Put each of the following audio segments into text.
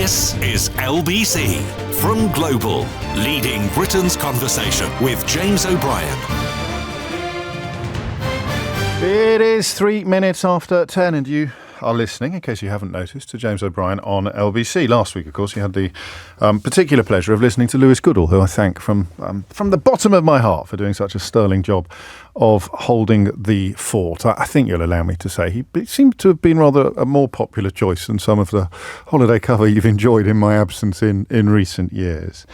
This is LBC from Global, leading Britain's conversation with James O'Brien. It is 3 minutes after 10 and you are listening, in case you haven't noticed, to James O'Brien on LBC. Last week, of course, you had the particular pleasure of listening to Lewis Goodall, who I thank from the bottom of my heart for doing such a sterling job of holding the fort. I think you'll allow me to say he seemed to have been rather a more popular choice than some of the holiday cover you've enjoyed in my absence in recent years.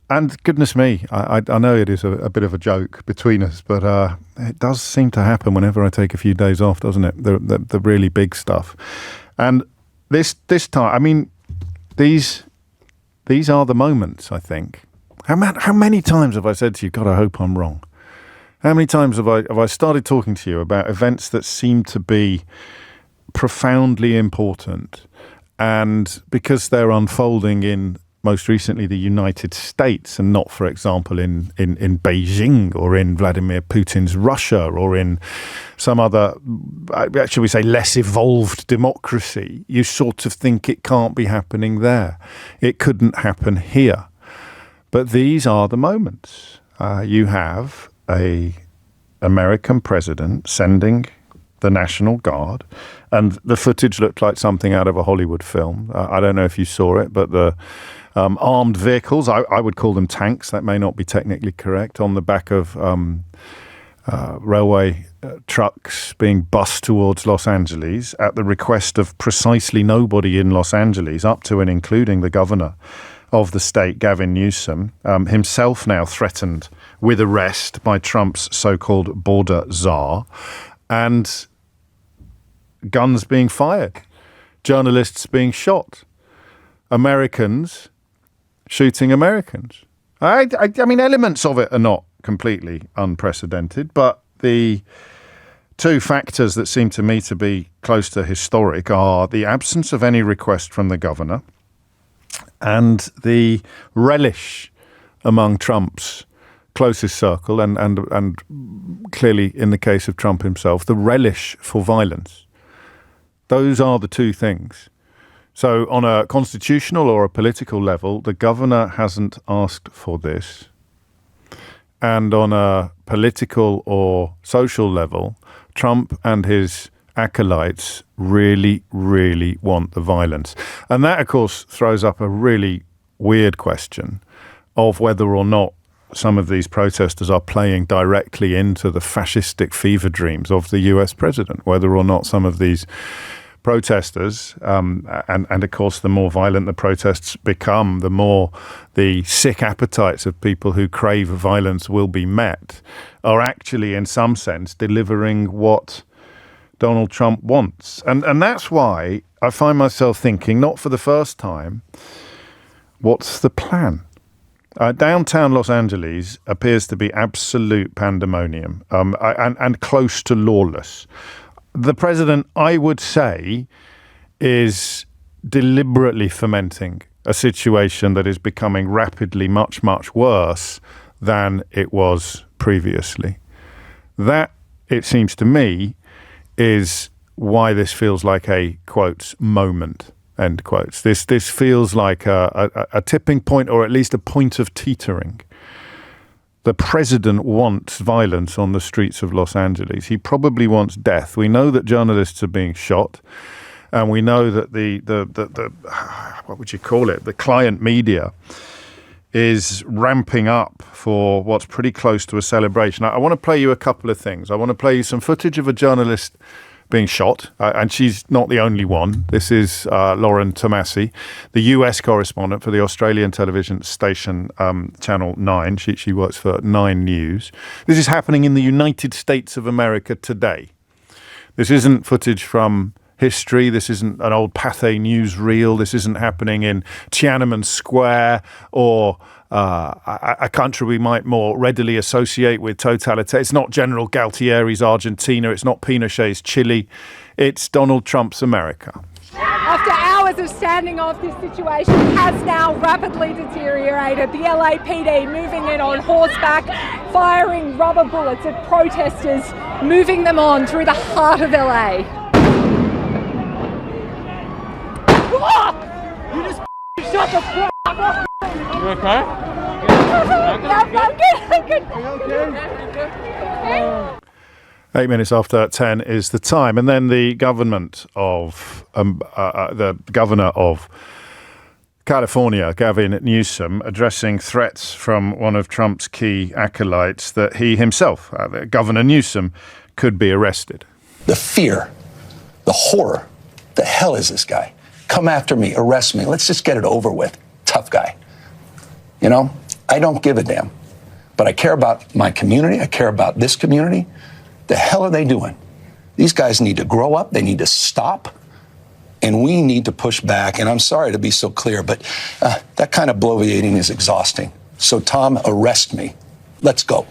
And goodness me, I know it is a bit of a joke between us, but it does seem to happen whenever I take a few days off, doesn't it? The really big stuff. And this time, I mean, these are the moments, I think. How many times have I said to you, God, I hope I'm wrong? How many times have I started talking to you about events that seem to be profoundly important, and because they're unfolding in most recently the United States and not, for example, in Beijing or in Vladimir Putin's Russia or in some other, shall we say, less evolved democracy, you sort of think it can't be happening there. It couldn't happen here. But these are the moments. You have a American president sending the National Guard, and the footage looked like something out of a Hollywood film. I don't know if you saw it, but the armed vehicles, I would call them tanks, that may not be technically correct, on the back of railway trucks being bussed towards Los Angeles at the request of precisely nobody in Los Angeles, up to and including the governor of the state, Gavin Newsom, himself now threatened with arrest by Trump's so-called border czar, and guns being fired, journalists being shot, Americans shooting Americans. I mean, elements of it are not completely unprecedented, but the two factors that seem to me to be close to historic are the absence of any request from the governor and the relish among Trump's closest circle and clearly in the case of Trump himself, the relish for violence. Those are the two things. So on a constitutional or a political level, the governor hasn't asked for this. And on a political or social level, Trump and his acolytes really, really want the violence. And that, of course, throws up a really weird question of whether or not some of these protesters are playing directly into the fascistic fever dreams of the US president, whether or not some of these protesters, and of course the more violent the protests become, the more the sick appetites of people who crave violence will be met, are actually in some sense delivering what Donald Trump wants. And that's why I find myself thinking, not for the first time, what's the plan? Downtown Los Angeles appears to be absolute pandemonium and close to lawless. The president, I would say, is deliberately fomenting a situation that is becoming rapidly much, much worse than it was previously. That, it seems to me, is why this feels like a, quotes, moment, end quotes. This feels like a tipping point, or at least a point of teetering. The president wants violence on the streets of Los Angeles. He probably wants death. We know that journalists are being shot, and we know that the what would you call it? The client media is ramping up for what's pretty close to a celebration. I want to play you a couple of things. I want to play you some footage of a journalist being shot, and she's not the only one. This is Lauren Tomasi, the US correspondent for the Australian television station Channel 9. She works for 9 News. This is happening in the United States of America today. This isn't footage from history. This isn't an old Pathé newsreel. This isn't happening in Tiananmen Square or a country we might more readily associate with totalitarian. It's not General Galtieri's Argentina. It's not Pinochet's Chile. It's Donald Trump's America. After hours of standing off, this situation has now rapidly deteriorated. The LAPD moving in on horseback, firing rubber bullets at protesters, moving them on through the heart of LA. of crap. You okay? I'm good. Okay. 8 minutes after 10 is the time. And then the governor of California, Gavin Newsom, addressing threats from one of Trump's key acolytes that he himself, Governor Newsom, could be arrested. The fear, the horror, the hell is this guy? Come after me, arrest me. Let's just get it over with. Tough guy. You know, I don't give a damn. But I care about my community. I care about this community. The hell are they doing? These guys need to grow up. They need to stop. And we need to push back. And I'm sorry to be so clear, but that kind of bloviating is exhausting. So, Tom, arrest me. Let's go.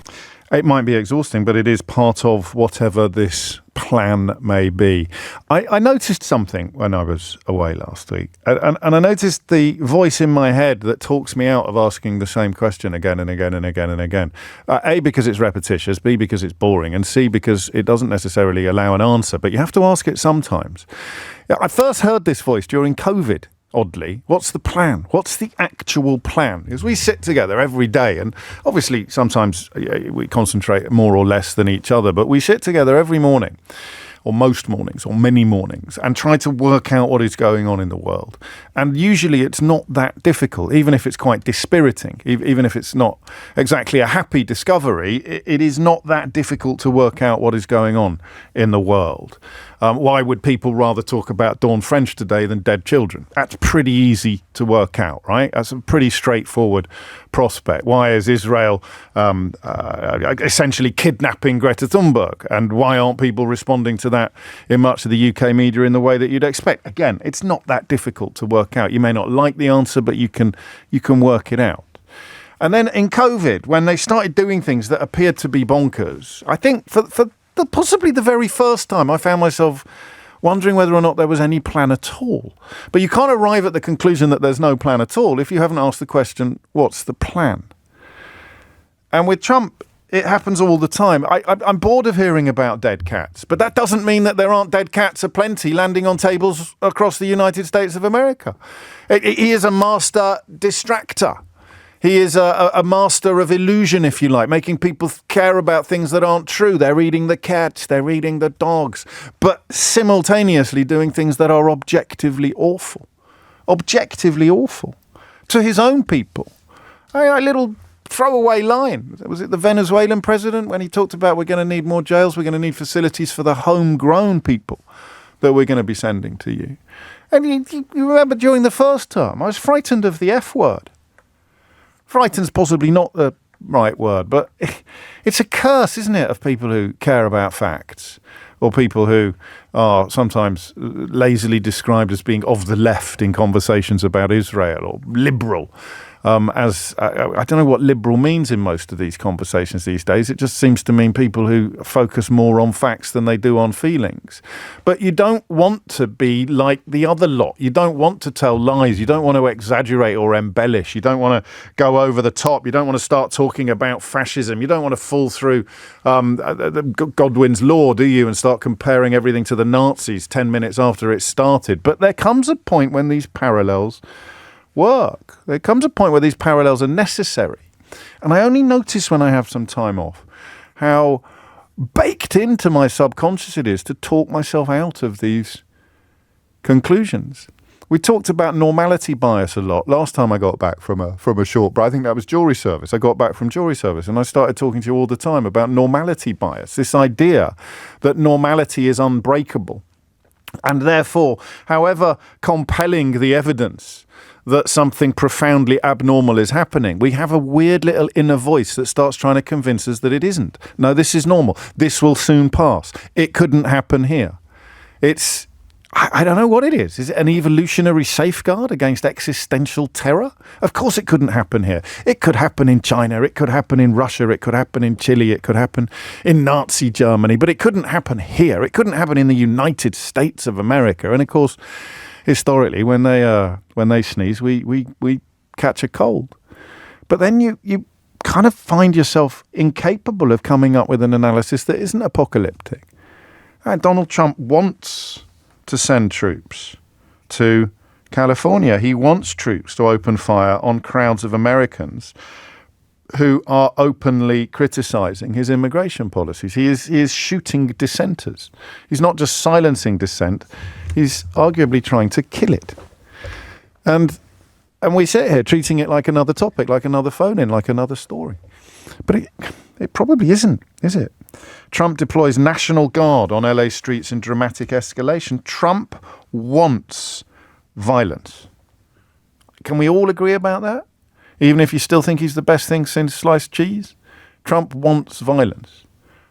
It might be exhausting, but it is part of whatever this plan may be. I noticed something when I was away last week, and I noticed the voice in my head that talks me out of asking the same question again and again and again and again. A, because it's repetitious, B, because it's boring, and C, because it doesn't necessarily allow an answer, but you have to ask it sometimes. I first heard this voice during COVID. Oddly, what's the plan? What's the actual plan? Because we sit together every day, and obviously sometimes we concentrate more or less than each other, but we sit together every morning, or most mornings, or many mornings, and try to work out what is going on in the world. And usually it's not that difficult, even if it's quite dispiriting, even if it's not exactly a happy discovery, it is not that difficult to work out what is going on in the world. Why would people rather talk about Dawn French today than dead children? That's pretty easy to work out, right? That's a pretty straightforward prospect. Why is Israel essentially kidnapping Greta Thunberg? And why aren't people responding to that in much of the UK media in the way that you'd expect? Again, it's not that difficult to work out. You may not like the answer, but you can work it out. And then in COVID, when they started doing things that appeared to be bonkers, I think for possibly the very first time, I found myself wondering whether or not there was any plan at all. But you can't arrive at the conclusion that there's no plan at all if you haven't asked the question, what's the plan? And with Trump, it happens all the time. I'm bored of hearing about dead cats, but that doesn't mean that there aren't dead cats aplenty landing on tables across the United States of America. He is a master distractor. He is a master of illusion, if you like, making people care about things that aren't true. They're eating the cats, they're eating the dogs, but simultaneously doing things that are objectively awful. Objectively awful. To his own people. A little throwaway line. Was it the Venezuelan president when he talked about we're going to need more jails, we're going to need facilities for the homegrown people that we're going to be sending to you? And you remember during the first term, I was frightened of the F word. Frightened's possibly not the right word, but it's a curse, isn't it, of people who care about facts, or people who are sometimes lazily described as being of the left in conversations about Israel, or liberal. As I don't know what liberal means in most of these conversations these days. It just seems to mean people who focus more on facts than they do on feelings. But you don't want to be like the other lot. You don't want to tell lies. You don't want to exaggerate or embellish. You don't want to go over the top. You don't want to start talking about fascism. You don't want to fall through Godwin's law, do you, and start comparing everything to the Nazis 10 minutes after it started. But there comes a point when these parallels work. There comes a point where these parallels are necessary. And I only notice when I have some time off how baked into my subconscious it is to talk myself out of these conclusions. We talked about normality bias a lot. Last time I got back from a short break, I think that was jury service. I got back from jury service and I started talking to you all the time about normality bias, this idea that normality is unbreakable. And therefore, however compelling the evidence that something profoundly abnormal is happening, we have a weird little inner voice that starts trying to convince us that it isn't. No, this is normal. This will soon pass. It couldn't happen here. I don't know what it is. Is it an evolutionary safeguard against existential terror? Of course it couldn't happen here. It could happen in China. It could happen in Russia. It could happen in Chile. It could happen in Nazi Germany. But it couldn't happen here. It couldn't happen in the United States of America. And of course, historically, when they sneeze, we catch a cold. But then you kind of find yourself incapable of coming up with an analysis that isn't apocalyptic. Donald Trump wants to send troops to California. He wants troops to open fire on crowds of Americans who are openly criticizing his immigration policies. He is shooting dissenters. He's not just silencing dissent, he's arguably trying to kill it. And we sit here treating it like another topic, like another phone-in, like another story. But it probably isn't, is it? Trump deploys National Guard on LA streets in dramatic escalation. Trump wants violence. Can we all agree about that? Even if you still think he's the best thing since sliced cheese? Trump wants violence.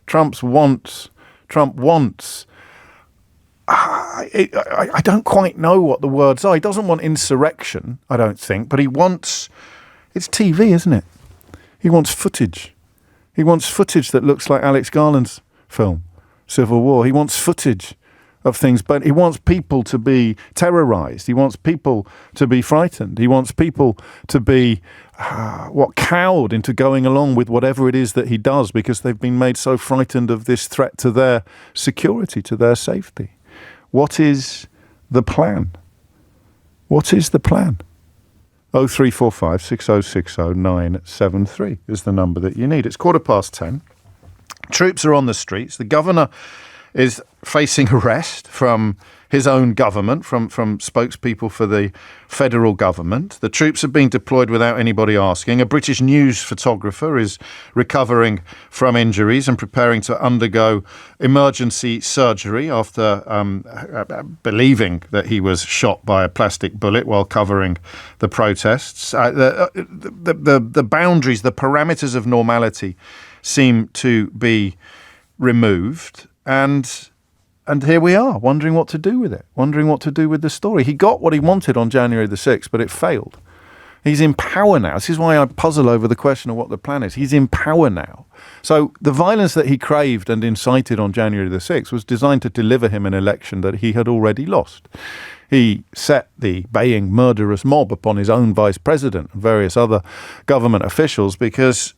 Trump wants. I don't quite know what the words are. He doesn't want insurrection, I don't think, but he wants. It's TV, isn't it? He wants footage. He wants footage that looks like Alex Garland's film, Civil War. He wants footage of things, but he wants people to be terrorized. He wants people to be frightened. He wants people to be cowed into going along with whatever it is that he does because they've been made so frightened of this threat to their security, to their safety. What is the plan? What is the plan? 0345 6060 973 is the number that you need. It's 10:15. Troops are on the streets. The governor is facing arrest from his own government, from spokespeople for the federal government. The troops are being deployed without anybody asking. A British news photographer is recovering from injuries and preparing to undergo emergency surgery after believing that he was shot by a plastic bullet while covering the protests. The boundaries, the parameters of normality seem to be removed. And here we are, wondering what to do with it, wondering what to do with the story. He got what he wanted on January the 6th, but it failed. He's in power now. This is why I puzzle over the question of what the plan is. He's in power now. So the violence that he craved and incited on January the 6th was designed to deliver him an election that he had already lost. He set the baying murderous mob upon his own vice president and various other government officials because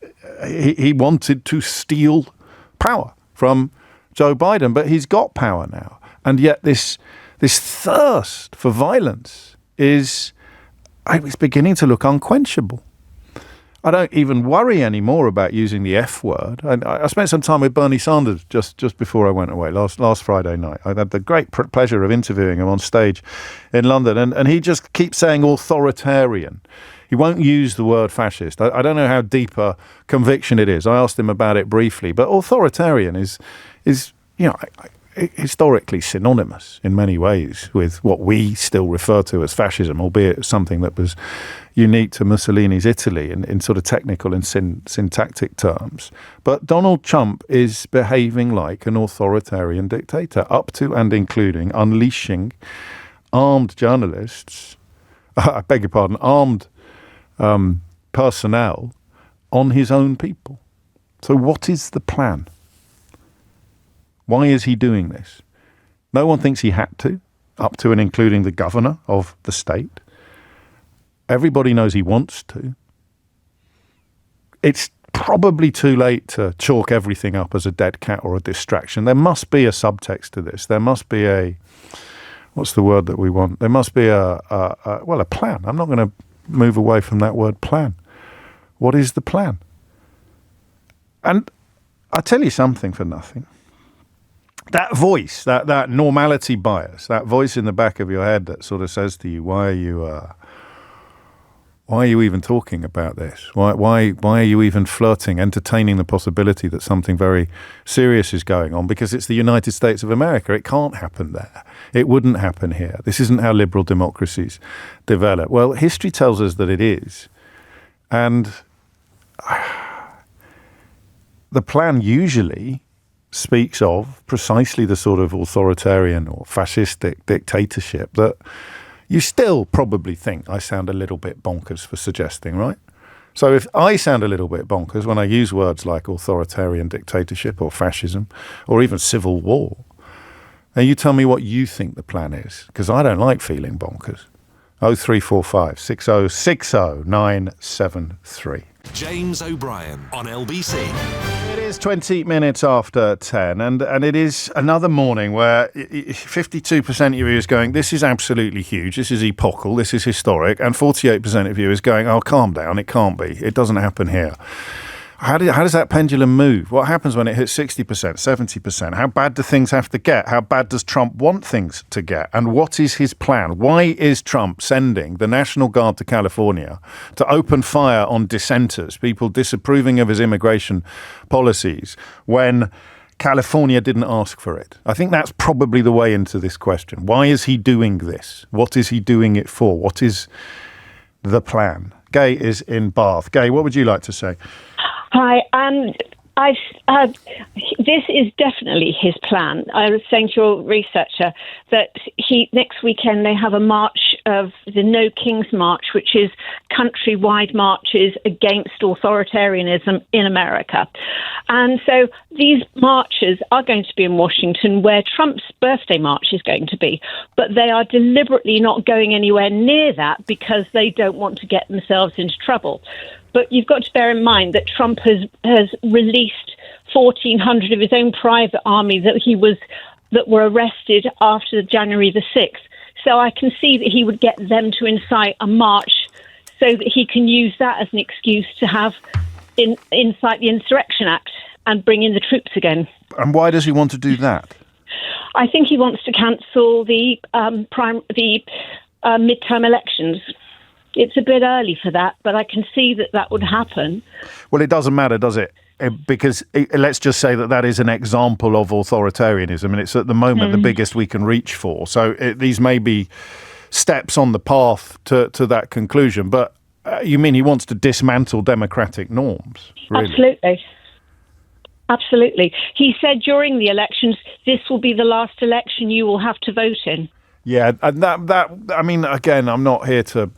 he wanted to steal power from Joe Biden, but he's got power now. And yet this thirst for violence is beginning to look unquenchable. I don't even worry anymore about using the F word. I spent some time with Bernie Sanders just before I went away, last Friday night. I had the great pleasure of interviewing him on stage in London, and he just keeps saying authoritarian. He won't use the word fascist. I don't know how deep a conviction it is. I asked him about it briefly, but authoritarian is historically synonymous in many ways with what we still refer to as fascism, albeit something that was unique to Mussolini's Italy in sort of technical and syntactic terms. But Donald Trump is behaving like an authoritarian dictator, up to and including unleashing armed journalists, I beg your pardon, armed personnel on his own people. So what is the plan? Why is he doing this? No one thinks he had to, up to and including the governor of the state. Everybody knows he wants to. It's probably too late to chalk everything up as a dead cat or a distraction. There must be a subtext to this. There must be a, what's the word that we want? There must be a plan. I'm not going to move away from that word plan. What is the plan? And I'll tell you something for nothing. That voice, that normality bias, that voice in the back of your head that sort of says to you, why are you even talking about this? Why are you even flirting, entertaining the possibility that something very serious is going on? Because it's the United States of America. It can't happen there. It wouldn't happen here. This isn't how liberal democracies develop. Well, history tells us that it is. And the plan usually speaks of precisely the sort of authoritarian or fascistic dictatorship that you still probably think I sound a little bit bonkers for suggesting, right? So if I sound a little bit bonkers when I use words like authoritarian dictatorship or fascism or even civil war, and you tell me what you think the plan is, because I don't like feeling bonkers. 0345 6060 973. James O'Brien on LBC. It It's 20 minutes after 10, and it is another morning where 52% of you is going, this is absolutely huge, this is epochal, this is historic, and 48% of you is going, oh, calm down, it can't be, it doesn't happen here. How does that pendulum move? What happens when it hits 60%, 70%? How bad do things have to get? How bad does Trump want things to get? And what is his plan? Why is Trump sending the National Guard to California to open fire on dissenters, people disapproving of his immigration policies, when California didn't ask for it? I think that's probably the way into this question. Why is he doing this? What is he doing it for? What is the plan? Gay is in Bath. Gay, what would you like to say? Hi, this is definitely his plan. I was saying to your researcher that next weekend they have a march of the No Kings March, which is countrywide marches against authoritarianism in America. And so these marches are going to be in Washington, where Trump's birthday march is going to be. But they are deliberately not going anywhere near that because they don't want to get themselves into trouble. But you've got to bear in mind that Trump has released 1,400 of his own private army that were arrested after January the 6th. So I can see that he would get them to incite a march so that he can use that as an excuse to have incite the Insurrection Act and bring in the troops again. And why does he want to do that? I think he wants to cancel the midterm elections. It's a bit early for that, but I can see that would happen. Well, it doesn't matter, does it? Because let's just say that is an example of authoritarianism, and it's at the moment the biggest we can reach for. So these may be steps on the path to that conclusion. But you mean he wants to dismantle democratic norms? Really? Absolutely. He said during the elections, this will be the last election you will have to vote in. Yeah, and that I mean, again, I'm not here to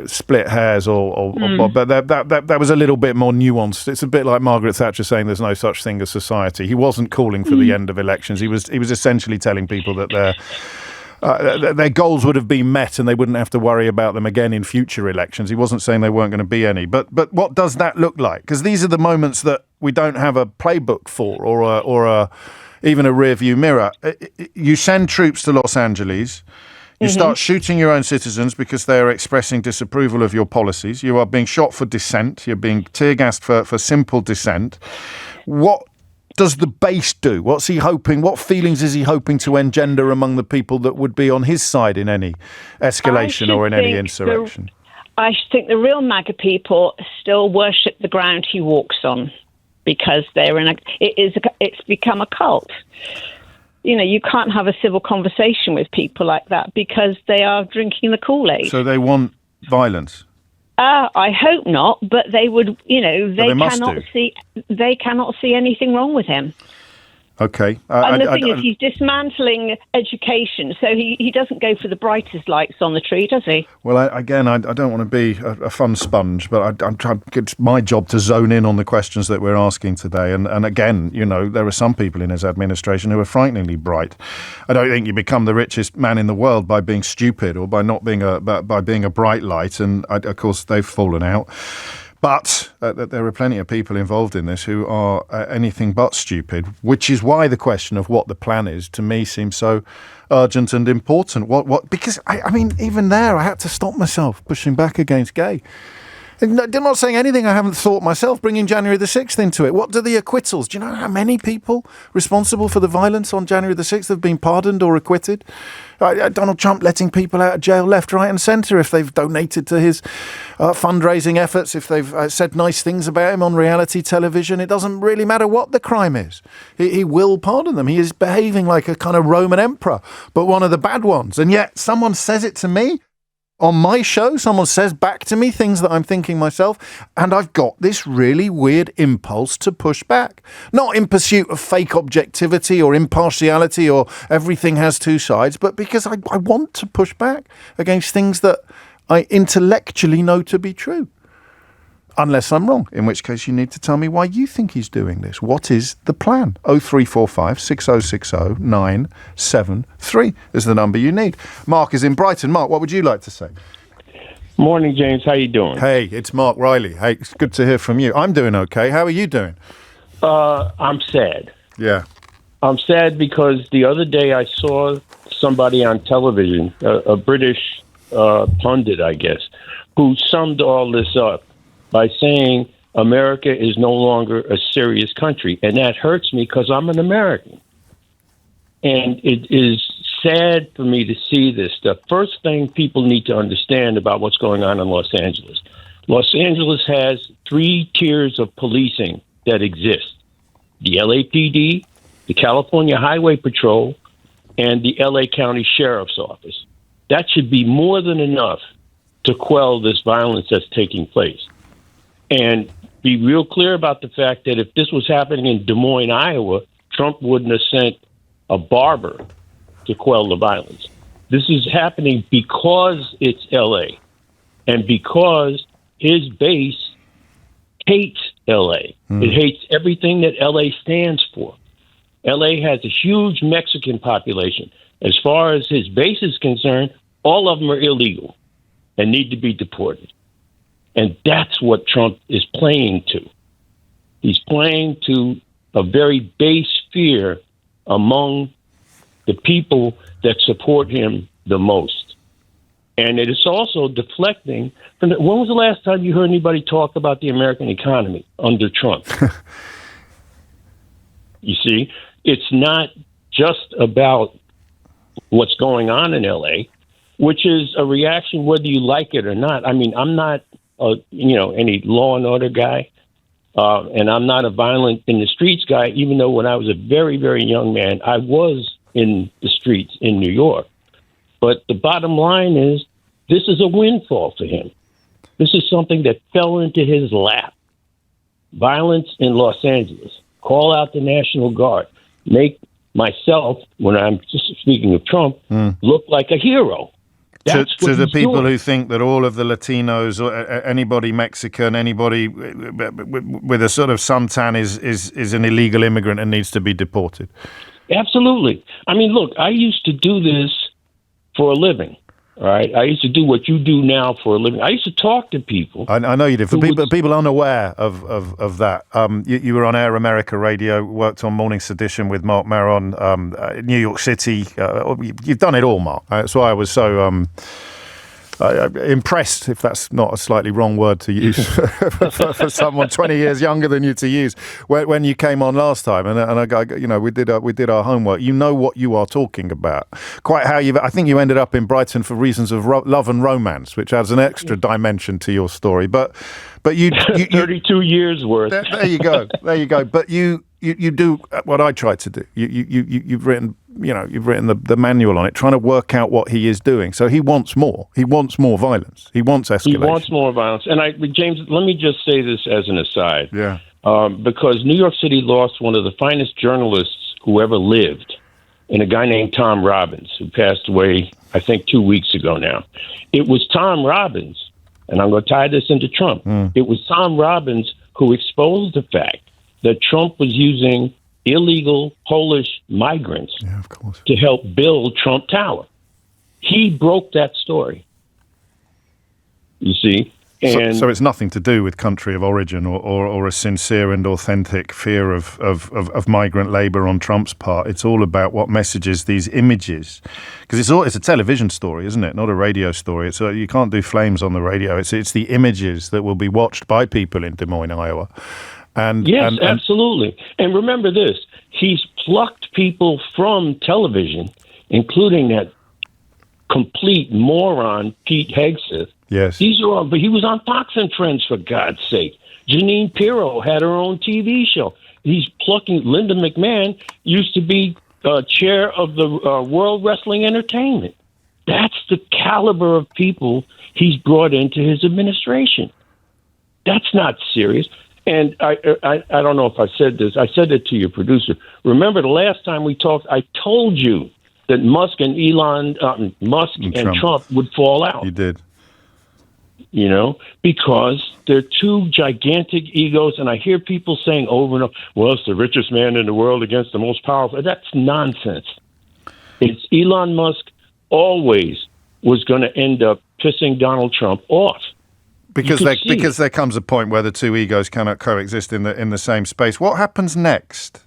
split hairs but that was a little bit more nuanced. It's a bit like Margaret Thatcher saying there's no such thing as society. He wasn't calling for the end of elections. He was essentially telling people that their goals would have been met and they wouldn't have to worry about them again in future elections. He wasn't saying there weren't going to be any. But what does that look like? Because these are the moments that we don't have a playbook for or even a rear view mirror. You send troops to Los Angeles. You start shooting your own citizens because they are expressing disapproval of your policies. You are being shot for dissent. You're being tear-gassed for simple dissent. What does the base do? What's he hoping? What feelings is he hoping to engender among the people that would be on his side in any escalation or in any insurrection? I think the real MAGA people still worship the ground he walks on because it's become a cult. You know, you can't have a civil conversation with people like that because they are drinking the Kool-Aid. So they want violence? I hope not, but they would, they cannot see anything wrong with him. Okay. And the thing is, he's dismantling education, so he doesn't go for the brightest lights on the tree, does he? Well, I don't want to be a fun sponge, but I'm trying. It's my job to zone in on the questions that we're asking today. And again, there are some people in his administration who are frighteningly bright. I don't think you become the richest man in the world by being stupid or by not being by being a bright light. And of course, they've fallen out. But there are plenty of people involved in this who are anything but stupid, which is why the question of what the plan is, to me, seems so urgent and important. Because, I mean, even there, I had to stop myself pushing back against Gay. I'm not saying anything I haven't thought myself, bringing January the 6th into it. What do the acquittals? Do you know how many people responsible for the violence on January the 6th have been pardoned or acquitted? Donald Trump letting people out of jail left, right and centre if they've donated to his fundraising efforts, if they've said nice things about him on reality television. It doesn't really matter what the crime is. He will pardon them. He is behaving like a kind of Roman emperor, but one of the bad ones. And yet someone says it to me. On my show, someone says back to me things that I'm thinking myself, and I've got this really weird impulse to push back. Not in pursuit of fake objectivity or impartiality or everything has two sides, but because I want to push back against things that I intellectually know to be true. Unless I'm wrong, in which case you need to tell me why you think he's doing this. What is the plan? 0345 6060 973 is the number you need. Mark is in Brighton. Mark, what would you like to say? Morning, James. How you doing? Hey, it's Mark Riley. Hey, it's good to hear from you. I'm doing okay. How are you doing? I'm sad. Yeah. I'm sad because the other day I saw somebody on television, a British pundit, I guess, who summed all this up by saying America is no longer a serious country. And that hurts me because I'm an American. And it is sad for me to see this. The first thing people need to understand about what's going on in Los Angeles. Los Angeles has 3 tiers of policing that exist. The LAPD, the California Highway Patrol, and the LA County Sheriff's Office. That should be more than enough to quell this violence that's taking place. And be real clear about the fact that if this was happening in Des Moines, Iowa, Trump wouldn't have sent a barber to quell the violence. This is happening because it's LA and because his base hates LA. It hates everything that LA stands for. LA has a huge Mexican population. As far as his base is concerned, all of them are illegal and need to be deported. And that's what Trump is playing to. He's playing to a very base fear among the people that support him the most. And it is also deflecting from when was the last time you heard anybody talk about the American economy under Trump? You see, it's not just about what's going on in LA, which is a reaction whether you like it or not. I mean, I'm not any law and order guy, and I'm not a violent in the streets guy, even though when I was a very, very young man, I was in the streets in New York. But the bottom line is, this is a windfall for him. This is something that fell into his lap. Violence in Los Angeles. Call out the National Guard. Make myself, when I'm just speaking of Trump, look like a hero. To the people who think that all of the Latinos or anybody Mexican, anybody with a sort of suntan is an illegal immigrant and needs to be deported. Absolutely. I mean, look, I used to do this for a living. All right, I used to do what you do now for a living. I used to talk to people. I know you did. For people unaware of that, you were on Air America Radio, worked on Morning Sedition with Mark Maron, New York City. You've done it all, Mark. That's why I was so impressed, if that's not a slightly wrong word to use, for someone 20 years younger than you to use. When you came on last time, and we did our homework. You know what you are talking about. Quite how I think you ended up in Brighton for reasons of love and romance, which adds an extra dimension to your story. But you 32 years worth. There you go. But you do what I tried to do. You've written the manual on it, trying to work out what he is doing. So he wants more. He wants more violence. He wants escalation. He wants more violence. And James, let me just say this as an aside. Yeah. Because New York City lost one of the finest journalists who ever lived, and a guy named Tom Robbins, who passed away, I think, 2 weeks ago now. It was Tom Robbins, and I'm going to tie this into Trump. It was Tom Robbins who exposed the fact that Trump was using illegal Polish migrants to help build Trump Tower. He broke that story. You see? And so it's nothing to do with country of origin or a sincere and authentic fear of migrant labor on Trump's part. It's all about what messages, these images, because it's a television story, isn't it? Not a radio story. So you can't do flames on the radio. It's the images that will be watched by people in Des Moines, Iowa. Yes, absolutely. And remember this, he's plucked people from television, including that complete moron, Pete Hegseth. Yes. But he was on Fox and Friends, for God's sake. Janine Pirro had her own TV show. He's plucking, Linda McMahon used to be chair of the World Wrestling Entertainment. That's the caliber of people he's brought into his administration. That's not serious. And I don't know if I said this. I said it to your producer. Remember the last time we talked, I told you that Musk and Trump would fall out. You did. Because they're two gigantic egos. And I hear people saying over and over, well, it's the richest man in the world against the most powerful. That's nonsense. It's Elon Musk always was going to end up pissing Donald Trump off. because there comes a point where the two egos cannot coexist in the same space. What happens next?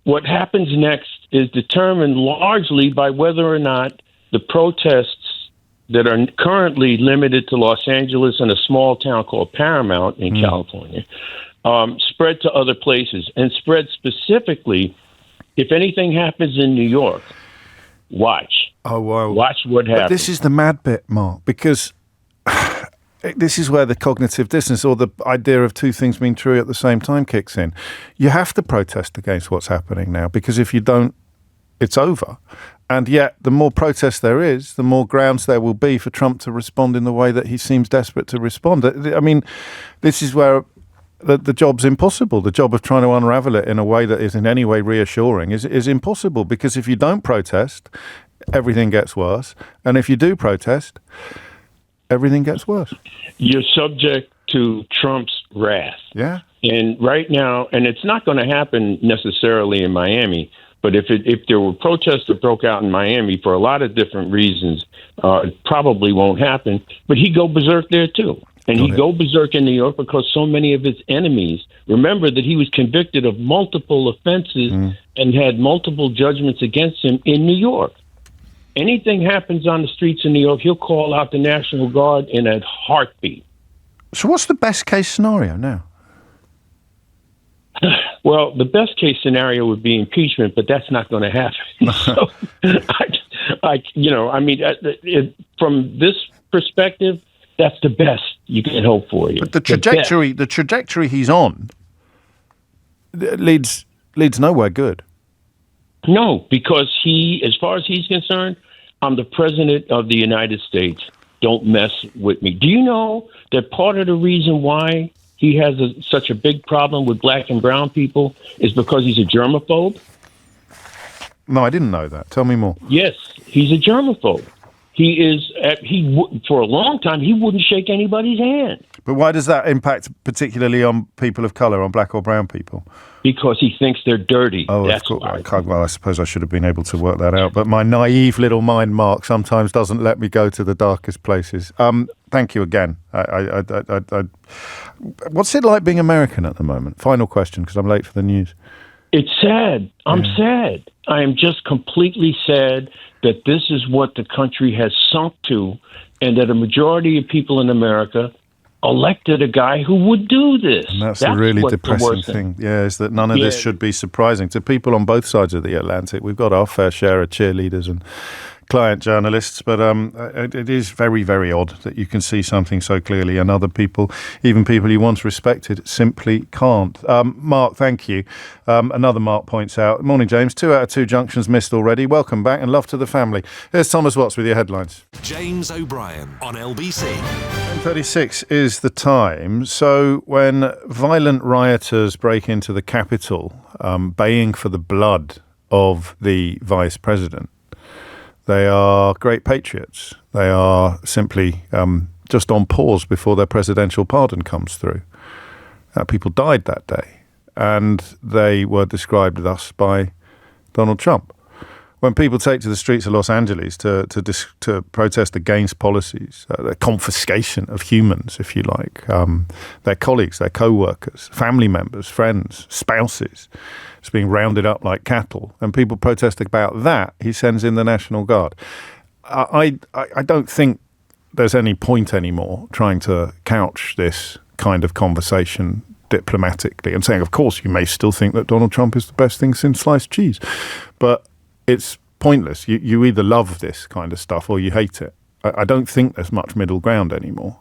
What happens next is determined largely by whether or not the protests that are currently limited to Los Angeles and a small town called Paramount in California spread to other places, and spread specifically, if anything happens in New York, watch. Oh, wow. Watch what happens. But this is the mad bit, Mark, because this is where the cognitive dissonance, or the idea of two things being true at the same time, kicks in. You have to protest against what's happening now, because if you don't, it's over. And yet, the more protest there is, the more grounds there will be for Trump to respond in the way that he seems desperate to respond. I mean, this is where the job's impossible. The job of trying to unravel it in a way that is in any way reassuring is impossible, because if you don't protest, everything gets worse. And if you do protest, everything gets worse. You're subject to Trump's wrath. Yeah. And right now, and it's not going to happen necessarily in Miami, but if there were protests that broke out in Miami for a lot of different reasons, it probably won't happen. But he'd go berserk there too. And he'd go berserk in New York because so many of his enemies, remember that he was convicted of multiple offenses and had multiple judgments against him in New York. Anything happens on the streets in New York, he'll call out the National Guard in a heartbeat. So what's the best case scenario now? Well, the best case scenario would be impeachment, but that's not going to happen. So, from this perspective, that's the best you can hope for. But the trajectory he's on leads nowhere good. No, because as far as he's concerned, I'm the president of the United States. Don't mess with me. Do you know that part of the reason why he has such a big problem with black and brown people is because he's a germaphobe? No, I didn't know that. Tell me more. Yes, he's a germaphobe. For a long time, he wouldn't shake anybody's hand. But why does that impact particularly on people of colour, on black or brown people? Because he thinks they're dirty. Oh, that's cool. Well, I suppose I should have been able to work that out. But my naive little mind, Mark, sometimes doesn't let me go to the darkest places. Thank you again. What's it like being American at the moment? Final question, because I'm late for the news. It's sad. I'm sad. I am just completely sad that this is what the country has sunk to, and that a majority of people in America elected a guy who would do this. And that's a really depressing thing. Yeah, is that none of this should be surprising to people on both sides of the Atlantic. We've got our fair share of cheerleaders and client journalists, but it is very, very odd that you can see something so clearly and other people, even people you once respected, simply can't. Mark, thank you. Another Mark points out, morning James, 2 out of 2 junctions missed already. Welcome back and love to the family. Here's Thomas Watts with your headlines. James O'Brien on LBC. 10:36 is the time. So when violent rioters break into the Capitol, baying for the blood of the Vice President, they are great patriots. They are simply just on pause before their presidential pardon comes through. People died that day, and they were described thus by Donald Trump. When people take to the streets of Los Angeles to protest against policies, the confiscation of humans, if you like, their colleagues, their co-workers, family members, friends, spouses, it's being rounded up like cattle, and people protest about that, he sends in the National Guard. I don't think there's any point anymore trying to couch this kind of conversation diplomatically and saying, of course, you may still think that Donald Trump is the best thing since sliced cheese, but it's pointless. You either love this kind of stuff or you hate it. I don't think there's much middle ground anymore.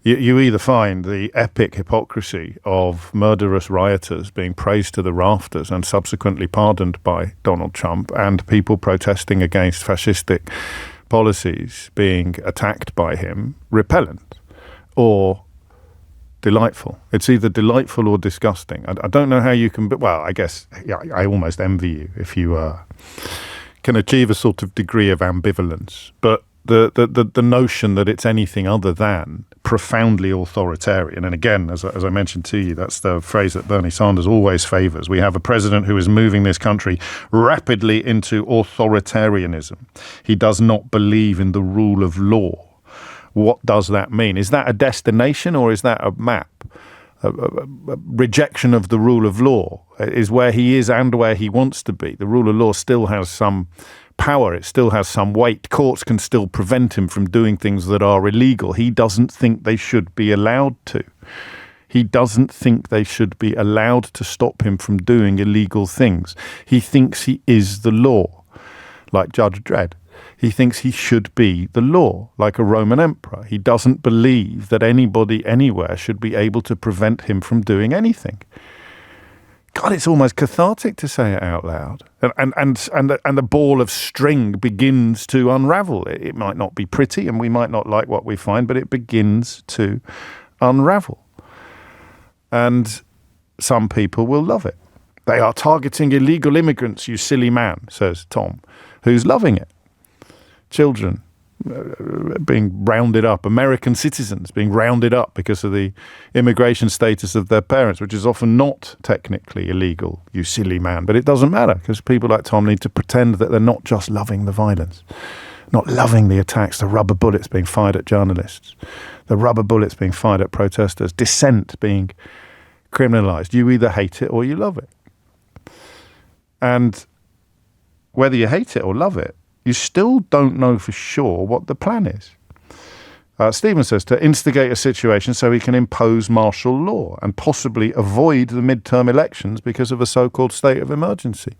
You either find the epic hypocrisy of murderous rioters being praised to the rafters and subsequently pardoned by Donald Trump, and people protesting against fascistic policies being attacked by him repellent, or delightful. It's either delightful or disgusting. I don't know how you can, well, I guess I almost envy you if you can achieve a sort of degree of ambivalence, but the notion that it's anything other than profoundly authoritarian, and again, as I mentioned to you, that's the phrase that Bernie Sanders always favors. We have a president who is moving this country rapidly into authoritarianism. He does not believe in the rule of law. What does that mean? Is that a destination or is that a map? A rejection of the rule of law is where he is and where he wants to be. The rule of law still has some power. It still has some weight. Courts can still prevent him from doing things that are illegal. He doesn't think they should be allowed to. He doesn't think they should be allowed to stop him from doing illegal things. He thinks he is the law, like Judge Dredd. He thinks he should be the law, like a Roman emperor. He doesn't believe that anybody anywhere should be able to prevent him from doing anything. God, it's almost cathartic to say it out loud. And the ball of string begins to unravel. It might not be pretty and we might not like what we find, but it begins to unravel. And some people will love it. They are targeting illegal immigrants, you silly man, says Tom, who's loving it. Children being rounded up, American citizens being rounded up because of the immigration status of their parents, which is often not technically illegal, you silly man. But it doesn't matter because people like Tom need to pretend that they're not just loving the violence, not loving the attacks, the rubber bullets being fired at journalists, the rubber bullets being fired at protesters, dissent being criminalized. You either hate it or you love it. And whether you hate it or love it, you still don't know for sure what the plan is. Stephen says to instigate a situation so he can impose martial law and possibly avoid the midterm elections because of a so-called state of emergency.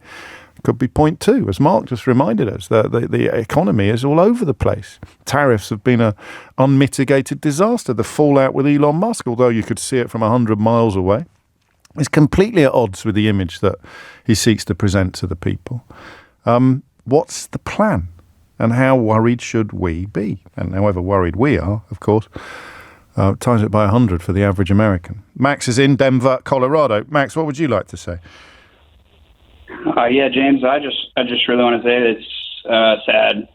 Could be point two, as Mark just reminded us, that the economy is all over the place. Tariffs have been an unmitigated disaster. The fallout with Elon Musk, although you could see it from 100 miles away, is completely at odds with the image that he seeks to present to the people. What's the plan? And how worried should we be? And however worried we are, of course, times it by 100 for the average American. Max is in Denver, Colorado. Max, what would you like to say? Yeah, James, I just really want to say that it's sad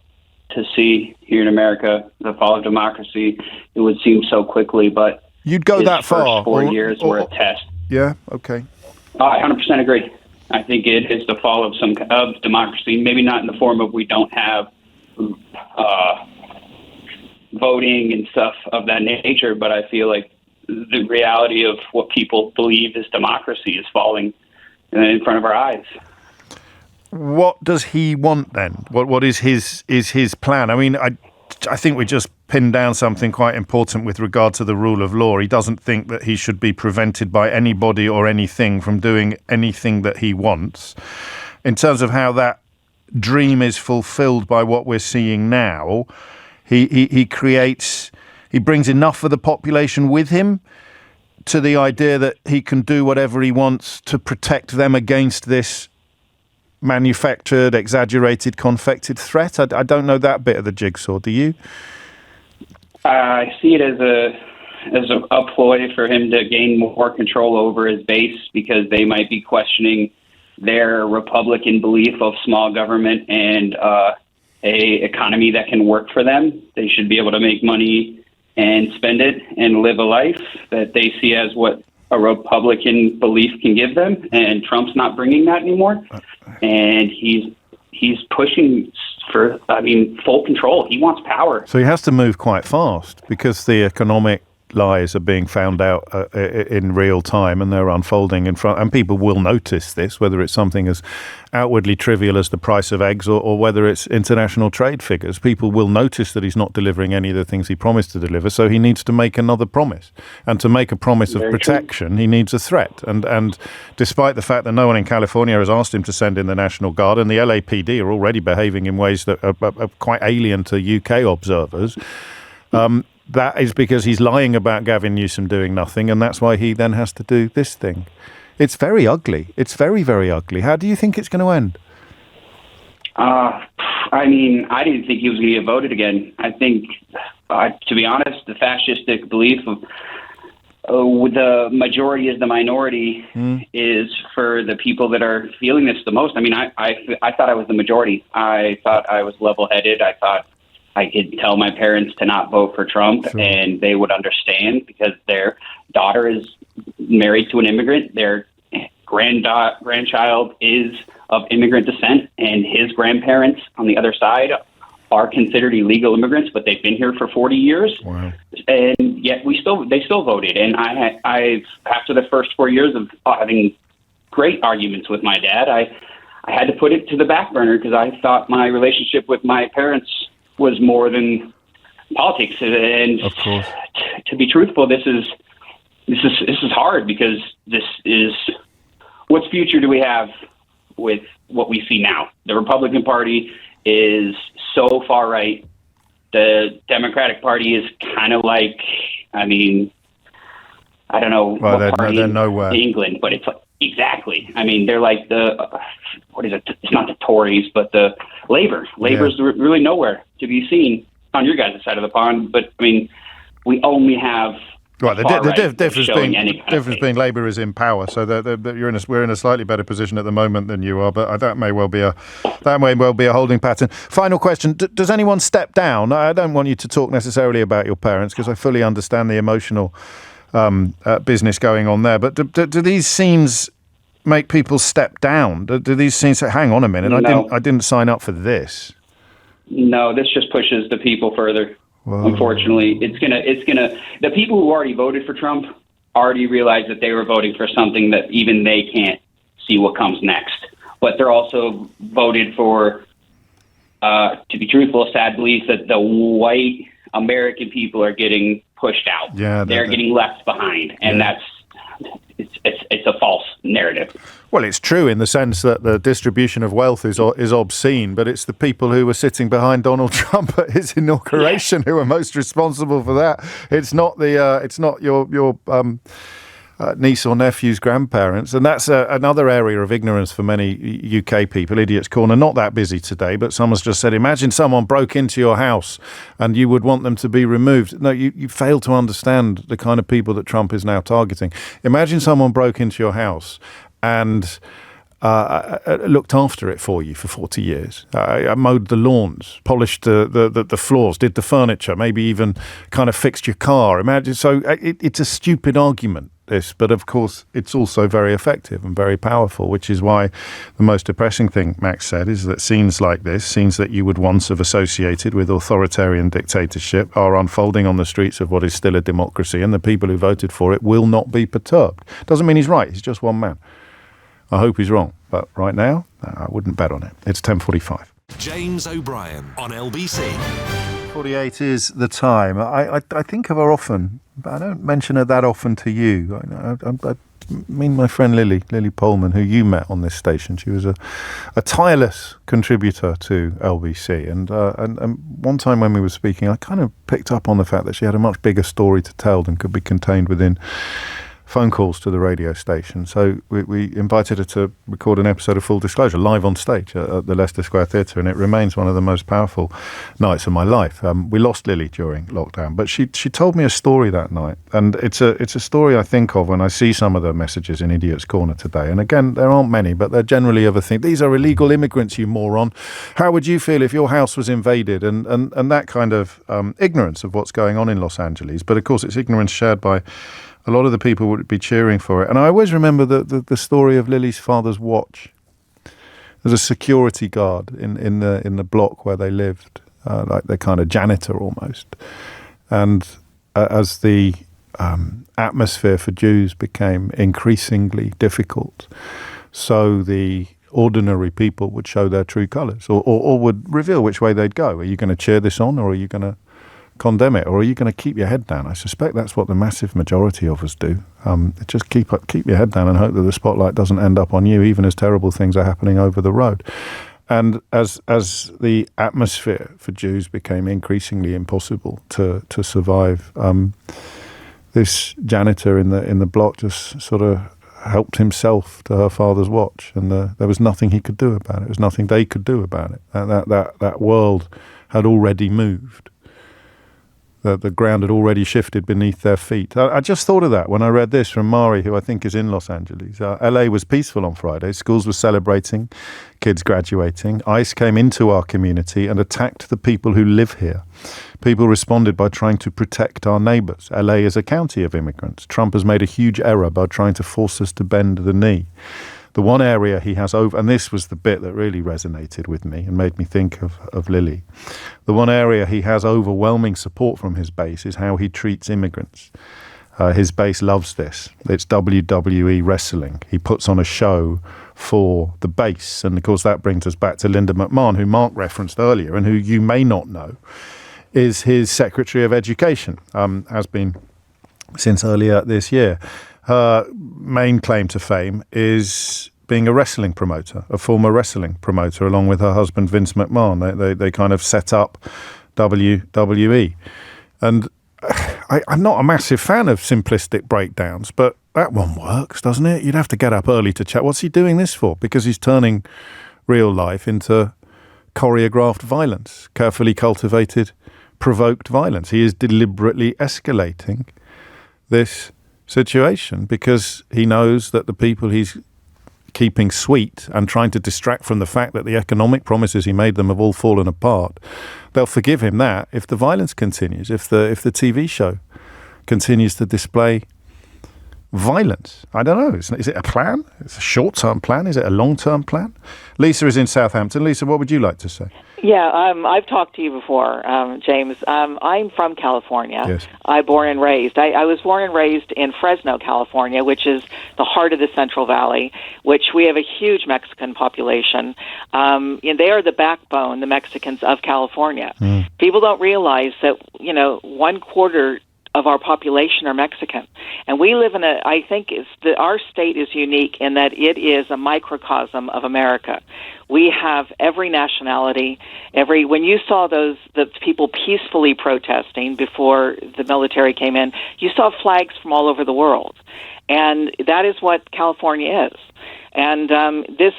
to see here in America the fall of democracy. It would seem so quickly, but you'd go that far. First 4 years were a test. Yeah. Okay. I 100% agree. I think it is the fall of democracy. Maybe not in the form of we don't have voting and stuff of that nature, but I feel like the reality of what people believe is democracy is falling in front of our eyes. What does he want then? What is his plan? I mean, I think we just pinned down something quite important with regard to the rule of law. He doesn't think that he should be prevented by anybody or anything from doing anything that he wants. In terms of how that dream is fulfilled by what we're seeing now, he brings enough of the population with him to the idea that he can do whatever he wants to protect them against this manufactured, exaggerated, confected threat. I don't know that bit of the jigsaw. Do you? I see it as a ploy for him to gain more control over his base because they might be questioning their Republican belief of small government and a economy that can work for them. They should be able to make money and spend it and live a life that they see as what a Republican belief can give them. And Trump's not bringing that anymore. And he's pushing for, full control. He wants power. So he has to move quite fast because the economic lies are being found out in real time and they're unfolding in front, and people will notice this, whether it's something as outwardly trivial as the price of eggs or whether it's international trade figures. People will notice that he's not delivering any of the things he promised to deliver, so he needs to make another promise. And to make a promise of protection, he needs a threat. And despite the fact that no one in California has asked him to send in the National Guard, and the LAPD are already behaving in ways that are quite alien to UK observers, that is because he's lying about Gavin Newsom doing nothing, and that's why he then has to do this thing. It's very ugly. It's very, very ugly. How do you think it's going to end? I didn't think he was going to get voted again. I think, to be honest, the fascistic belief of the majority is the minority is for the people that are feeling this the most. I thought I was the majority. I thought I was level-headed. I thought I could tell my parents to not vote for Trump, and they would understand because their daughter is married to an immigrant. Their grandchild is of immigrant descent, and his grandparents on the other side are considered illegal immigrants, but they've been here for 40 years. Wow. And yet they still voted. And I've after the first 4 years of having great arguments with my dad, I had to put it to the back burner because I thought my relationship with my parents was more than politics. And of course, to be truthful, this is hard because this is what future do we have with what we see now? The Republican Party is so far right. The Democratic Party is kind of like, I mean, I don't know what party they're in nowhere. England, but it's like, exactly. I mean, they're like what is it? It's not the Tories, but the Labour. Labour's really nowhere to be seen on your guys' side of the pond. But I mean, we only have. Right, the difference being Labour is in power, so we're in a slightly better position at the moment than you are, but that may well be a holding pattern. Final question: does anyone step down? I don't want you to talk necessarily about your parents because I fully understand the emotional business going on there. But do these scenes make people step down? Do these scenes say, "Hang on a minute, No. I didn't sign up for this"? No, this just pushes the people further. Whoa. Unfortunately, it's gonna. The people who already voted for Trump already realized that they were voting for something that even they can't see what comes next. But they're also voted for, to be truthful, a sad belief that the white American people are getting pushed out. Yeah, they're getting left behind, and it's a false narrative. Well, it's true in the sense that the distribution of wealth is obscene, but it's the people who were sitting behind Donald Trump at his inauguration who are most responsible for that. It's not your niece or nephew's grandparents, and that's another area of ignorance for many UK people. Idiot's Corner, not that busy today, but someone's just said, imagine someone broke into your house and you would want them to be removed. No, you fail to understand the kind of people that Trump is now targeting. Imagine someone broke into your house and looked after it for you for 40 years. Mowed the lawns, polished the floors, did the furniture, maybe even kind of fixed your car. Imagine. So it's a stupid argument, this, but of course it's also very effective and very powerful, which is why the most depressing thing Max said is that scenes like this, scenes that you would once have associated with authoritarian dictatorship, are unfolding on the streets of what is still a democracy, and the people who voted for it will not be perturbed. Doesn't mean he's right, he's just one man. I hope he's wrong, but right now, I wouldn't bet on it. It's 10:45. James O'Brien on LBC. 48 is the time. I think of her often, but I don't mention her that often to you. I mean my friend Lily Pohlman, who you met on this station. She was a tireless contributor to LBC. And one time when we were speaking, I kind of picked up on the fact that she had a much bigger story to tell than could be contained within phone calls to the radio station. So we invited her to record an episode of Full Disclosure live on stage at the Leicester Square Theatre, and it remains one of the most powerful nights of my life. We lost Lily during lockdown, but she told me a story that night, and it's a story I think of when I see some of the messages in Idiot's Corner today. And again, there aren't many, but they're generally of a thing. These are illegal immigrants, you moron. How would you feel if your house was invaded? And that kind of ignorance of what's going on in Los Angeles. But of course, it's ignorance shared by a lot of the people would be cheering for it. And I always remember the story of Lily's father's watch. There's a security guard in the block where they lived, like the kind of janitor almost. And as the atmosphere for Jews became increasingly difficult, so the ordinary people would show their true colours or would reveal which way they'd go. Are you going to cheer this on, or are you going to condemn it, or are you going to keep your head down? I suspect that's what the massive majority of us do. Just keep your head down and hope that the spotlight doesn't end up on you, even as terrible things are happening over the road. And as the atmosphere for Jews became increasingly impossible to survive, this janitor in the block just sort of helped himself to her father's watch, and there was nothing he could do about it. There was nothing they could do about it. That world had already moved. The ground had already shifted beneath their feet. I just thought of that when I read this from Mari, who I think is in Los Angeles. LA was peaceful on Friday. Schools were celebrating, kids graduating. ICE came into our community and attacked the people who live here. People responded by trying to protect our neighbours. LA is a county of immigrants. Trump has made a huge error by trying to force us to bend the knee. The one area he has over, and this was the bit that really resonated with me and made me think of Lily. The one area he has overwhelming support from his base is how he treats immigrants. His base loves this. It's WWE wrestling. He puts on a show for the base. And, of course, that brings us back to Linda McMahon, who Mark referenced earlier and who you may not know is his Secretary of Education, has been since earlier this year. Her main claim to fame is being a wrestling promoter, a former wrestling promoter, along with her husband, Vince McMahon. They kind of set up WWE. And I'm not a massive fan of simplistic breakdowns, but that one works, doesn't it? You'd have to get up early to chat. What's he doing this for? Because he's turning real life into choreographed violence, carefully cultivated, provoked violence. He is deliberately escalating this situation because he knows that the people he's keeping sweet and trying to distract from the fact that the economic promises he made them have all fallen apart, they'll forgive him that if the violence continues, if the TV show continues to display violence. I don't know. Is it a plan? It's a short-term plan? Is it a long-term plan? Lisa is in Southampton. Lisa, what would you like to say? Yeah, I've talked to you before, James. I'm from California. Yes. I was born and raised in Fresno, California, which is the heart of the Central Valley, which we have a huge Mexican population. And they are the backbone, the Mexicans of California. People don't realize that, 1/4 of our population are Mexican. And we live in our state is unique in that it is a microcosm of America. We have every nationality, when you saw the people peacefully protesting before the military came in, you saw flags from all over the world. And that is what California is. And this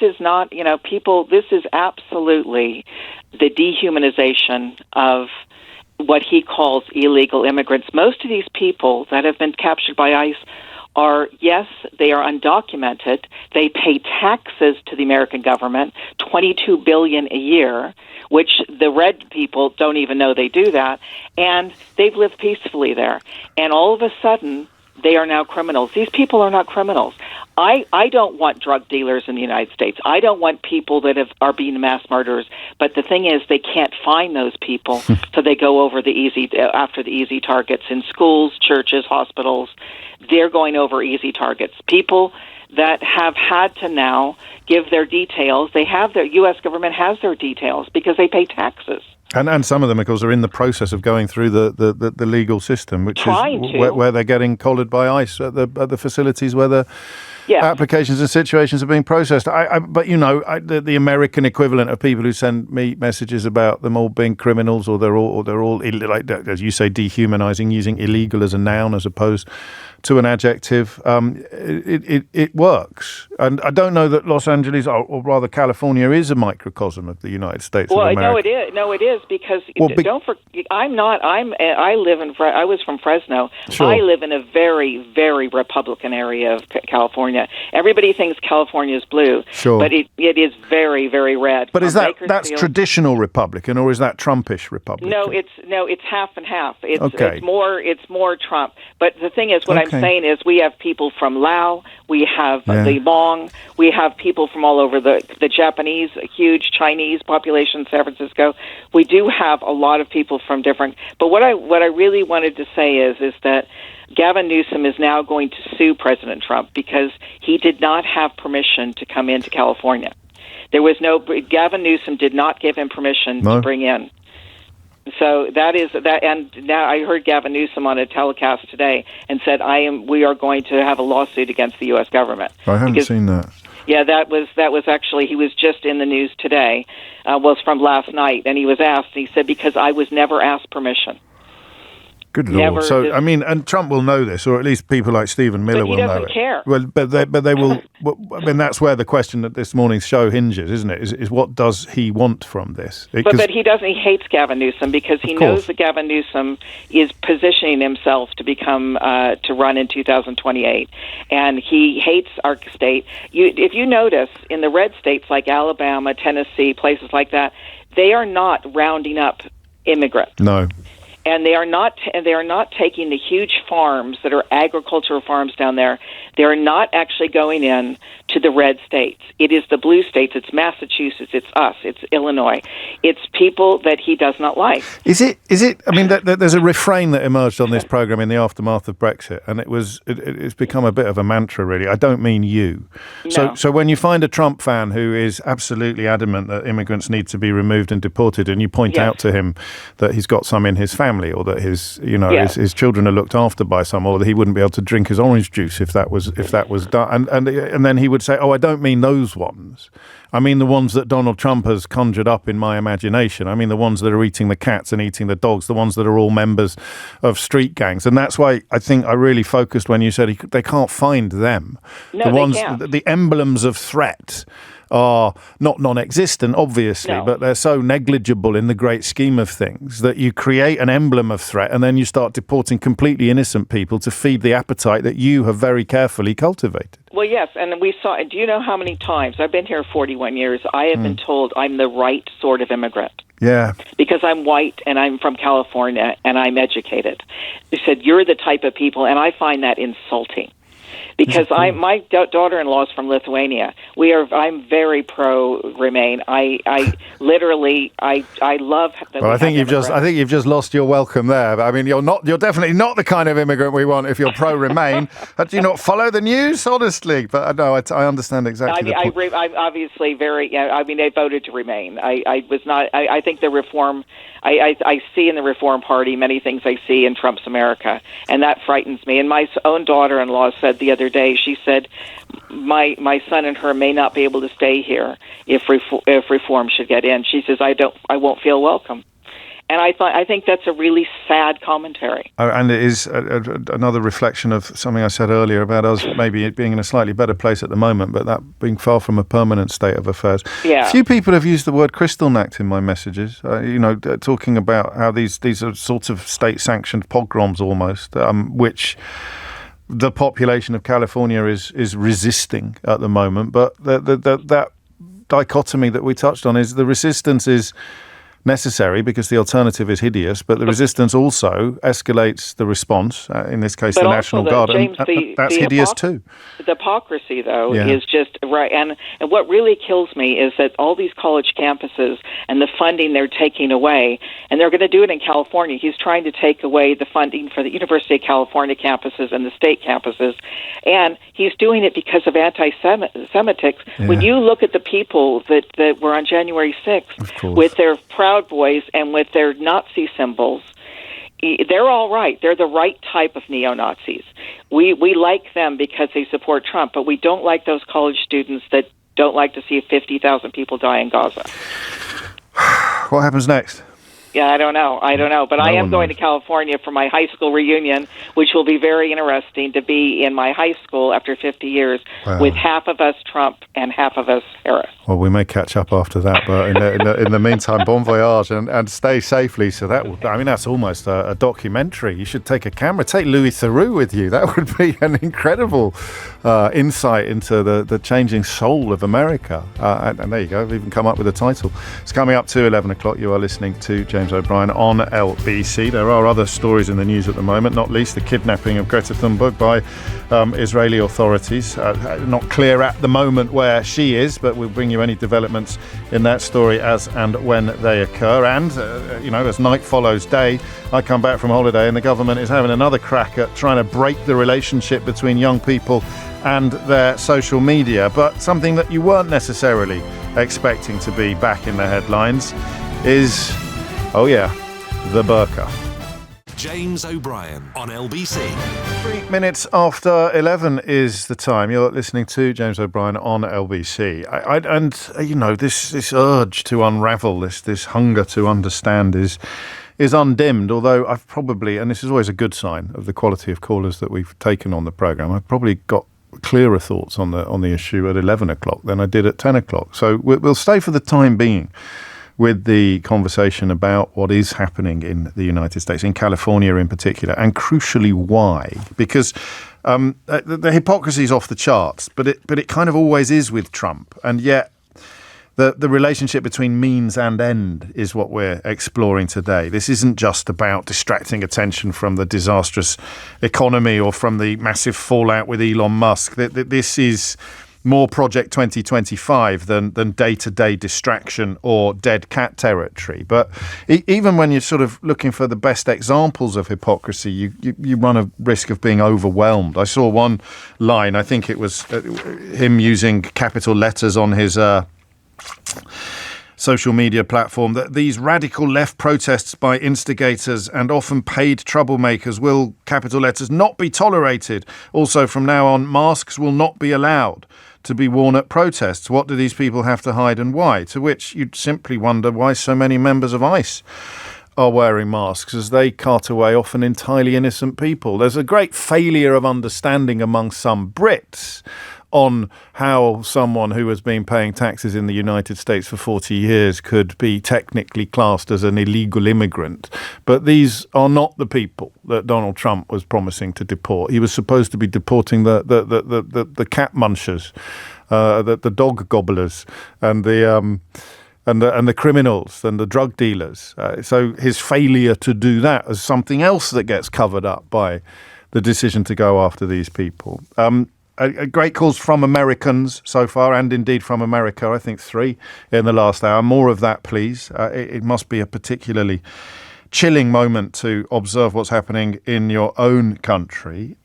is not, this is absolutely the dehumanization of what he calls illegal immigrants. Most of these people that have been captured by ICE they are undocumented. They pay taxes to the American government, $22 billion a year, which the red people don't even know they do that, and they've lived peacefully there. And all of a sudden, they are now criminals. These people are not criminals. I don't want drug dealers in the United States. I don't want people that are being mass murderers. But the thing is, they can't find those people, so they go over after the easy targets in schools, churches, hospitals. They're going over easy targets. People that have had to now give their details. The U.S. government has their details because they pay taxes. And some of them, of course, are in the process of going through the legal system, which is where they're getting collared by ICE at the facilities where the applications and situations are being processed. But the American equivalent of people who send me messages about them all being criminals, or they're all like, as you say, dehumanizing, using illegal as a noun as opposed to an adjective. It works, and I don't know that Los Angeles, or rather California, is a microcosm of the United States of America. No, it is because don't forget. I was from Fresno. Sure. I live in a very, very Republican area of California. Everybody thinks California is blue, sure, but it is very, very red. But is that's traditional Republican, or is that Trumpish Republican? No, it's half and half. Okay. It's more Trump. But the thing is, what I'm saying is, we have people from Laos, we have the Hmong, we have people from all over the Japanese, a huge Chinese population in San Francisco. We do have a lot of people from different. But what I really wanted to say is that Gavin Newsom is now going to sue President Trump because he did not have permission to come into California. Gavin Newsom did not give him permission to bring in. So that is that, and now I heard Gavin Newsom on a telecast today and said, we are going to have a lawsuit against the U.S. government. I haven't seen that. Yeah, that was actually, he was just in the news today, was from last night, and he was asked, and he said, because I was never asked permission. Good Lord. So, and Trump will know this, or at least people like Stephen Miller will know it. But he doesn't care. Well, but they will. That's where the question that this morning's show hinges, isn't it? Is what does he want from this? But he doesn't. He hates Gavin Newsom because he knows that Gavin Newsom is positioning himself to become to run in 2028, and he hates our state. If you notice, in the red states like Alabama, Tennessee, places like that, they are not rounding up immigrants. No. And they are not taking the huge farms that are agricultural farms down there. They are not actually going in to the red states. It is the blue states. It's Massachusetts. It's us. It's Illinois. It's people that he does not like. Is it? I mean, there's a refrain that emerged on this program in the aftermath of Brexit, and it's become a bit of a mantra, really. I don't mean you. No. So when you find a Trump fan who is absolutely adamant that immigrants need to be removed and deported, and you point out to him that he's got some in his family, or that his children are looked after by some, or that he wouldn't be able to drink his orange juice if that was done, and then he would say, "Oh, I don't mean those ones. I mean the ones that Donald Trump has conjured up in my imagination. I mean the ones that are eating the cats and eating the dogs, the ones that are all members of street gangs." And that's why I think I really focused when you said they can't find them. No, the ones, they can't. The emblems of threat are not non-existent, obviously, but they're so negligible in the great scheme of things that you create an emblem of threat and then you start deporting completely innocent people to feed the appetite that you have very carefully cultivated. Well, yes, and we saw. Do you know how many times I've been here 41 years? I have been told I'm the right sort of immigrant. Yeah. Because I'm white and I'm from California and I'm educated. They said you're the type of people, and I find that insulting. Because my daughter-in-law is from Lithuania. I'm very pro-Remain. I literally love. Well, I think you've just lost your welcome there. I mean, you're definitely not the kind of immigrant we want if you're pro-Remain. Do you not follow the news, honestly? But no, I understand exactly. I'm obviously very. I mean, they voted to Remain. I was not. I think the reform. I see in the Reform Party many things I see in Trump's America, and that frightens me. And my own daughter-in-law said the other day, she said, my son and her may not be able to stay here if reform should get in. She says, I won't feel welcome. And I think that's a really sad commentary. And it is another reflection of something I said earlier about us maybe being in a slightly better place at the moment, but that being far from a permanent state of affairs. Yeah. Few people have used the word Kristallnacht in my messages, talking about how these are sorts of state-sanctioned pogroms almost, which the population of California is resisting at the moment. But that dichotomy that we touched on is the resistance is necessary because the alternative is hideous, but the resistance also escalates the response, in this case, the National Guard, James, and that's hideous too. The hypocrisy, though, is just right. And what really kills me is that all these college campuses and the funding they're taking away, and they're going to do it in California. He's trying to take away the funding for the University of California campuses and the state campuses, and he's doing it because of anti-Semitics. Yeah. When you look at the people that were on January 6th with their Proud Boys and with their Nazi symbols, they're all right. They're the right type of neo-Nazis. We like them because they support Trump, but we don't like those college students that don't like to see 50,000 people die in Gaza. What happens next? Yeah, I don't know. But I am going to California for my high school reunion, which will be very interesting to be in my high school after 50 years with half of us Trump and half of us Harris. Well, we may catch up after that, but in the meantime, bon voyage and stay safely. So that's almost a documentary. You should take a camera. Take Louis Theroux with you. That would be an incredible insight into the changing soul of America. And there you go. We've even come up with a title. It's coming up to 11 o'clock. You are listening to James O'Brien on LBC. There are other stories in the news at the moment, not least the kidnapping of Greta Thunberg by Israeli authorities. Not clear at the moment where she is, but we'll bring you any developments in that story as and when they occur. And, as night follows day, I come back from holiday and the government is having another crack at trying to break the relationship between young people and their social media. But something that you weren't necessarily expecting to be back in the headlines is, the burqa. James O'Brien on LBC. 3 minutes after 11 is the time. You're listening to James O'Brien on LBC. This urge to unravel, this hunger to understand is undimmed, although I've probably, and this is always a good sign of the quality of callers that we've taken on the programme, I've probably got clearer thoughts on the issue at 11 o'clock than I did at 10 o'clock. So we'll stay for the time being with the conversation about what is happening in the United States, in California in particular, and crucially why. Because the hypocrisy is off the charts, but it kind of always is with Trump. And yet The relationship between means and end is what we're exploring today. This isn't just about distracting attention from the disastrous economy or from the massive fallout with Elon Musk. This is more Project 2025 than day-to-day distraction or dead cat territory. But even when you're sort of looking for the best examples of hypocrisy, you run a risk of being overwhelmed. I saw one line, I think it was him using capital letters on his social media platform, that these radical left protests by instigators and often paid troublemakers will, capital letters, not be tolerated. Also, from now on, masks will not be allowed to be worn at protests. What do these people have to hide and why? To which you'd simply wonder why so many members of ICE are wearing masks as they cart away often entirely innocent people. There's a great failure of understanding among some Brits on how someone who has been paying taxes in the United States for 40 years could be technically classed as an illegal immigrant. But these are not the people that Donald Trump was promising to deport. He was supposed to be deporting the cat munchers, the dog gobblers, and the criminals and the drug dealers. So his failure to do that is something else that gets covered up by the decision to go after these people. Great calls from Americans so far, and indeed from America, I think 3 in the last hour. More of that, please. It must be a particularly chilling moment to observe what's happening in your own country.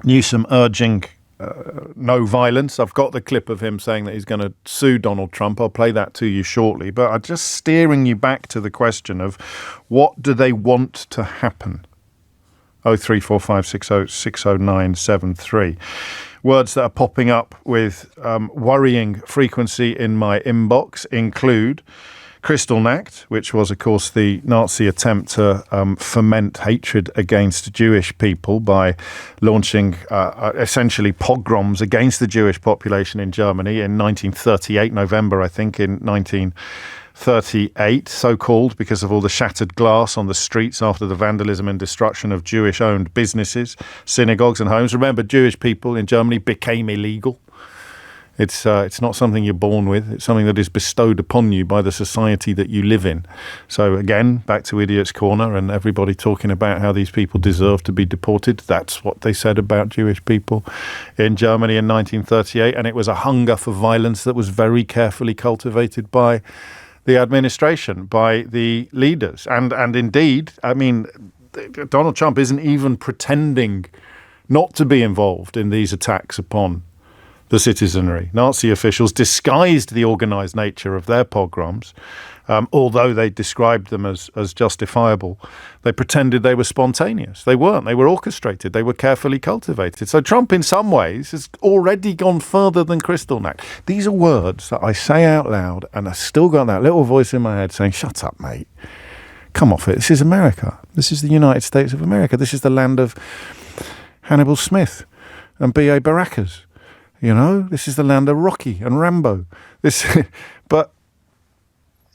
Newsom urging no violence. I've got the clip of him saying that he's going to sue Donald Trump. I'll play that to you shortly. But I'm just steering you back to the question of what do they want to happen? 03456060973. Words that are popping up with worrying frequency in my inbox include Kristallnacht, which was, of course, the Nazi attempt to foment hatred against Jewish people by launching essentially pogroms against the Jewish population in Germany in 1938, November, I think, in 1938, so-called because of all the shattered glass on the streets after the vandalism and destruction of Jewish-owned businesses, synagogues and homes. Remember, Jewish people in Germany became illegal. It's not something you're born with. It's something that is bestowed upon you by the society that you live in. So again, back to Idiot's Corner and everybody talking about how these people deserve to be deported. That's what they said about Jewish people in Germany in 1938. And it was a hunger for violence that was very carefully cultivated by the administration, by the leaders. And indeed, I mean, Donald Trump isn't even pretending not to be involved in these attacks upon the citizenry. Nazi officials disguised the organised nature of their pogroms, although they described them as justifiable. They pretended they were spontaneous. They weren't. They were orchestrated. They were carefully cultivated. So Trump, in some ways, has already gone further than Kristallnacht. These are words that I say out loud, and I still got that little voice in my head saying, shut up, mate. Come off it. This is America. This is the United States of America. This is the land of Hannibal Smith and B.A. Baracus. You know, this is the land of Rocky and Rambo. But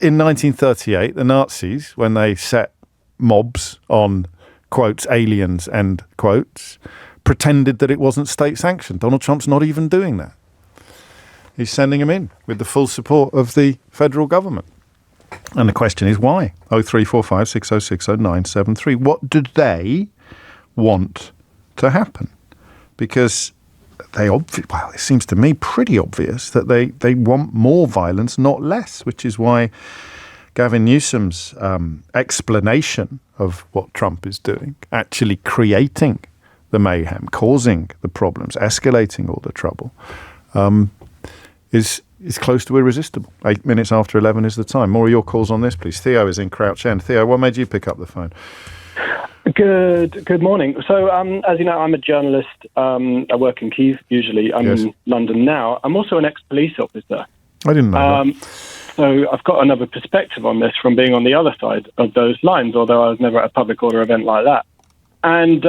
in 1938, the Nazis, when they set mobs on, quotes, aliens, end quotes, pretended that it wasn't state sanctioned. Donald Trump's not even doing that. He's sending them in with the full support of the federal government. And the question is why? 03456060973. What do they want to happen? Because it seems to me pretty obvious that they want more violence, not less, which is why Gavin Newsom's explanation of what Trump is doing, actually creating the mayhem, causing the problems, escalating all the trouble, is close to irresistible. 8 minutes after 11 is the time. More of your calls on this, please. Theo is in Crouch End. Theo, what made you pick up the phone? Good morning. So, as you know, I'm a journalist. I work in Kyiv, usually. I'm in London now. I'm also an ex-police officer. I didn't know that. So I've got another perspective on this from being on the other side of those lines, although I was never at a public order event like that. And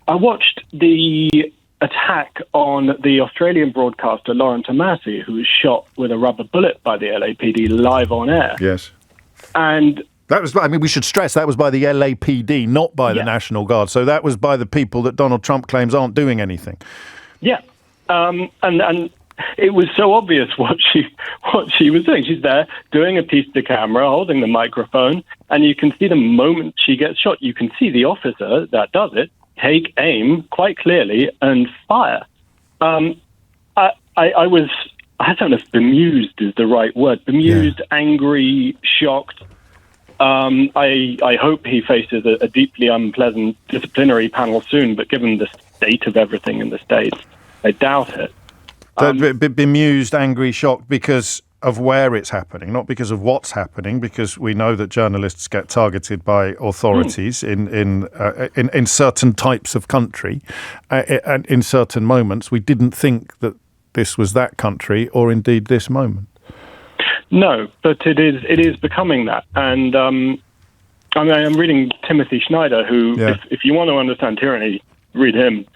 I watched the attack on the Australian broadcaster Lauren Tomasi, who was shot with a rubber bullet by the LAPD live on air. Yes. And that was, I mean, we should stress that was by the LAPD, not by the National Guard. So that was by the people that Donald Trump claims aren't doing anything. Yeah. And it was so obvious what she was doing. She's there doing a piece to camera, holding the microphone, and you can see the moment she gets shot, you can see the officer that does it take aim quite clearly and fire. I was, I don't know if bemused is the right word, bemused, angry, shocked. I hope he faces a deeply unpleasant disciplinary panel soon, but given the state of everything in the States, I doubt it. Bemused, angry, shocked because of where it's happening, not because of what's happening, because we know that journalists get targeted by authorities in certain types of country, and in certain moments. We didn't think that this was that country or indeed this moment. No, but it is becoming that. And I'm reading Timothy Schneider, who, if you want to understand tyranny, read him.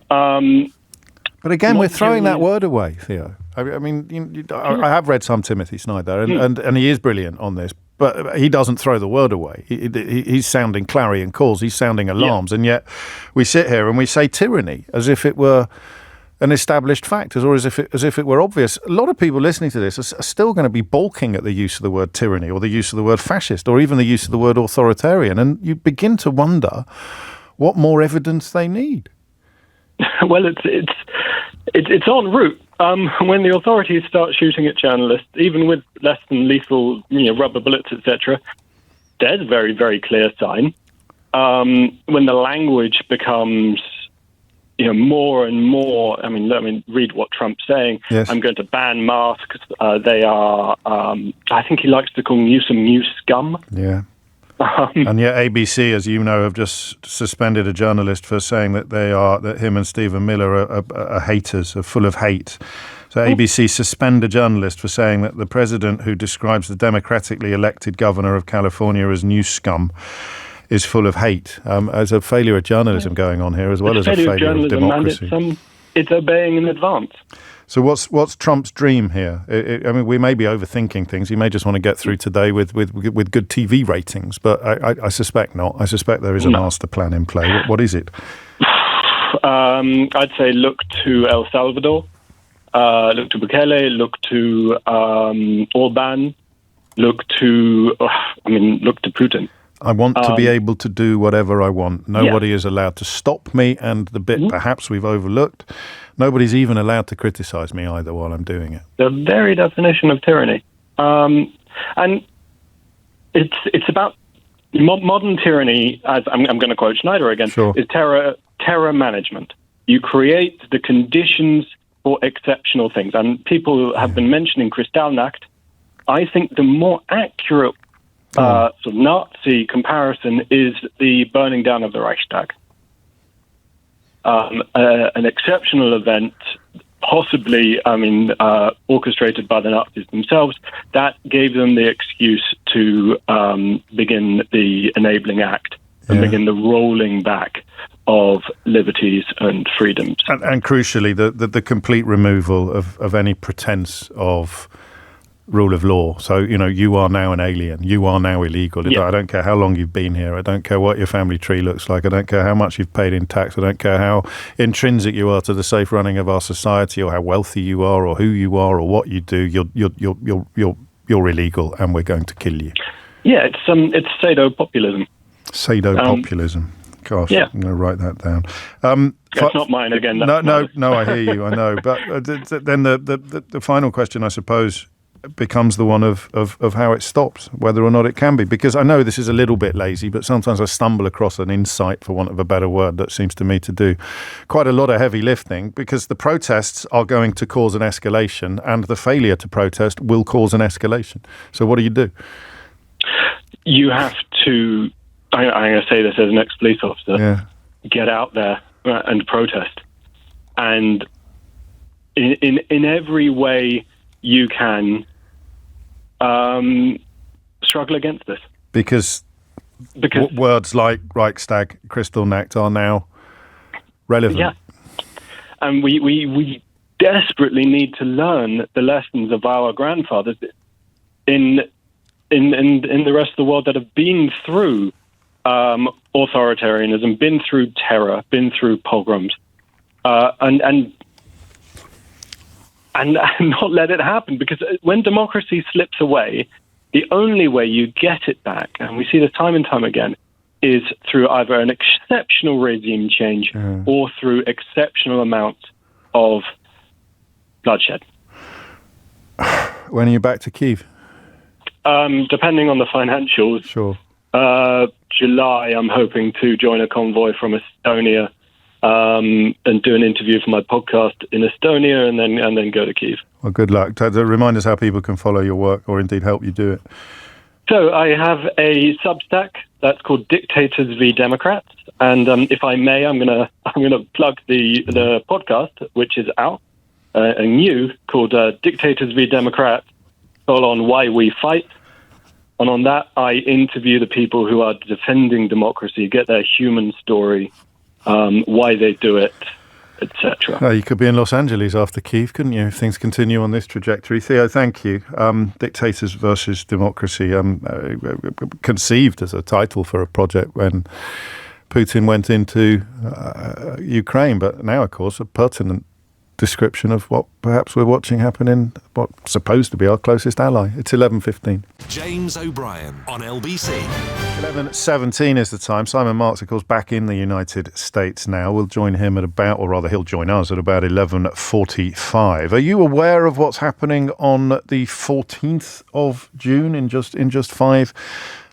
But again, we're throwing that word away, Theo. I mean, I have read some Timothy Snyder, and he is brilliant on this, but he doesn't throw the word away. He's sounding clarion calls, he's sounding alarms, and yet we sit here and we say tyranny as if it were an established fact, or as if it were obvious. A lot of people listening to this are still going to be balking at the use of the word tyranny, or the use of the word fascist, or even the use of the word authoritarian, and you begin to wonder what more evidence they need. Well, it's en route. When the authorities start shooting at journalists, even with less than lethal, rubber bullets, etc., there's a very, very clear sign. When the language becomes, more and more. I mean, let me read what Trump's saying. Yes. I'm going to ban masks. They are. I think he likes to call Newsom new scum. Yeah. And yet ABC, as you know, have just suspended a journalist for saying that him and Stephen Miller are haters, are full of hate. So ABC suspend a journalist for saying that the president who describes the democratically elected governor of California as new scum is full of hate. There's a failure of journalism going on here, as well as a failure of democracy. And it's obeying in advance. So what's Trump's dream here? I mean, we may be overthinking things. He may just want to get through today with good TV ratings, but I suspect not. I suspect there is a master plan in play. What is it? I'd say look to El Salvador, look to Bukele, look to Orban, look to Putin. I want to be able to do whatever I want. Nobody is allowed to stop me, and the bit perhaps we've overlooked, nobody's even allowed to criticize me either while I'm doing it. The very definition of tyranny. And it's about modern tyranny, as I'm going to quote Schneider again, is terror management. You create the conditions for exceptional things. And people have been mentioning Kristallnacht. I think the more accurate sort of Nazi comparison is the burning down of the Reichstag. An exceptional event, possibly, orchestrated by the Nazis themselves, that gave them the excuse to begin the enabling act and begin the rolling back of liberties and freedoms. And crucially, the complete removal of any pretense of rule of law. So, you are now an alien. You are now illegal. I don't care how long you've been here. I don't care what your family tree looks like. I don't care how much you've paid in tax. I don't care how intrinsic you are to the safe running of our society, or how wealthy you are, or who you are, or what you do. You're illegal, and we're going to kill you. Yeah, it's pseudo-populism. Pseudo-populism. Gosh, I'm going to write that down. That's not mine again. No, I hear you. I know. But then the final question, I suppose, becomes the one of how it stops, whether or not it can be. Because I know this is a little bit lazy, but sometimes I stumble across an insight, for want of a better word, that seems to me to do quite a lot of heavy lifting, because the protests are going to cause an escalation, and the failure to protest will cause an escalation. So what do? You have to, I'm going to say this as an ex-police officer, get out there and protest. And in every way you can struggle against this. Because words like Reichstag, Kristallnacht are now relevant. Yeah. And we desperately need to learn the lessons of our grandfathers in the rest of the world that have been through authoritarianism, been through terror, been through pogroms. And and not let it happen. Because when democracy slips away, the only way you get it back, and we see this time and time again, is through either an exceptional regime change or through exceptional amounts of bloodshed. When are you back to Kyiv? Depending on the financials. Sure. July, I'm hoping to join a convoy from Estonia and do an interview for my podcast in Estonia, and then go to Kyiv. Well, good luck. Remind us how people can follow your work, or indeed help you do it. So I have a Substack that's called Dictators v Democrats, and if I may, I'm gonna plug the podcast, which is out, a new called Dictators v Democrats, all on why we fight. And on that, I interview the people who are defending democracy, get their human story, why they do it, etc. You could be in Los Angeles after Kyiv, couldn't you, if things continue on this trajectory? Theo, thank you. Dictators versus Democracy, conceived as a title for a project when Putin went into Ukraine, but now, of course, a pertinent description of what perhaps we're watching happen in what's supposed to be our closest ally. It's 11:15. James O'Brien on LBC. 11:17 is the time. Simon Marks, of course, back in the United States now. We'll join him at about, or rather he'll join us at about 11:45. Are you aware of what's happening on the 14th of June in just 5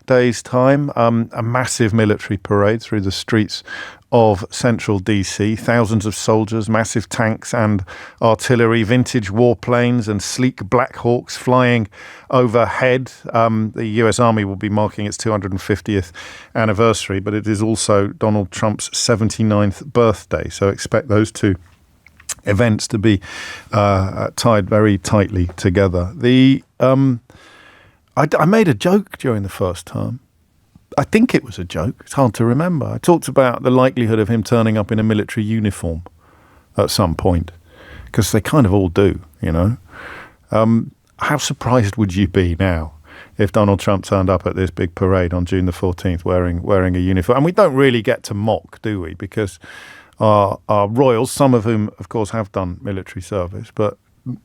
days' time? A massive military parade through the streets of central DC, thousands of soldiers, massive tanks and artillery, vintage warplanes and sleek Black Hawks flying overhead. The US Army will be marking its 250th anniversary, but it is also Donald Trump's 79th birthday, so expect those two events to be tied very tightly together. I made a joke during the first term. I think it was a joke. It's hard to remember. I talked about the likelihood of him turning up in a military uniform at some point, because they kind of all do, you know. How surprised would you be now if Donald Trump turned up at this big parade on June the 14th wearing a uniform? And we don't really get to mock, do we? Because our royals, some of whom, of course, have done military service, but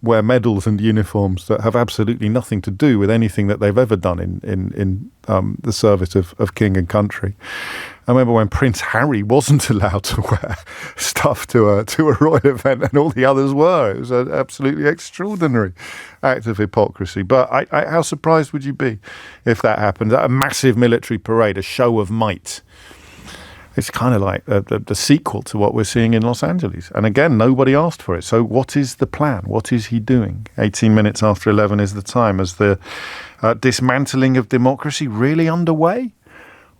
wear medals and uniforms that have absolutely nothing to do with anything that they've ever done in the service of king and country. I remember when Prince Harry wasn't allowed to wear stuff to a royal event and all the others were. It was an absolutely extraordinary act of hypocrisy. But how surprised would you be if that happened? A massive military parade, a show of might. It's kind of like the sequel to what we're seeing in Los Angeles. And again, nobody asked for it. So what is the plan? What is he doing? 18 minutes after 11 is the time. Is the dismantling of democracy really underway?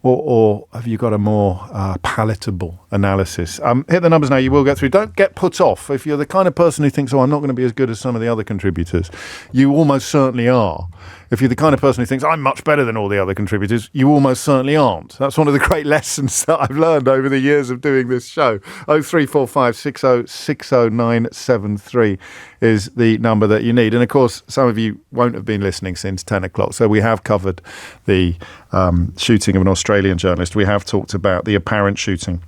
Or have you got a more palatable analysis? Hit the numbers now. You will get through. Don't get put off. If you're the kind of person who thinks, I'm not going to be as good as some of the other contributors, you almost certainly are. If you're the kind of person who thinks, I'm much better than all the other contributors, you almost certainly aren't. That's one of the great lessons that I've learned over the years of doing this show. 0345 60 60973 is the number that you need. And of course, some of you won't have been listening since 10 o'clock. So we have covered the shooting of an Australian journalist. We have talked about the apparent shooting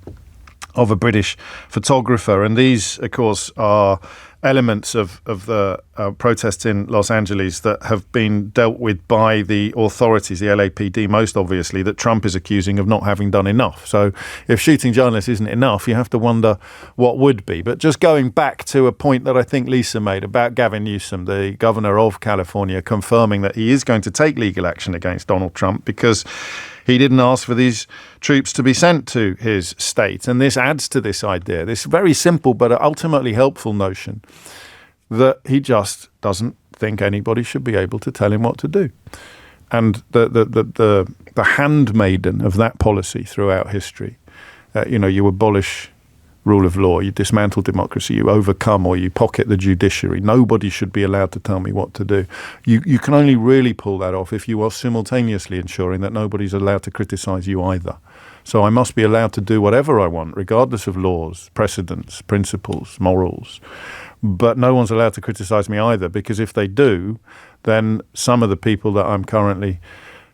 of a British photographer. And these, of course, are elements of the protests in Los Angeles that have been dealt with by the authorities, the LAPD most obviously, that Trump is accusing of not having done enough. So if shooting journalists isn't enough, you have to wonder what would be. But just going back to a point that I think Lisa made about Gavin Newsom, the governor of California, confirming that he is going to take legal action against Donald Trump because he didn't ask for these troops to be sent to his state. And this adds to this idea, this very simple but ultimately helpful notion that he just doesn't think anybody should be able to tell him what to do. And the handmaiden of that policy throughout history, you abolish rule of law, you dismantle democracy, you overcome or you pocket the judiciary. Nobody should be allowed to tell me what to do. You can only really pull that off if you are simultaneously ensuring that nobody's allowed to criticize you either. So I must be allowed to do whatever I want, regardless of laws, precedents, principles, morals. But no one's allowed to criticize me either, because if they do, then some of the people that I'm currently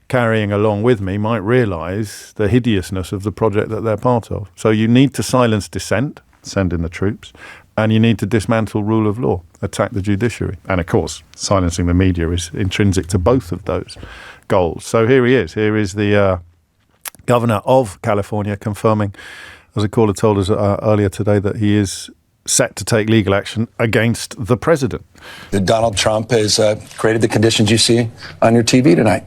carrying along with me might realise the hideousness of the project that they're part of. So you need to silence dissent, send in the troops, and you need to dismantle rule of law. attack the judiciary. And of course, silencing the media is intrinsic to both of those goals. So here he is. Here is the governor of California confirming, as a caller told us earlier today, that he is set to take legal action against the president. Donald Trump has created the conditions you see on your TV tonight.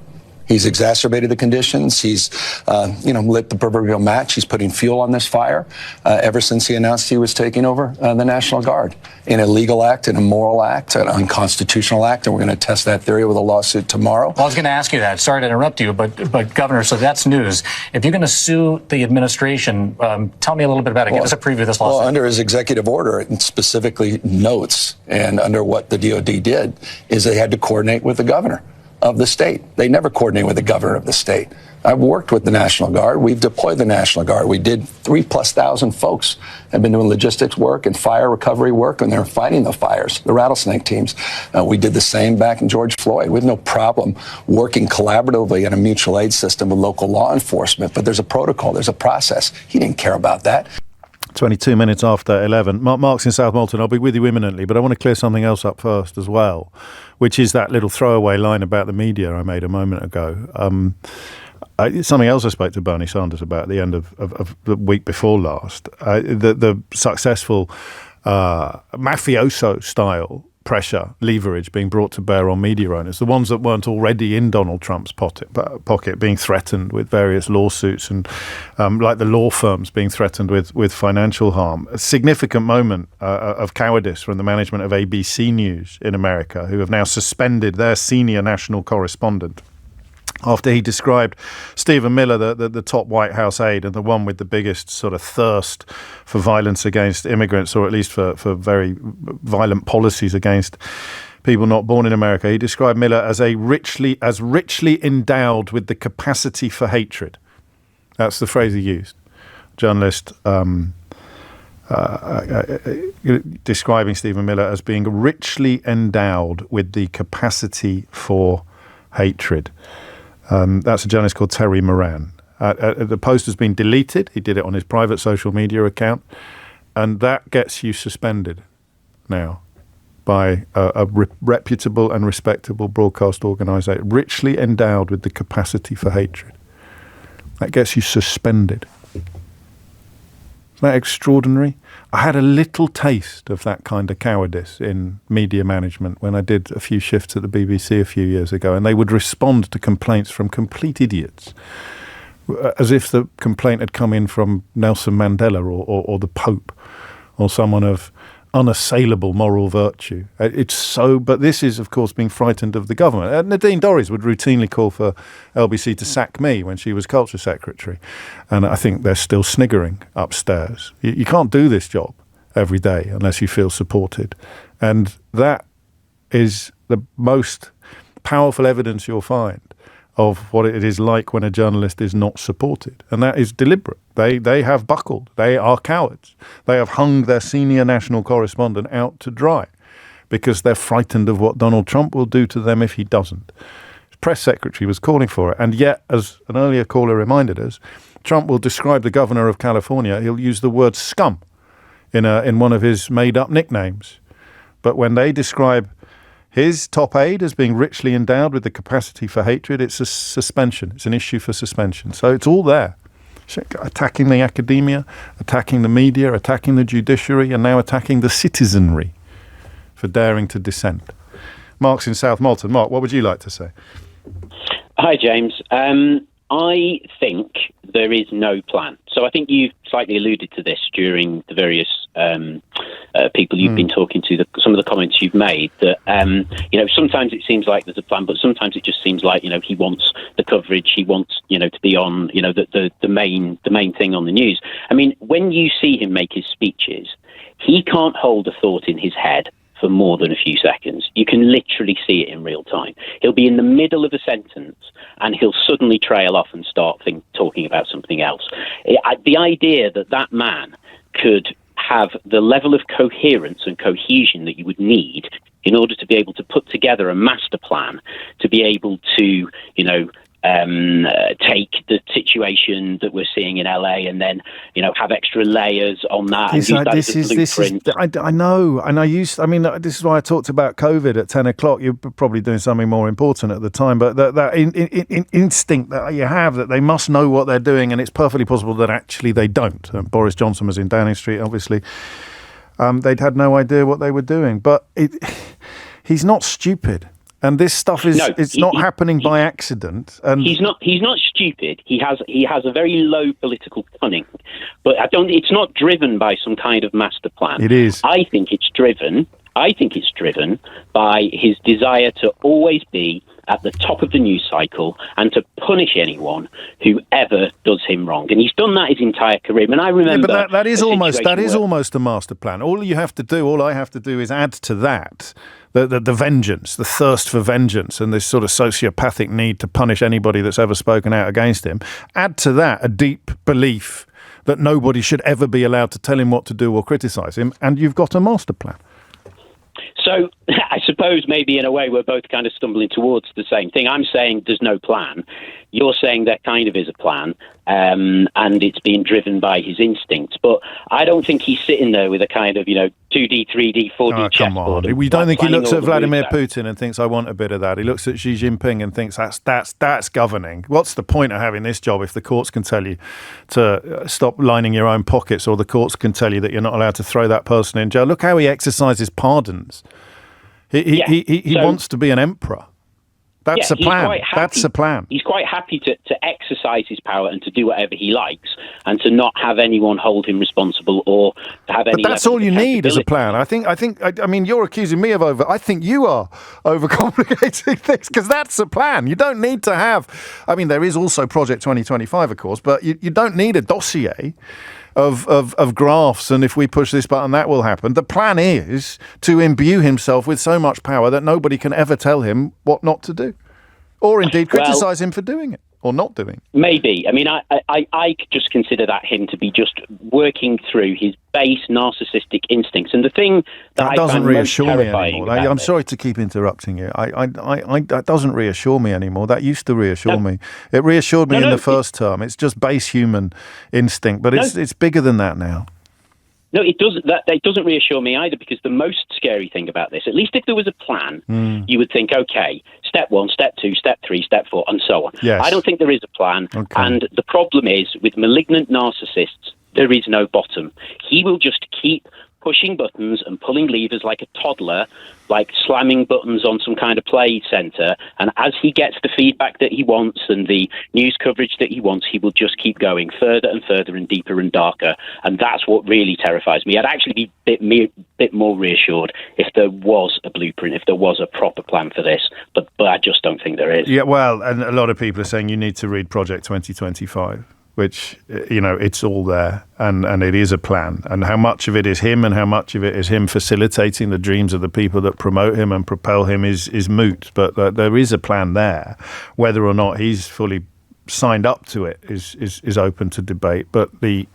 He's exacerbated the conditions. He's, lit the proverbial match. He's putting fuel on this fire ever since he announced he was taking over the National Guard. An illegal act, an immoral act, an unconstitutional act, and we're going to test that theory with a lawsuit tomorrow. Well, I was going to ask you that. Sorry to interrupt you, but Governor, so that's news. If you're going to sue the administration, tell me a little bit about it. Give us a preview of this lawsuit. Well, under his executive order, it specifically notes, and under what the DOD did, is they had to coordinate with the governor of the state. They never coordinate with the governor of the state. I've worked with the National Guard. We've deployed the National Guard. We did 3,000+ folks have been doing logistics work and fire recovery work, and they're fighting the fires, the rattlesnake teams. We did the same back in George Floyd. We have no problem working collaboratively in a mutual aid system with local law enforcement, but there's a protocol, there's a process. He didn't care about that. 22 minutes after 11. Mark's in South Molton. I'll be with you imminently, but I want to clear something else up first as well, which is that little throwaway line about the media I made a moment ago. Something else I spoke to Bernie Sanders about at the end of the week before last. The successful mafioso-style pressure, leverage being brought to bear on media owners, the ones that weren't already in Donald Trump's pocket, being threatened with various lawsuits, and like the law firms being threatened with financial harm. A significant moment of cowardice from the management of ABC News in America, who have now suspended their senior national correspondent after he described Stephen Miller, the top White House aide and the one with the biggest sort of thirst for violence against immigrants, or at least for very violent policies against people not born in America. He described Miller as richly endowed with the capacity for hatred. That's the phrase he used. Journalist describing Stephen Miller as being richly endowed with the capacity for hatred. That's a journalist called Terry Moran. The post has been deleted. He did it on his private social media account. And that gets you suspended now by a reputable and respectable broadcast organisation, richly endowed with the capacity for hatred. That gets you suspended. Isn't that extraordinary? I had a little taste of that kind of cowardice in media management when I did a few shifts at the BBC a few years ago, and they would respond to complaints from complete idiots, as if the complaint had come in from Nelson Mandela or the Pope or someone of unassailable moral virtue. But this is, of course, being frightened of the government. Nadine Dorries would routinely call for LBC to sack me when she was culture secretary. And I think they're still sniggering upstairs. You can't do this job every day unless you feel supported. And that is the most powerful evidence you'll find of what it is like when a journalist is not supported. And that is deliberate. They have buckled. They are cowards. They have hung their senior national correspondent out to dry because they're frightened of what Donald Trump will do to them if he doesn't. His press secretary was calling for it. And yet, as an earlier caller reminded us, Trump will describe the governor of California. He'll use the word scum in one of his made-up nicknames. But when they describe his top aide as being richly endowed with the capacity for hatred, it's a suspension. It's an issue for suspension. So it's all there. Attacking the academia, attacking the media, attacking the judiciary, and now attacking the citizenry for daring to dissent. Mark's in South Molton. Mark, what would you like to say? Hi, James. I think there is no plan. So I think you've slightly alluded to this during the various people you've been talking to, some of the comments you've made, that, sometimes it seems like there's a plan, but sometimes it just seems like, he wants the coverage, he wants, to be on, the main thing on the news. I mean, when you see him make his speeches, he can't hold a thought in his head for more than a few seconds. You can literally see it in real time. He'll be in the middle of a sentence and he'll suddenly trail off and start talking about something else. The idea that man could have the level of coherence and cohesion that you would need in order to be able to put together a master plan, to be able to, take the situation that we're seeing in LA and then, have extra layers on that and use that as a blueprint. I know, and this is why I talked about COVID at 10 o'clock. You're probably doing something more important at the time, but that instinct that you have that they must know what they're doing, and it's perfectly possible that actually they don't. Boris Johnson was in Downing Street, obviously. They'd had no idea what they were doing, but he's not stupid. And this stuff is not happening by accident. And he's not stupid. He has a very low political cunning, but it's not driven by some kind of master plan. It is. I think it's driven by his desire to always be at the top of the news cycle and to punish anyone who ever does him wrong. And he's done that his entire career. And I remember but that is almost a master plan. All I have to do is add to that the vengeance, the thirst for vengeance, and this sort of sociopathic need to punish anybody that's ever spoken out against him. Add to that a deep belief that nobody should ever be allowed to tell him what to do or criticise him, and you've got a master plan. So I suppose maybe in a way we're both kind of stumbling towards the same thing. I'm saying there's no plan. You're saying there kind of is a plan, and it's being driven by his instincts. But I don't think he's sitting there with a kind of, 2D, 3D, 4D chessboard. Come on. We don't think he looks at Vladimir Putin and thinks, I want a bit of that. He looks at Xi Jinping and thinks that's governing. What's the point of having this job if the courts can tell you to stop lining your own pockets, or the courts can tell you that you're not allowed to throw that person in jail? Look how he exercises pardons. He wants to be an emperor. That's a plan. That's a plan. He's quite happy to exercise his power and to do whatever he likes and to not have anyone hold him responsible or to have any. But that's all you need as a plan. I mean, you're accusing me of I think you are overcomplicating things, because that's a plan. You don't need to have. I mean, there is also Project 2025, of course, but you don't need a dossier of graphs, and if we push this button, that will happen. The plan is to imbue himself with so much power that nobody can ever tell him what not to do, or indeed criticise him for doing it or not doing it. Maybe. I mean, I could just consider that him to be just working through his base narcissistic instincts. And the thing that doesn't reassure me anymore. I'm sorry to keep interrupting you. That doesn't reassure me anymore. That used to reassure me. It reassured me in the first term. It's just base human instinct, but it's bigger than that now. No, it doesn't. It doesn't reassure me either, because the most scary thing about this, at least if there was a plan, you would think, okay, step 1, step 2, step 3, step 4, and so on. Yes. I don't think there is a plan. Okay. And the problem is, with malignant narcissists, there is no bottom. He will just keep pushing buttons and pulling levers like a toddler, like slamming buttons on some kind of play center. And as he gets the feedback that he wants and the news coverage that he wants, he will just keep going further and further and deeper and darker. And that's what really terrifies me. I'd actually be a bit more reassured if there was a blueprint, if there was a proper plan for this. But I just don't think there is. Yeah, well, and a lot of people are saying you need to read Project 2025. Which, it's all there, and it is a plan. And how much of it is him and how much of it is him facilitating the dreams of the people that promote him and propel him is moot. But there is a plan there. Whether or not he's fully signed up to it is open to debate. But the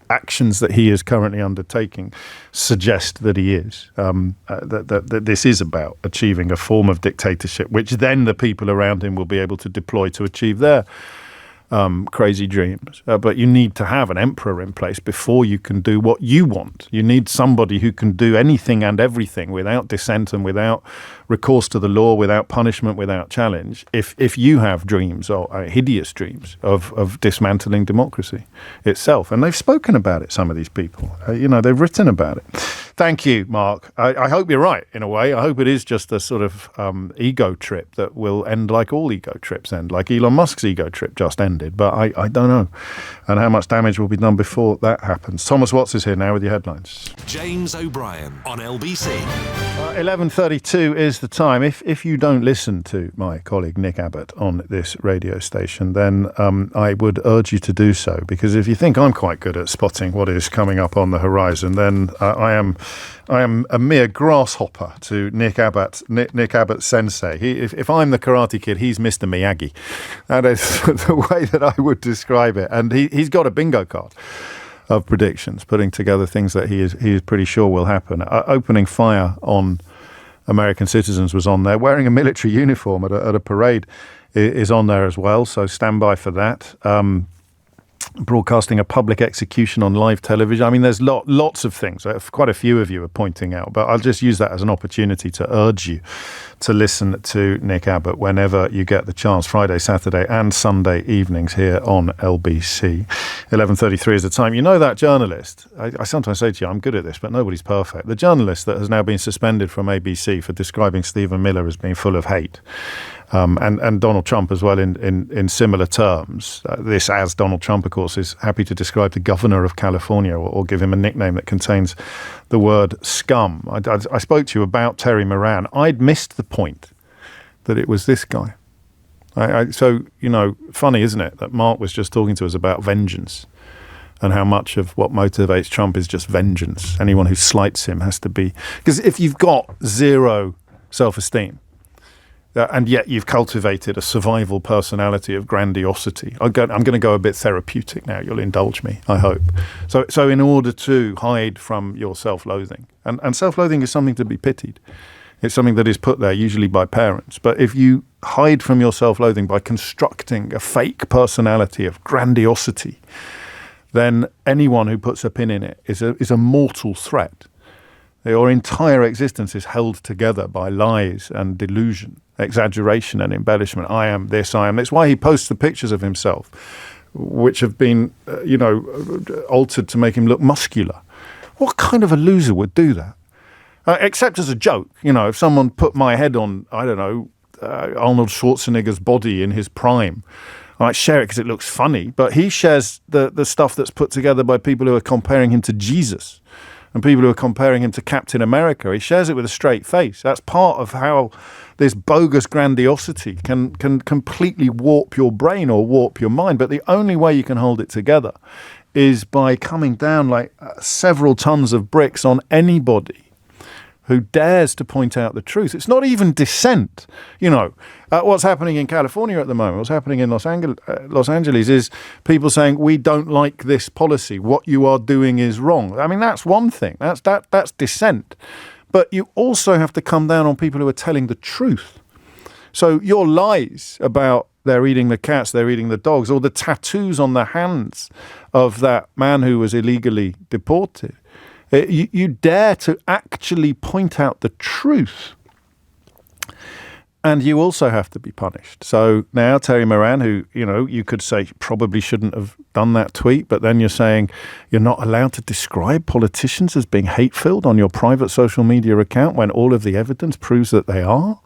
actions that he is currently undertaking suggest that he is. That this is about achieving a form of dictatorship, which then the people around him will be able to deploy to achieve their crazy dreams. But you need to have an emperor in place before you can do what you want. You need somebody who can do anything and everything without dissent and without recourse to the law, without punishment, without challenge. If you have dreams, or hideous dreams, of dismantling democracy itself. And they've spoken about it, some of these people. They've written about it. Thank you, Mark. I hope you're right, in a way. I hope it is just a sort of ego trip that will end like all ego trips end, like Elon Musk's ego trip just ended. But I don't know. And how much damage will be done before that happens. Thomas Watts is here now with your headlines. James O'Brien on LBC. 11:32 is the time. If you don't listen to my colleague Nick Abbott on this radio station, then I would urge you to do so, because if you think I'm quite good at spotting what is coming up on the horizon, then I am a mere grasshopper to Nick Abbott sensei. If I'm the Karate Kid, he's Mr. Miyagi. That is the way that I would describe it. And he's got a bingo card of predictions, putting together things that he is pretty sure will happen. Opening fire on American citizens was on there, wearing a military uniform at a parade is on there as well, so stand by for that. Broadcasting a public execution on live television. I mean, there's lots of things. Quite a few of you are pointing out, but I'll just use that as an opportunity to urge you to listen to Nick Abbott whenever you get the chance, Friday, Saturday and Sunday evenings here on LBC. 11:33 is the time. You know that journalist, I sometimes say to you, I'm good at this, but nobody's perfect. The journalist that has now been suspended from ABC for describing Stephen Miller as being full of hate. And Donald Trump as well in similar terms. This, as Donald Trump, of course, is happy to describe the governor of California or give him a nickname that contains the word scum. I spoke to you about Terry Moran. I'd missed the point that it was this guy. So, funny, isn't it, that Mark was just talking to us about vengeance and how much of what motivates Trump is just vengeance. Anyone who slights him has to be... Because if you've got zero self-esteem, and yet you've cultivated a survival personality of grandiosity. I'm going to go a bit therapeutic now. You'll indulge me, I hope. So in order to hide from your self-loathing, and self-loathing is something to be pitied. It's something that is put there usually by parents. But if you hide from your self-loathing by constructing a fake personality of grandiosity, then anyone who puts a pin in it is a mortal threat. Your entire existence is held together by lies and delusion, exaggeration and embellishment. I am this, I am. It's why he posts the pictures of himself, which have been, altered to make him look muscular. What kind of a loser would do that? Except as a joke. If someone put my head on, Arnold Schwarzenegger's body in his prime, I might share it because it looks funny, but he shares the stuff that's put together by people who are comparing him to Jesus. And people who are comparing him to Captain America. He shares it with a straight face. That's part of how this bogus grandiosity can completely warp your brain or warp your mind. But the only way you can hold it together is by coming down like several tons of bricks on anybody who dares to point out the truth. It's not even dissent. What's happening in California at the moment, what's happening in Los Angeles is people saying, we don't like this policy. What you are doing is wrong. I mean, that's one thing. That's dissent. But you also have to come down on people who are telling the truth. So your lies about they're eating the cats, they're eating the dogs, or the tattoos on the hands of that man who was illegally deported, you dare to actually point out the truth. And you also have to be punished. So now Terry Moran, who, you could say probably shouldn't have done that tweet, but then you're saying you're not allowed to describe politicians as being hate-filled on your private social media account when all of the evidence proves that they are.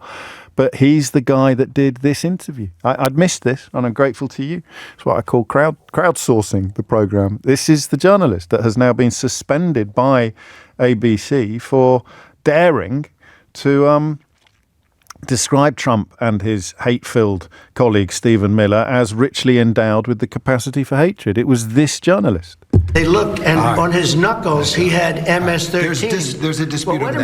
But he's the guy that did this interview. I'd missed this, and I'm grateful to you. It's what I call crowdsourcing the program. This is the journalist that has now been suspended by ABC for daring to describe Trump and his hate-filled colleague Stephen Miller as richly endowed with the capacity for hatred. It was this journalist. They looked, and on his knuckles he had MS-13. There's a dispute. Wait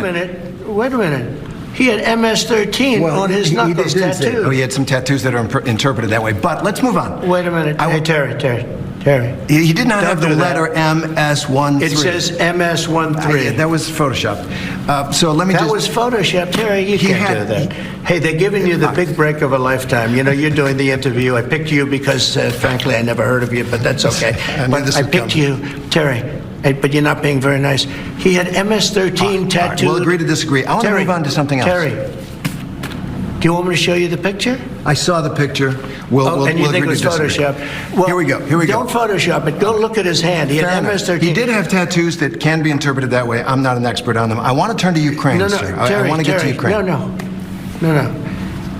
a minute. He had MS-13 on his knuckles tattooed. He had some tattoos that are interpreted that way. But let's move on. Wait a minute. Hey, Terry. He did not have the letter MS-13. It says MS-13. That was Photoshopped. So let me That was Photoshopped. Terry, you can't do that. Hey, they're giving you the big break of a lifetime. You're doing the interview. I picked you because, frankly, I never heard of you, but that's okay. I picked you, Terry. But you're not being very nice. He had MS-13 tattooed. We'll agree to disagree. I want to move on to something else. Terry, do you want me to show you the picture? I saw the picture. And you think it was Photoshopped? Well, here we go. Don't Photoshop it. Go look at his hand. He had MS-13. He did have tattoos that can be interpreted that way. I'm not an expert on them. I want to turn to Ukraine, sir. Terry, I want to get to Ukraine. No.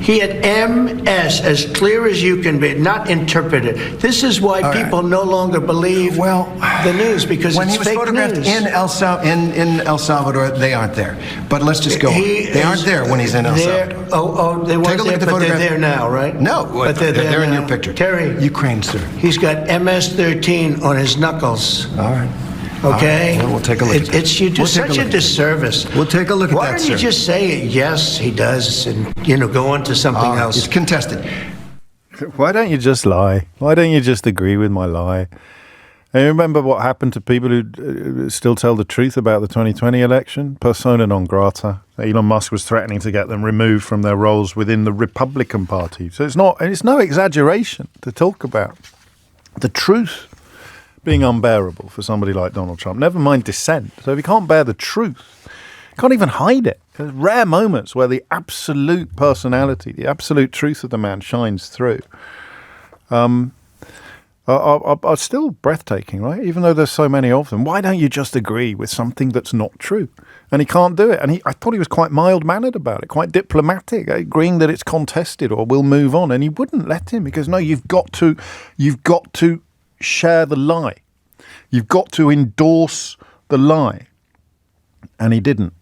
He had MS as clear as you can be, not interpreted. This is why people no longer believe the news, because when it's he was photographed news. in El Salvador, they aren't there. But let's just go on. They aren't there when he's in El Salvador. They weren't there, but they're there now, right? No, but they're there in now. your picture. Terry. Ukraine, sir. He's got MS-13 on his knuckles. All right. Okay? We'll take a look at that. You do such a disservice. We'll take a look at that, sir. Why don't you just say, yes, he does, and, go on to something else? It's contested. Why don't you just lie? Why don't you just agree with my lie? And you remember what happened to people who still tell the truth about the 2020 election? Persona non grata. Elon Musk was threatening to get them removed from their roles within the Republican Party. So it's no exaggeration to talk about the truth being unbearable for somebody like Donald Trump. Never mind dissent. So if you can't bear the truth, you can't even hide it. There's rare moments where the absolute personality, the absolute truth of the man shines through. Are still breathtaking, right? Even though there's so many of them. Why don't you just agree with something that's not true? And he can't do it. And I thought he was quite mild-mannered about it, quite diplomatic, agreeing that it's contested or we'll move on. And he wouldn't let him because, no, you've got to share the lie. You've got to endorse the lie. And he didn't.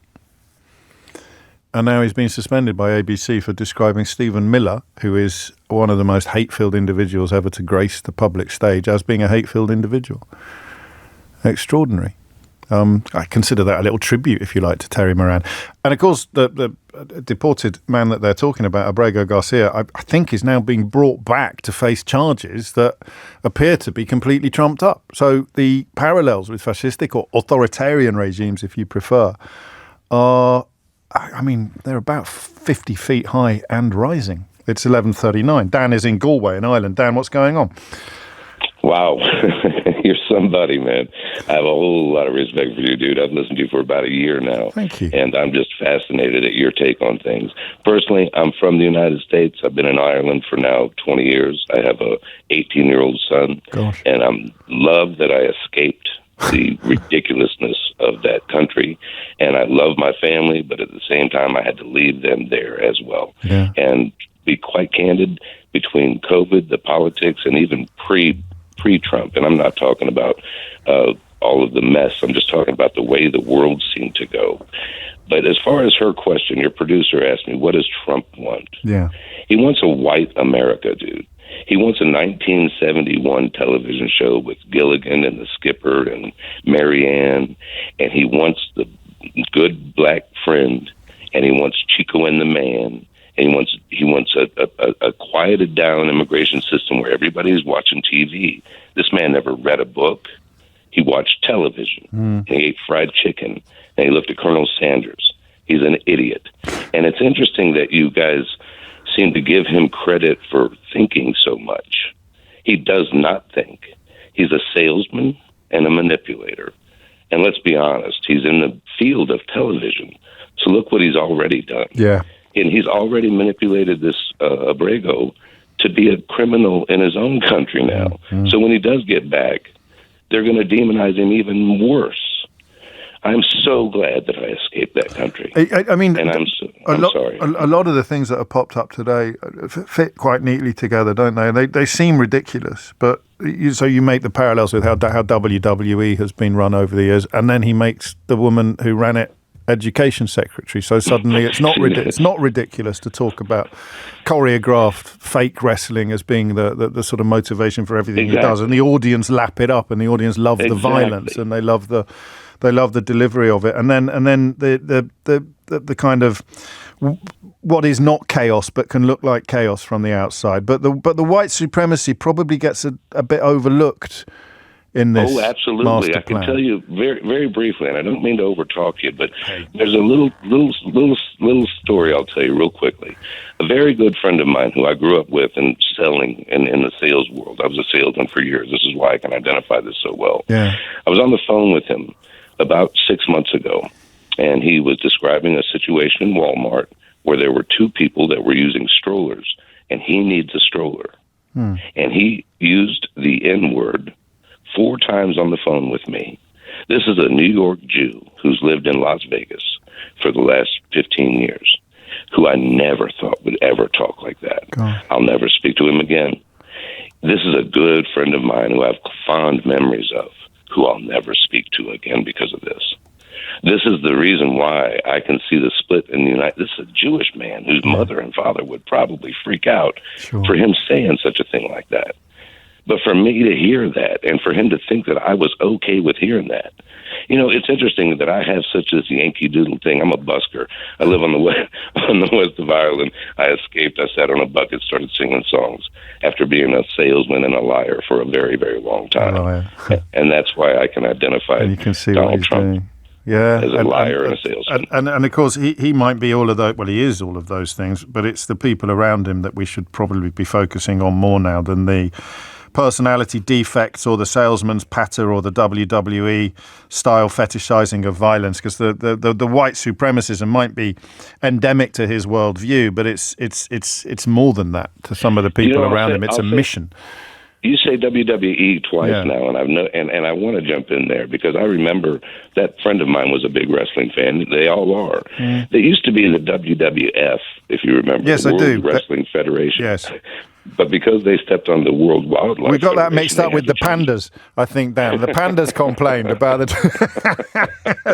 And now he's been suspended by ABC for describing Stephen Miller, who is one of the most hate-filled individuals ever to grace the public stage, as being a hate-filled individual. Extraordinary. I consider that a little tribute, if you like, to Terry Moran. And of course, the deported man that they're talking about, Abrego Garcia, I think is now being brought back to face charges that appear to be completely trumped up. So the parallels with fascistic or authoritarian regimes, if you prefer, are... I mean, they're about 50 feet high and rising. It's 11:39. Dan is in Galway in Ireland. Dan, what's going on? Wow. You're somebody, man. I have a whole lot of respect for you, dude. I've listened to you for about a year now. Thank you. And I'm just fascinated at your take on things. Personally, I'm from the United States. I've been in Ireland for now 20 years. I have a 18-year-old son. Gosh. And I'm love that I escaped the ridiculousness of that country. And I love my family, but at the same time, I had to leave them there as well. Yeah. And be quite candid, between COVID, the politics, and even pre-Trump, and I'm not talking about all of the mess, I'm just talking about the way the world seemed to go. But as far as her question, your producer asked me, what does Trump want? Yeah. He wants a white America, dude. He wants a 1971 television show with Gilligan and the Skipper and Marianne, and he wants the good black friend, and he wants Chico and the Man, and he wants a quieted down immigration system where everybody's watching TV. This man never read a book. He watched television, and he ate fried chicken, and he looked at Colonel Sanders. He's an idiot. And it's interesting that you guys seem to give him credit for thinking so much. He does not think. He's a salesman and a manipulator. And let's be honest, he's in the field of television. So look what he's already done. Yeah. And he's already manipulated this Abrego to be a criminal in his own country now. So when he does get back, they're going to demonize him even worse. I'm so glad that I escaped that country. I mean, and I'm sorry. A lot of the things that are popped up today fit quite neatly together, don't they? They seem ridiculous, but so you make the parallels with how WWE has been run over the years, and then he makes the woman who ran it education secretary. So suddenly it's not ridiculous to talk about choreographed fake wrestling as being the sort of motivation for everything he does, and the audience lap it up, and the audience love the violence, and they love the delivery of it, and then the kind of what is not chaos but can look like chaos from the outside. But the white supremacy probably gets a bit overlooked in this. Oh, absolutely! Master I can plan. tell you very, very briefly, and I don't mean to overtalk you, but there's a little story I'll tell you real quickly. A very good friend of mine who I grew up with in selling in the sales world. I was a salesman for years. This is why I can identify this so well. Yeah. I was on the phone with him about 6 months ago, and he was describing a situation in Walmart where there were two people that were using strollers, and he needs a stroller. And he used the N-word 4 times on the phone with me. This is a New York Jew who's lived in Las Vegas for the last 15 years, who I never thought would ever talk like that. God. I'll never speak to him again. This is a good friend of mine who I have fond memories of, who I'll never speak to again because of this. This is the reason why I can see the split in the United States. This is a Jewish man whose mother and father would probably freak out for him saying such a thing like that. But for me to hear that, and for him to think that I was okay with hearing that, it's interesting that I have such this Yankee Doodle thing. I'm a busker. I live on the west of Ireland. I escaped. I sat on a bucket, started singing songs after being a salesman and a liar for a very, very long time. And that's why I can identify and you can see Donald what he's Trump doing. Yeah, as a liar and a salesman. And of course, he might be all of those. Well, he is all of those things. But it's the people around him that we should probably be focusing on more now than the personality defects or the salesman's patter or the WWE style fetishizing of violence, because the white supremacism might be endemic to his worldview, but it's more than that to some of the people around him. It's a mission. You say WWE twice now, and I want to jump in there because I remember that friend of mine was a big wrestling fan. They all are. They used to be in the WWF, if you remember. Yes, the I World do. Wrestling Federation. Yes. But because they stepped on the World Wildlife We got that Federation, mixed up with the pandas, I think, Dan. The pandas complained about it,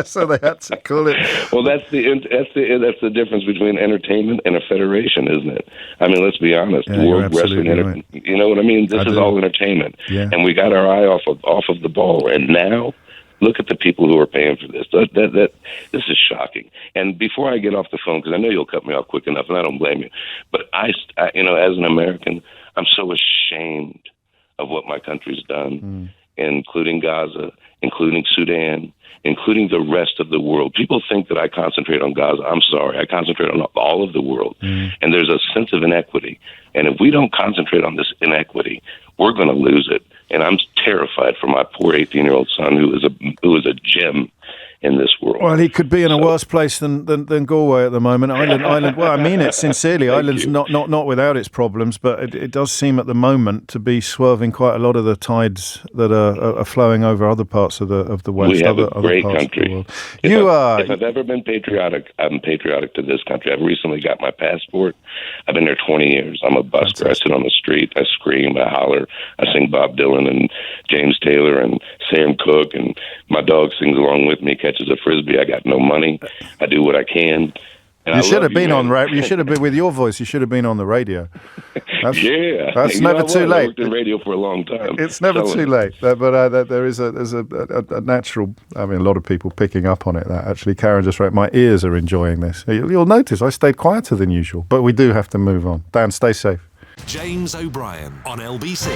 so they had to call it. Well, that's the difference between entertainment and a federation, isn't it? I mean, let's be honest. Yeah, World Wrestling, right. You know what I mean? This is all entertainment, and we got our eye off of the ball, and now. Look at the people who are paying for this. This is shocking. And before I get off the phone, because I know you'll cut me off quick enough, and I don't blame you, but I as an American, I'm so ashamed of what my country's done, including Gaza, including Sudan, including the rest of the world. People think that I concentrate on Gaza. I'm sorry. I concentrate on all of the world. And there's a sense of inequity. And if we don't concentrate on this inequity, we're going to lose it. And I'm terrified for my poor 18-year-old son, who is a gem in this world. Well, he could be in a worse place than Galway at the moment. Ireland. Well, I mean it sincerely. Ireland's not without its problems, but it does seem at the moment to be swerving quite a lot of the tides that are flowing over other parts of the West. We have other a great parts country. Of the world. If I've ever been patriotic, I'm patriotic to this country. I've recently got my passport. I've been there 20 years. I'm a busker. I sit on the street. I scream. I holler. I sing Bob Dylan and James Taylor and Sam Cooke, and my dog sings along with me, catches a Frisbee. I got no money. I do what I can. You should have been you should have been with your voice. You should have been on the radio. That's never too late. I worked in radio for a long time. It's never too late. But there's a natural. I mean, a lot of people picking up on it. That actually, Karen just wrote, my ears are enjoying this. You'll notice I stayed quieter than usual, but we do have to move on. Dan, stay safe. James O'Brien on LBC.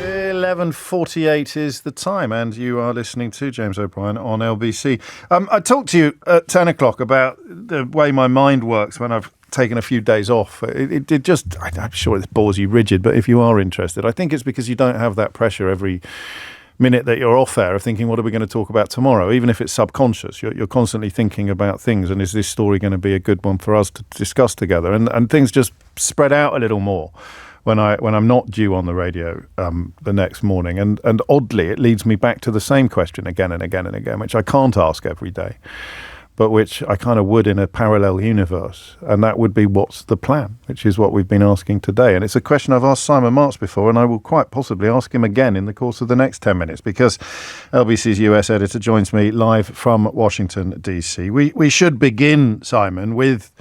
11:48 is the time, and you are listening to James O'Brien on LBC. I talked to you at 10 o'clock about the way my mind works when I've taken a few days off. It just, I'm sure it bores you rigid, but if you are interested, I think it's because you don't have that pressure every minute that you're off air of thinking, what are we going to talk about tomorrow? Even if it's subconscious, you're constantly thinking about things, and is this story going to be a good one for us to discuss together? And things just spread out a little more when I'm not due on the radio the next morning. And oddly, it leads me back to the same question again and again and again, which I can't ask every day, but which I kind of would in a parallel universe. And that would be, what's the plan? Which is what we've been asking today. And it's a question I've asked Simon Marks before, and I will quite possibly ask him again in the course of the next 10 minutes, because LBC's US editor joins me live from Washington, D.C. We should begin, Simon, with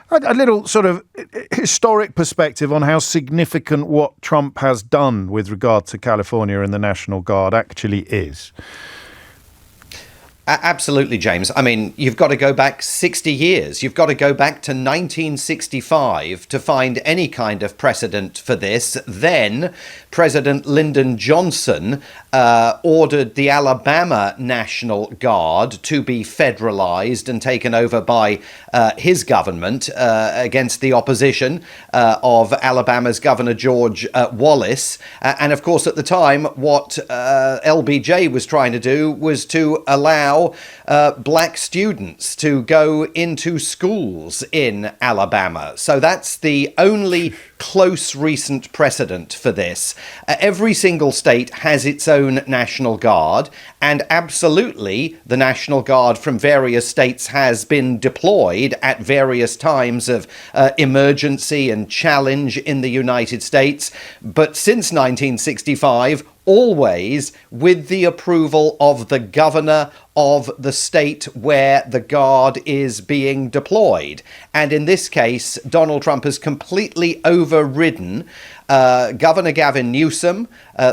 a little sort of historic perspective on how significant what Trump has done with regard to California and the National Guard actually is. Absolutely, James. I mean, you've got to go back 60 years. You've got to go back to 1965 to find any kind of precedent for this. Then President Lyndon Johnson ordered the Alabama National Guard to be federalized and taken over by his government against the opposition of Alabama's Governor George Wallace. And of course, at the time, what LBJ was trying to do was to allow black students to go into schools in Alabama. So that's the only close recent precedent for this. Every single state has its own National Guard, and absolutely the National Guard from various states has been deployed at various times of emergency and challenge in the United States. But since 1965, always with the approval of the governor of the state where the Guard is being deployed. And in this case, Donald Trump has completely overridden Governor Gavin Newsom,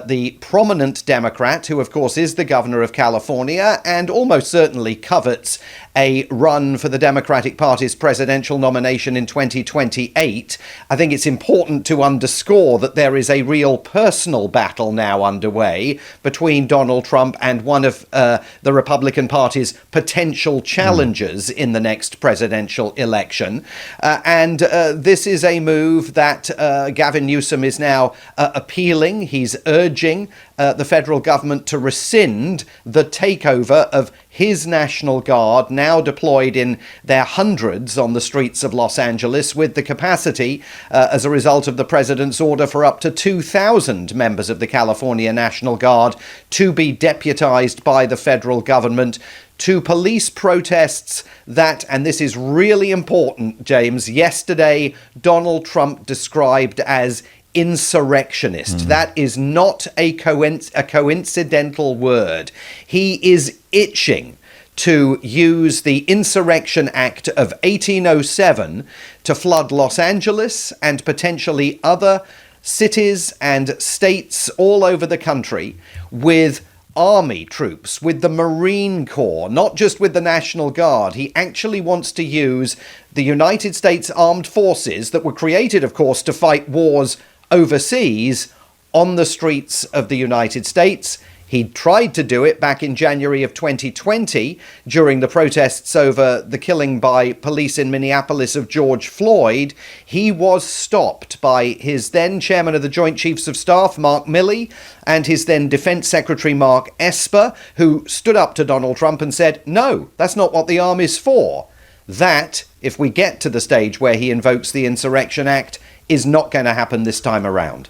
the prominent Democrat, who of course is the governor of California and almost certainly covets a run for the Democratic Party's presidential nomination in 2028. I think it's important to underscore that there is a real personal battle now underway between Donald Trump and one of the Republican Party's potential challengers in the next presidential election. And this is a move that Gavin Newsom is now appealing. He's urging the federal government to rescind the takeover of his National Guard, now deployed in their hundreds on the streets of Los Angeles, with the capacity, as a result of the president's order, for up to 2,000 members of the California National Guard to be deputized by the federal government to police protests that, and this is really important, James, yesterday Donald Trump described as insurrectionist. That is not a coincidental word. He is itching to use the Insurrection Act of 1807 to flood Los Angeles and potentially other cities and states all over the country with army troops, with the Marine Corps, not just with the National Guard. He actually wants to use the United States Armed Forces that were created, of course, to fight wars overseas on the streets of the United States. He tried to do it back in January of 2020 during the protests over the killing by police in Minneapolis of George Floyd. He was stopped by his then chairman of the Joint Chiefs of Staff, Mark Milley, and his then Defense Secretary, Mark Esper, who stood up to Donald Trump and said, no, that's not what the army's for. That, if we get to the stage where he invokes the Insurrection Act, is not going to happen this time around.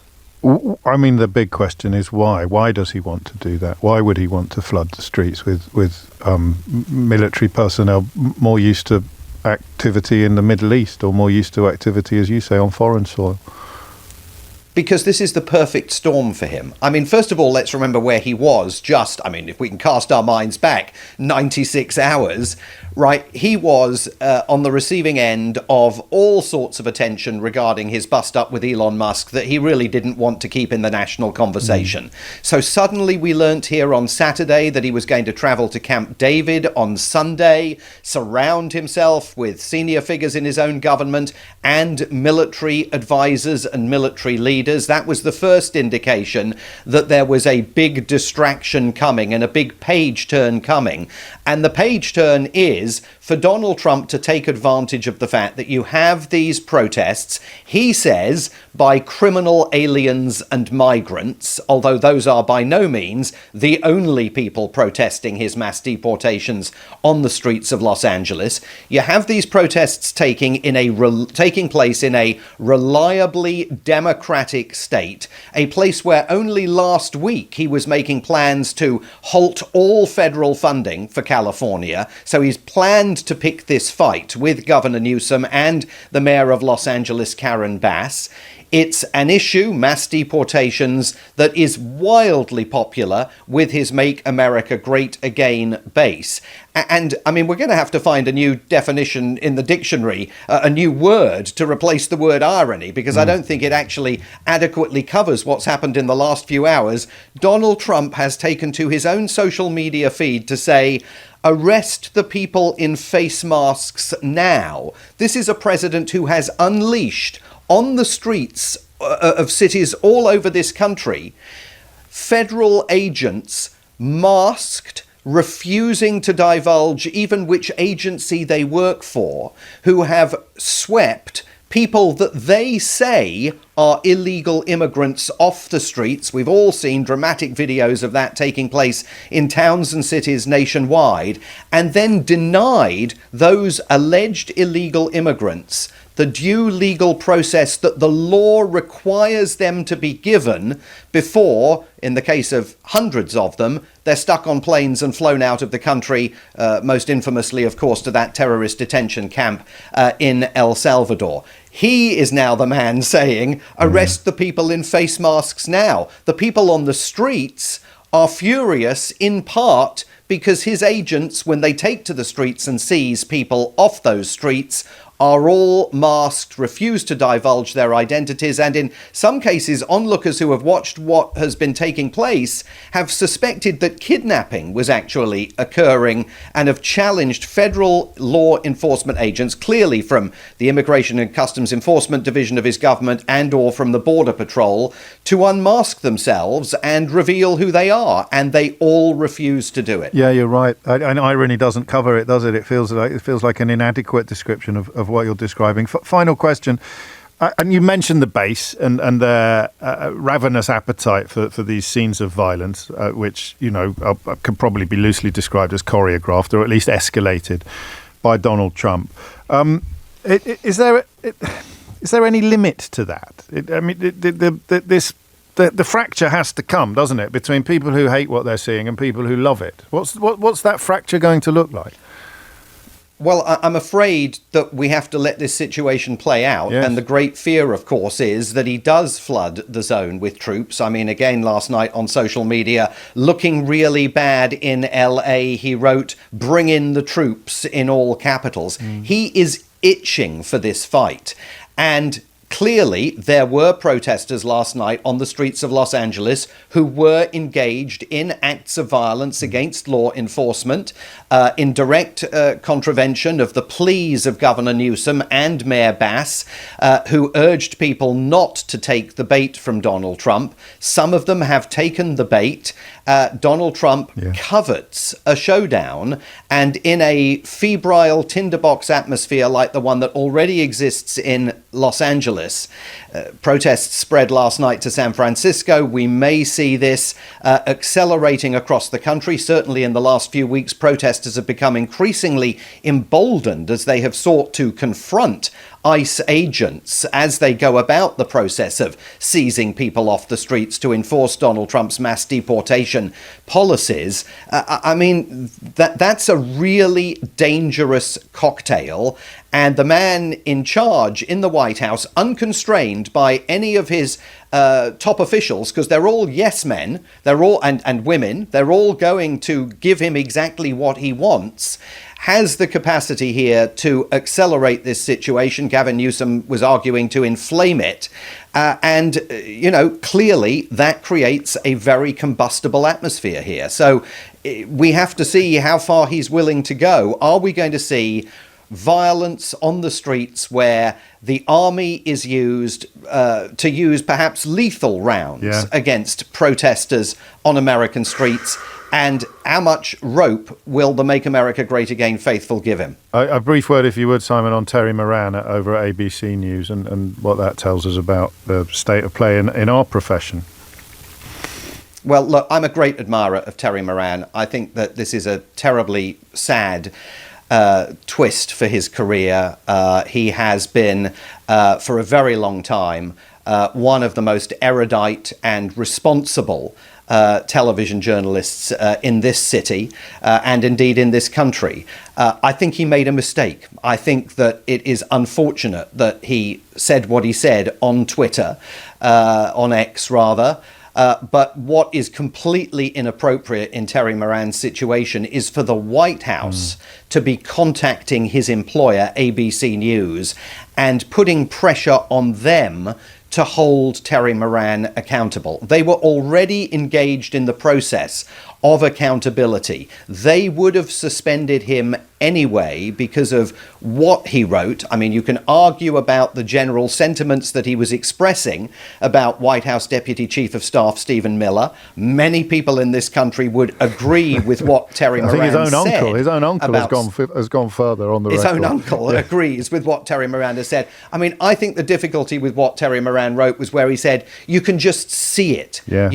I mean, the big question is why? Why does he want to do that? Why would he want to flood the streets with military personnel more used to activity in the Middle East, or more used to activity, as you say, on foreign soil? Because this is the perfect storm for him. I mean, first of all, let's remember where he was just, I mean, if we can cast our minds back 96 hours, right? He was on the receiving end of all sorts of attention regarding his bust-up with Elon Musk that he really didn't want to keep in the national conversation. So suddenly we learnt here on Saturday that he was going to travel to Camp David on Sunday, surround himself with senior figures in his own government and military advisors and military leaders. That was the first indication that there was a big distraction coming and a big page turn coming. And the page turn is for Donald Trump to take advantage of the fact that you have these protests, he says, by criminal aliens and migrants, although those are by no means the only people protesting his mass deportations on the streets of Los Angeles. You have these protests taking place in a reliably democratic state, a place where only last week he was making plans to halt all federal funding for California. So he's planned to pick this fight with Governor Newsom and the mayor of Los Angeles, Karen Bass. It's an issue, mass deportations, that is wildly popular with his Make America Great Again base. And, I mean, we're going to have to find a new definition in the dictionary, a new word to replace the word irony, because I don't think it actually adequately covers what's happened in the last few hours. Donald Trump has taken to his own social media feed to say, arrest the people in face masks now. This is a president who has unleashed on the streets of cities all over this country federal agents masked, refusing to divulge even which agency they work for, who have swept people that they say are illegal immigrants off the streets. We've all seen dramatic videos of that taking place in towns and cities nationwide, and then denied those alleged illegal immigrants the due legal process that the law requires them to be given before, in the case of hundreds of them, they're stuck on planes and flown out of the country, most infamously, of course, to that terrorist detention camp in El Salvador. He is now the man saying, arrest the people in face masks now. The people on the streets are furious, in part because his agents, when they take to the streets and seize people off those streets, are all masked, refuse to divulge their identities, and in some cases, onlookers who have watched what has been taking place have suspected that kidnapping was actually occurring and have challenged federal law enforcement agents, clearly from the Immigration and Customs Enforcement Division of his government and or from the Border Patrol, to unmask themselves and reveal who they are, and they all refuse to do it. Yeah, you're right. And irony doesn't cover it, does it? It feels like an inadequate description of what you're describing. Final question. And you mentioned the base and their ravenous appetite for these scenes of violence, which, could probably be loosely described as choreographed or at least escalated by Donald Trump. Is there any limit to that? The fracture has to come, doesn't it, between people who hate what they're seeing and people who love it? What's that fracture going to look like? Well, I'm afraid that we have to let this situation play out. Yes. And the great fear, of course, is that he does flood the zone with troops. I mean, again, last night on social media, looking really bad in LA, he wrote, "Bring in the troops," in all capitals. He is itching for this fight. And clearly, there were protesters last night on the streets of Los Angeles who were engaged in acts of violence against law enforcement, in direct contravention of the pleas of Governor Newsom and Mayor Bass, who urged people not to take the bait from Donald Trump. Some of them have taken the bait. Donald Trump covets a showdown, and in a febrile tinderbox atmosphere like the one that already exists in Los Angeles, protests spread last night to San Francisco. We may see this accelerating across the country. Certainly in the last few weeks, protesters have become increasingly emboldened as they have sought to confront ICE agents as they go about the process of seizing people off the streets to enforce Donald Trump's mass deportation policies. That's a really dangerous cocktail. And the man in charge in the White House, unconstrained by any of his top officials, because they're all yes men, they're all and women, they're all going to give him exactly what he wants, has the capacity here to accelerate this situation. Gavin Newsom was arguing to inflame it. Clearly that creates a very combustible atmosphere here. So we have to see how far he's willing to go. Are we going to see violence on the streets where the army is used to use perhaps lethal rounds against protesters on American streets? And how much rope will the Make America Great Again faithful give him? A brief word, if you would, Simon, on Terry Moran over at ABC News and what that tells us about the state of play in our profession. Well, look, I'm a great admirer of Terry Moran. I think that this is a terribly sad twist for his career. He has been, for a very long time, one of the most erudite and responsible television journalists in this city and indeed in this country. I think he made a mistake. I think that it is unfortunate that he said what he said on Twitter, on X rather. But what is completely inappropriate in Terry Moran's situation is for the White House to be contacting his employer, ABC News, and putting pressure on them to hold Terry Moran accountable. They were already engaged in the process of accountability. They would have suspended him anyway because of what he wrote. I mean, you can argue about the general sentiments that he was expressing about White House Deputy Chief of Staff Stephen Miller. Many people in this country would agree with what Terry Moran said. His own uncle has gone further on the record. His own uncle agrees with what Terry Moran has said. I mean, I think the difficulty with what Terry Moran wrote was where he said, you can just see it. Yeah.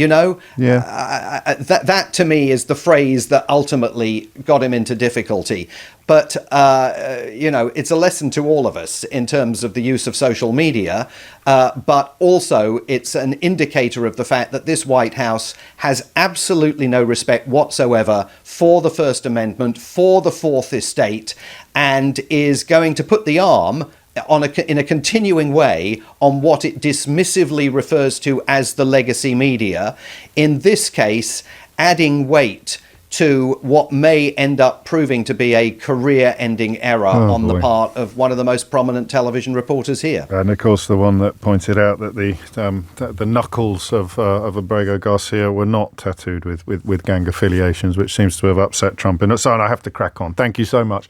That to me is the phrase that ultimately got him into difficulty. But, it's a lesson to all of us in terms of the use of social media. But also it's an indicator of the fact that this White House has absolutely no respect whatsoever for the First Amendment, for the Fourth Estate, and is going to put the arm in a continuing way on what it dismissively refers to as the legacy media. In this case, adding weight to what may end up proving to be a career-ending error on the part of one of the most prominent television reporters here. And of course, the one that pointed out that the knuckles of Abrego Garcia were not tattooed with gang affiliations, which seems to have upset Trump. And so I have to crack on. Thank you so much.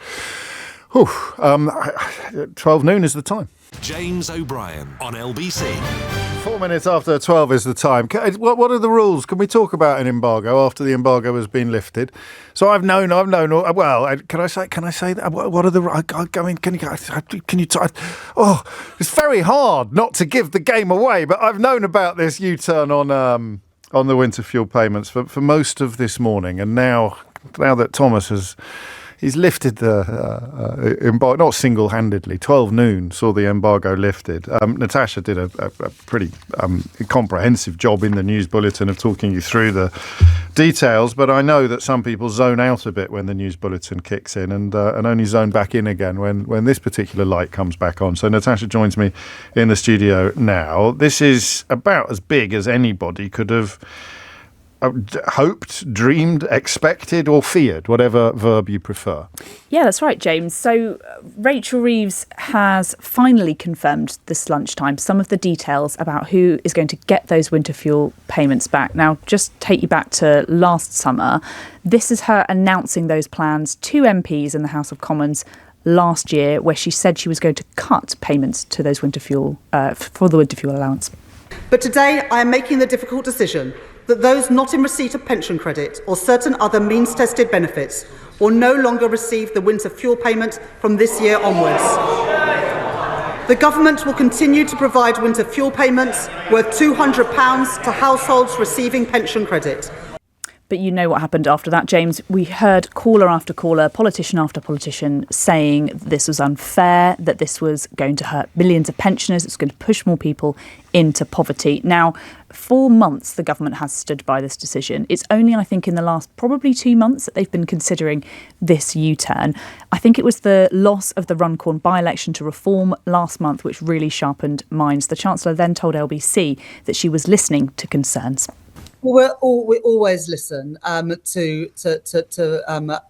12 noon is the time. James O'Brien on LBC. 4 minutes after 12 is the time. What are the rules? Can we talk about an embargo after the embargo has been lifted? So I've known. Well, can I say that? What are the? I mean, can you? Oh, it's very hard not to give the game away. But I've known about this U-turn on the winter fuel payments for most of this morning, and now that Thomas has. He's lifted the embargo, not single-handedly. 12 noon saw the embargo lifted. Natasha did a pretty comprehensive job in the news bulletin of talking you through the details, but I know that some people zone out a bit when the news bulletin kicks in and only zone back in again when this particular light comes back on. So Natasha joins me in the studio now. This is about as big as anybody could have hoped, dreamed, expected or feared, whatever verb you prefer. Yeah, that's right, James. So Rachel Reeves has finally confirmed this lunchtime some of the details about who is going to get those winter fuel payments back. Now, just take you back to last summer. This is her announcing those plans to MPs in the House of Commons last year, where she said she was going to cut payments to those winter fuel for the winter fuel allowance. But today I am making the difficult decision that those not in receipt of pension credit or certain other means-tested benefits will no longer receive the winter fuel payment from this year onwards. The government will continue to provide winter fuel payments worth £200 to households receiving pension credit. But you know what happened after that, James. We heard caller after caller, politician after politician saying this was unfair, that this was going to hurt millions of pensioners, it's going to push more people into poverty. Now, 4 months the government has stood by this decision. It's only, I think, in the last probably 2 months that they've been considering this U-turn. I think it was the loss of the Runcorn by-election to Reform last month which really sharpened minds. The Chancellor then told LBC that she was listening to concerns. Well, we always listen to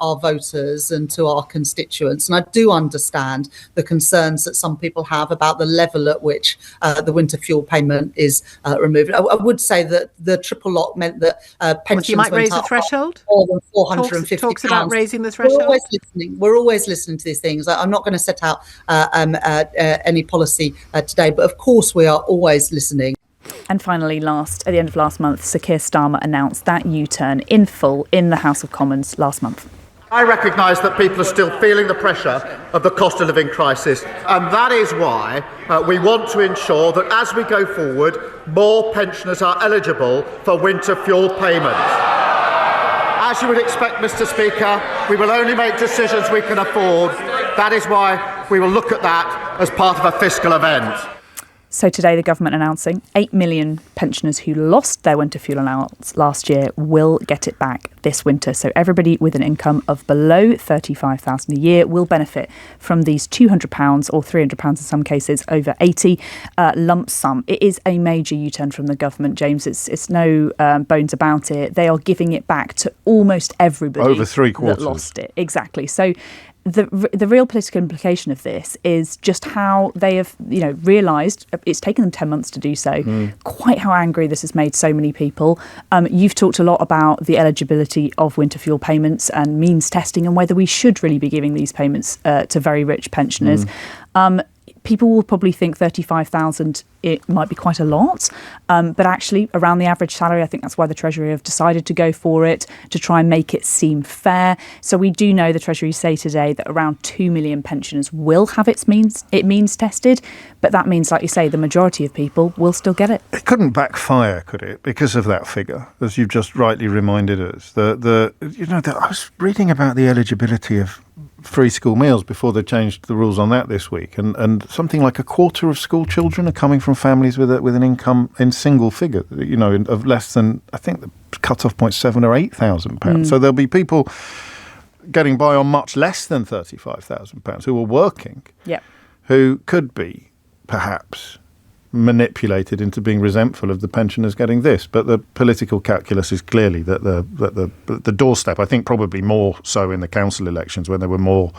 our voters and to our constituents, and I do understand the concerns that some people have about the level at which the winter fuel payment is removed. I would say that the triple lock meant that pensions you might went raise the up threshold. More than £450. Talks about raising the threshold. We're always listening to these things. I'm not going to set out any policy today, but of course we are always listening. And finally, at the end of last month, Sir Keir Starmer announced that U-turn in full in the House of Commons last month. I recognise that people are still feeling the pressure of the cost of living crisis, and that is why we want to ensure that as we go forward, more pensioners are eligible for winter fuel payments. As you would expect, Mr. Speaker, we will only make decisions we can afford. That is why we will look at that as part of a fiscal event. So today, the government announcing 8 million pensioners who lost their winter fuel allowance last year will get it back this winter. So everybody with an income of below $35,000 a year will benefit from these £200 or £300 in some cases, over 80 lump sum. It is a major U-turn from the government, James. It's no bones about it. They are giving it back to almost everybody over 3/4 that lost it. Exactly. So the real political implication of this is just how they have, realised it's taken them 10 months to do so, quite how angry this has made so many people. You've talked a lot about the eligibility of winter fuel payments and means testing and whether we should really be giving these payments to very rich pensioners. People will probably think 35,000 it might be quite a lot, but actually around the average salary, I think that's why the Treasury have decided to go for it, to try and make it seem fair. So we do know the Treasury say today that around 2 million pensioners will have it means tested, but that means, like you say, the majority of people will still get it. It couldn't backfire, could it, because of that figure, as you've just rightly reminded us. I was reading about the eligibility of free school meals before they changed the rules on that this week, and something like a quarter of school children are coming from families with an income in single figure, of less than, I think the cut-off point £7,000 or £8,000. So there'll be people getting by on much less than £35,000 who are working, who could be perhaps manipulated into being resentful of the pensioners getting this. But the political calculus is clearly that the doorstep, I think probably more so in the council elections when there were more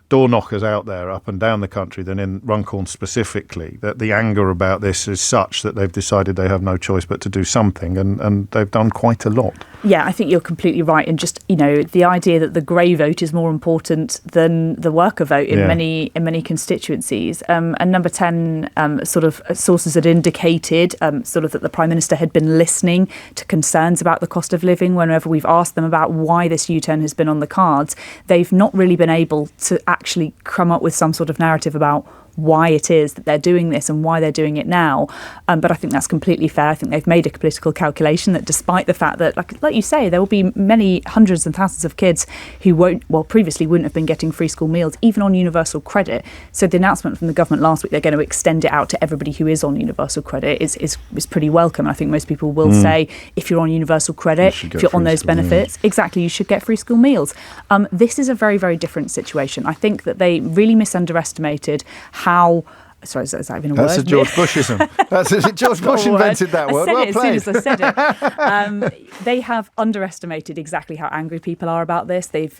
door knockers out there up and down the country than in Runcorn specifically, that the anger about this is such that they've decided they have no choice but to do something, and they've done quite a lot. Yeah, I think you're completely right. And just, the idea that the grey vote is more important than the worker vote in many constituencies. And number 10, sort of sources had indicated sort of that the Prime Minister had been listening to concerns about the cost of living whenever we've asked them about why this U-turn has been on the cards. They've not really been able to actually come up with some sort of narrative about why it is that they're doing this and why they're doing it now. But I think that's completely fair. I think they've made a political calculation that despite the fact that, like you say, there will be many hundreds and thousands of kids who previously wouldn't have been getting free school meals, even on universal credit. So the announcement from the government last week, they're going to extend it out to everybody who is on universal credit is pretty welcome. I think most people will say, if you're on universal credit, if you're on those benefits, exactly, you should get free school meals. This is a very, very different situation. I think that they really misunderestimated how... Sorry, is that even a word? That's a George Bushism. George Bush invented that word. I said it as soon as I said it. They have underestimated exactly how angry people are about this. They've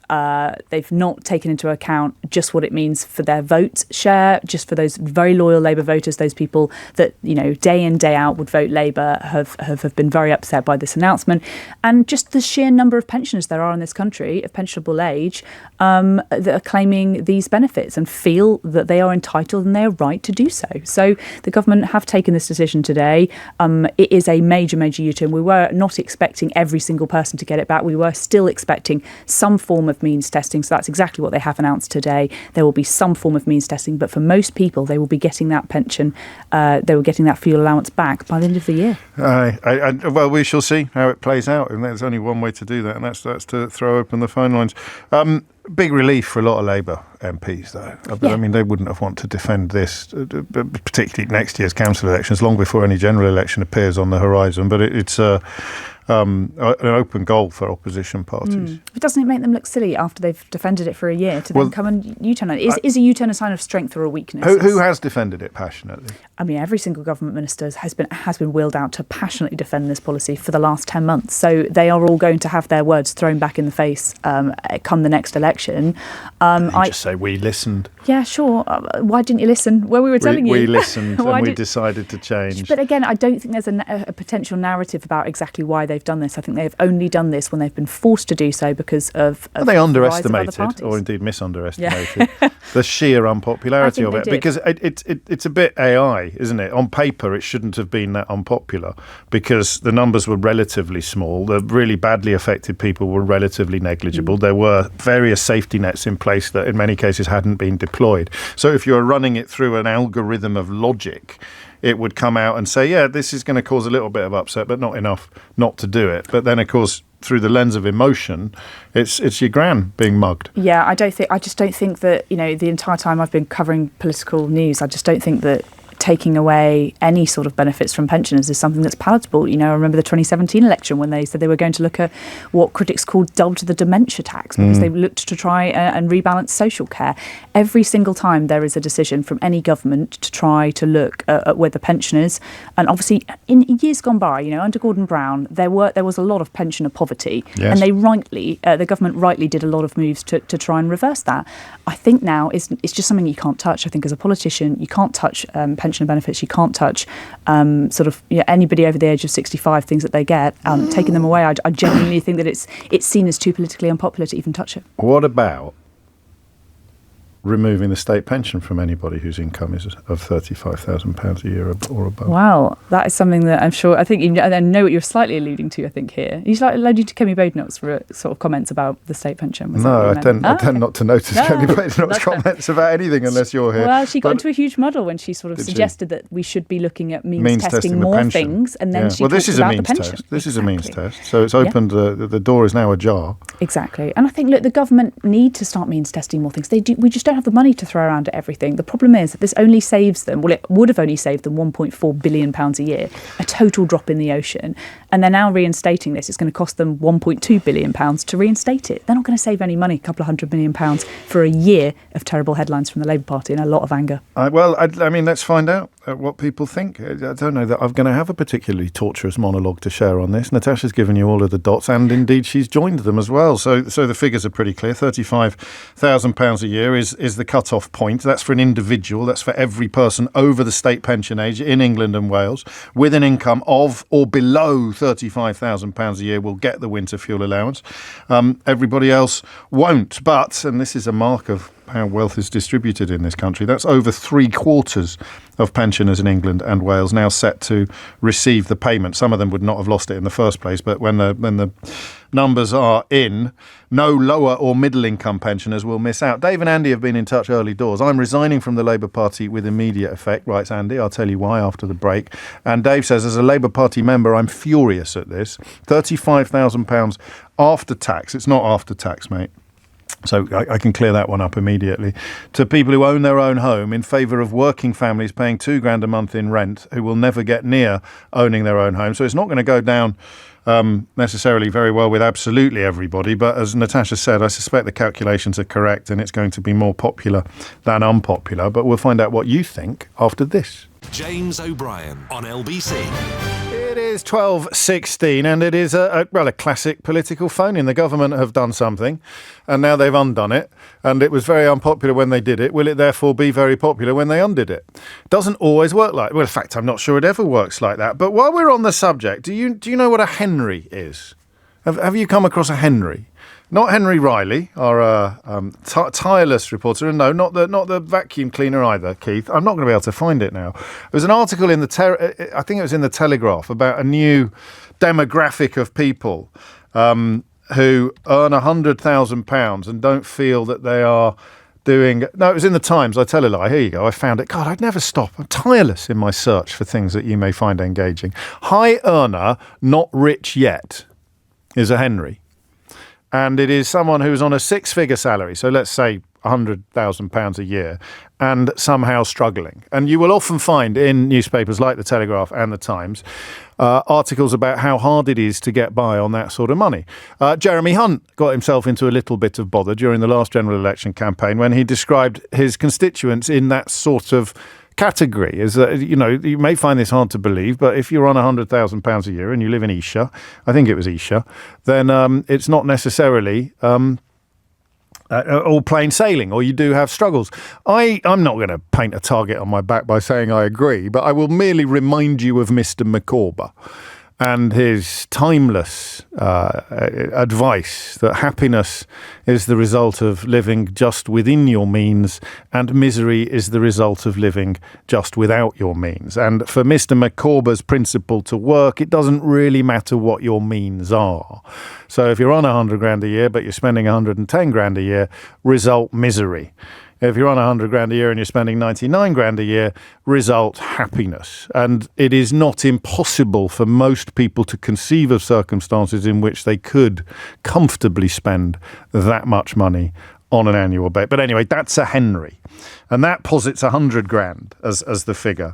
not taken into account just what it means for their vote share, just for those very loyal Labour voters, those people that, day in, day out would vote Labour have been very upset by this announcement. And just the sheer number of pensioners there are in this country of pensionable age that are claiming these benefits and feel that they are entitled and they are right to do so. So the government have taken this decision today. It is a major, major U-turn. We were not expecting every single person to get it back. We were still expecting some form of means testing. So that's exactly what they have announced today. There will be some form of means testing, but for most people, they will be getting that pension, they were getting that fuel allowance back by the end of the year. Well, we shall see how it plays out. And there's only one way to do that, and that's to throw open the phone lines. Big relief for a lot of Labour MPs, though. Yeah. I mean, they wouldn't have wanted to defend this, particularly next year's council elections, long before any general election appears on the horizon. But it's an open goal for opposition parties. But doesn't it make them look silly after they've defended it for a year to then come and U-turn it? Is a U-turn a sign of strength or a weakness? Who has defended it passionately? I mean, every single government minister has been wheeled out to passionately defend this policy for the last 10 months. So they are all going to have their words thrown back in the face come the next election. I just say we listened. Yeah, sure. Why didn't you listen? Well, we were telling you. We listened and we decided to change. But again, I don't think there's a potential narrative about exactly why they've done this. I think they've only done this when they've been forced to do so because of they underestimated or indeed misunderestimated the sheer unpopularity of it. Because it's a bit AI, isn't it? On paper, it shouldn't have been that unpopular because the numbers were relatively small. The really badly affected people were relatively negligible. There were various safety nets in place that in many cases hadn't been deployed. So if you're running it through an algorithm of logic, it would come out and say, yeah, this is going to cause a little bit of upset, but not enough not to do it. But then, of course, through the lens of emotion, it's your gran being mugged. Yeah, I just don't think that, the entire time I've been covering political news, I just don't think that taking away any sort of benefits from pensioners is something that's palatable. I remember the 2017 election when they said they were going to look at what critics called dubbed the dementia tax because they looked to try and rebalance social care. Every single time there is a decision from any government to try to look at whether pensioners, and obviously in years gone by, under Gordon Brown, there was a lot of pensioner poverty, and they the government rightly did a lot of moves to try and reverse that. I think now it's just something you can't touch. I think as a politician, you can't touch pensioner benefits. You can't touch anybody over the age of 65, things that they get, taking them away. I genuinely think that it's seen as too politically unpopular to even touch it. What about removing the state pension from anybody whose income is of £35,000 a year or above? Wow, that is something that I think I know what you're slightly alluding to, I think, here. You're slightly alluding to Kemi Badenoch's sort of comments about the state pension. No, I tend not to notice Kemi Badenoch's comments about anything unless you're here. Well, she got into a huge muddle when she sort of suggested that we should be looking at means testing more things, and then she talked about the pension. This is a means test, so it's opened, the door is now ajar. Exactly, and I think, look, the government need to start means testing more things. We just don't have the money to throw around at everything. The problem is that this only saves them, it would have only saved them £1.4 billion a year, a total drop in the ocean. and they're now reinstating this. It's going to cost them £1.2 billion to reinstate it. They're not going to save any money, a couple of £100 million for a year of terrible headlines from the Labour Party and a lot of anger. I mean, let's find out what people think. I don't know that I'm going to have a particularly torturous monologue to share on this. Natasha's given you all of the dots, and indeed she's joined them as well. So the figures are pretty clear. £35,000 a year is the cut-off point. That's for an individual. That's for every person over the state pension age in England and Wales with an income of or below £35,000 a year will get the winter fuel allowance. Everybody else won't. But, and this is a mark of how wealth is distributed in this country, that's over 3/4 of pensioners in England and Wales now set to receive the payment. Some of them would not have lost it in the first place, but when the numbers are in, no lower or middle income pensioners will miss out. Dave and Andy have been in touch early doors. I'm resigning from the Labour Party with immediate effect, writes Andy. I'll tell you why after the break. And Dave says, as a Labour Party member, I'm furious at this. £35,000 after tax. It's not after tax, mate. So I can clear that one up immediately. To people who own their own home in favour of working families paying £2,000 a month in rent who will never get near owning their own home. So it's not going to go down necessarily very well with absolutely everybody. But as Natasha said, I suspect the calculations are correct and it's going to be more popular than unpopular. But we'll find out what you think after this. James O'Brien on LBC. It is 12:16 and it is a classic political phone-in. The government have done something and now they've undone it, and it was very unpopular when they did it. Will it therefore be very popular when they undid it? Doesn't always work like that. Well, in fact, I'm not sure it ever works like that. But while we're on the subject, do you know what a Henry is? Have you come across a Henry? Not Henry Riley, our tireless reporter, and no, not the vacuum cleaner either, Keith. I'm not going to be able to find it now. There was an article in I think it was in the Telegraph, about a new demographic of people who earn £100,000 and don't feel that they are doing... No, it was in the Times. I tell a lie. Here you go. I found it. God, I'd never stop. I'm tireless in my search for things that you may find engaging. High earner, not rich yet, is a Henry. And it is someone who's on a six-figure salary, so let's say £100,000 a year, and somehow struggling. And you will often find in newspapers like the Telegraph and the Times articles about how hard it is to get by on that sort of money. Jeremy Hunt got himself into a little bit of bother during the last general election campaign when he described his constituents in that sort of category. Is that, you may find this hard to believe, but if you're on £100,000 a year and you live in Esher, I think it was Esher, then it's not necessarily all plain sailing, or you do have struggles. I'm not going to paint a target on my back by saying I agree, but I will merely remind you of Mr. Micawber and his timeless advice that happiness is the result of living just within your means and misery is the result of living just without your means. And for Mr. Micawber's principle to work, it doesn't really matter what your means are. So if you're on £100,000 a year but you're spending £110,000 a year, result misery. If you're on £100,000 a year and you're spending £99,000 a year, result happiness. And it is not impossible for most people to conceive of circumstances in which they could comfortably spend that much money on an annual basis. But anyway, that's a Henry. And that posits £100,000 as the figure.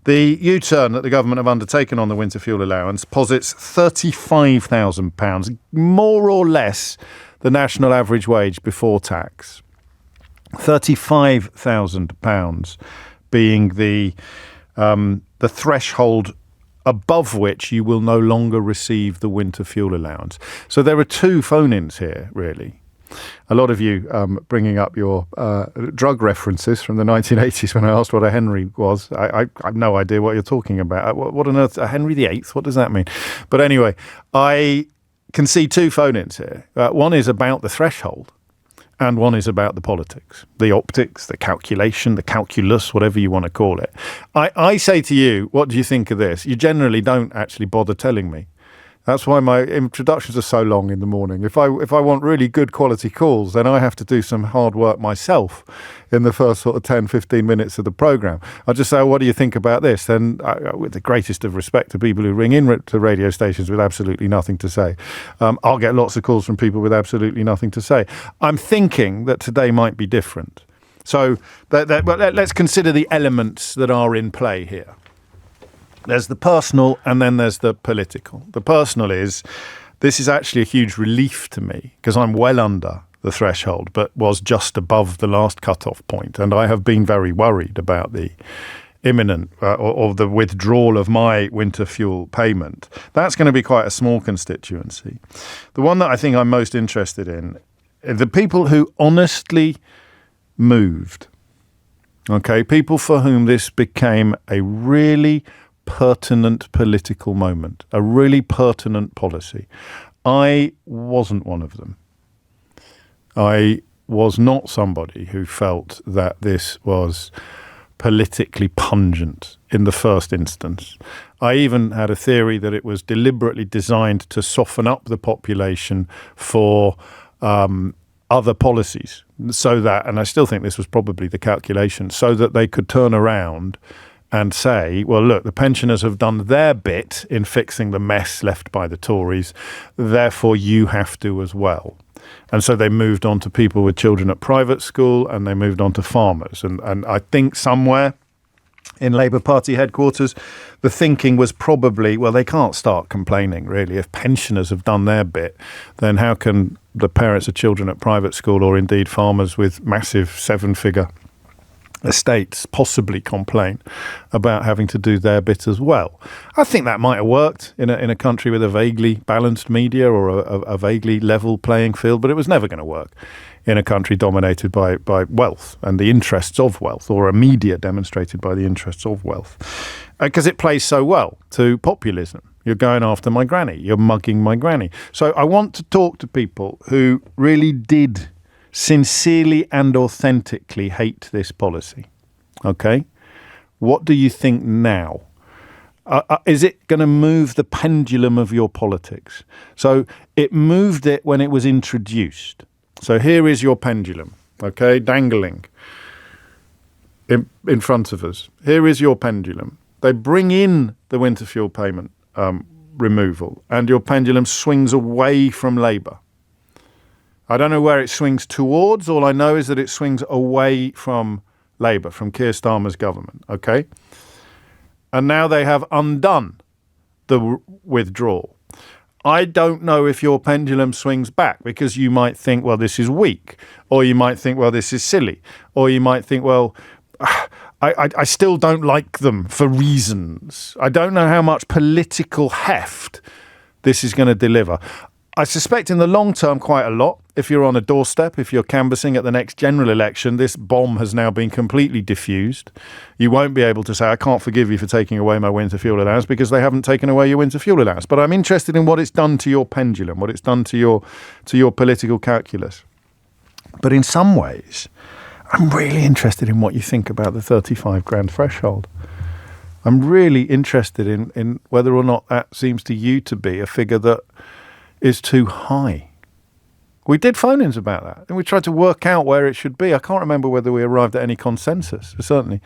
The U-turn that the government have undertaken on the winter fuel allowance posits £35,000, more or less the national average wage before tax. £35,000 being the threshold above which you will no longer receive the winter fuel allowance. So there are two phone-ins here, really. A lot of you bringing up your drug references from the 1980s when I asked what a Henry was. I have no idea what you're talking about. What on earth? A Henry VIII? What does that mean? But anyway, I can see two phone-ins here. One is about the threshold. And one is about the politics, the optics, the calculation, the calculus, whatever you want to call it. I say to you, what do you think of this? You generally don't actually bother telling me. That's why my introductions are so long in the morning. If I want really good quality calls, then I have to do some hard work myself in the first sort of 10, 15 minutes of the programme. I'll just say, what do you think about this? Then, with the greatest of respect to people who ring in to radio stations with absolutely nothing to say, I'll get lots of calls from people with absolutely nothing to say. I'm thinking that today might be different. So let's consider the elements that are in play here. There's the personal and then there's the political. The personal is, this is actually a huge relief to me because I'm well under the threshold, but was just above the last cut-off point. And I have been very worried about the imminent or the withdrawal of my winter fuel payment. That's going to be quite a small constituency. The one that I think I'm most interested in, the people who honestly moved. Okay, people for whom this became a really pertinent political moment, a really pertinent policy. I wasn't one of them. I was not somebody who felt that this was politically pungent in the first instance. I even had a theory that it was deliberately designed to soften up the population for other policies, so that, and I still think this was probably the calculation, so that they could turn around and say, well, look, the pensioners have done their bit in fixing the mess left by the Tories, therefore you have to as well. And so they moved on to people with children at private school, and they moved on to farmers. And I think somewhere in Labour Party headquarters, the thinking was probably, well, they can't start complaining, really. If pensioners have done their bit, then how can the parents of children at private school, or indeed farmers with massive seven-figure estates, possibly complain about having to do their bit as well? I think that might have worked in a country with a vaguely balanced media or a vaguely level playing field, but it was never going to work in a country dominated by wealth and the interests of wealth, or a media demonstrated by the interests of wealth, because it plays so well to populism. You're going after my granny, you're mugging my granny. So I want to talk to people who really did sincerely and authentically hate this policy. Okay? What do you think now? Is it going to move the pendulum of your politics? So it moved it when it was introduced. So here is your pendulum, okay, dangling in front of us. Here is your pendulum. They bring in the winter fuel payment removal, and your pendulum swings away from Labour. I don't know where it swings towards. All I know is that it swings away from Labour, from Keir Starmer's government, okay? And now they have undone the withdrawal. I don't know if your pendulum swings back, because you might think, well, this is weak, or you might think, well, this is silly, or you might think, well, I still don't like them for reasons. I don't know how much political heft this is going to deliver. I suspect in the long term quite a lot. If you're on a doorstep, if you're canvassing at the next general election, this bomb has now been completely diffused. You won't be able to say, I can't forgive you for taking away my winter fuel allowance, because they haven't taken away your winter fuel allowance. But I'm interested in what it's done to your pendulum, what it's done to your political calculus. But in some ways, I'm really interested in what you think about the 35 grand threshold. I'm really interested in whether or not that seems to you to be a figure that is too high. We did phone-ins about that, and we tried to work out where it should be. I can't remember whether we arrived at any consensus. I certainly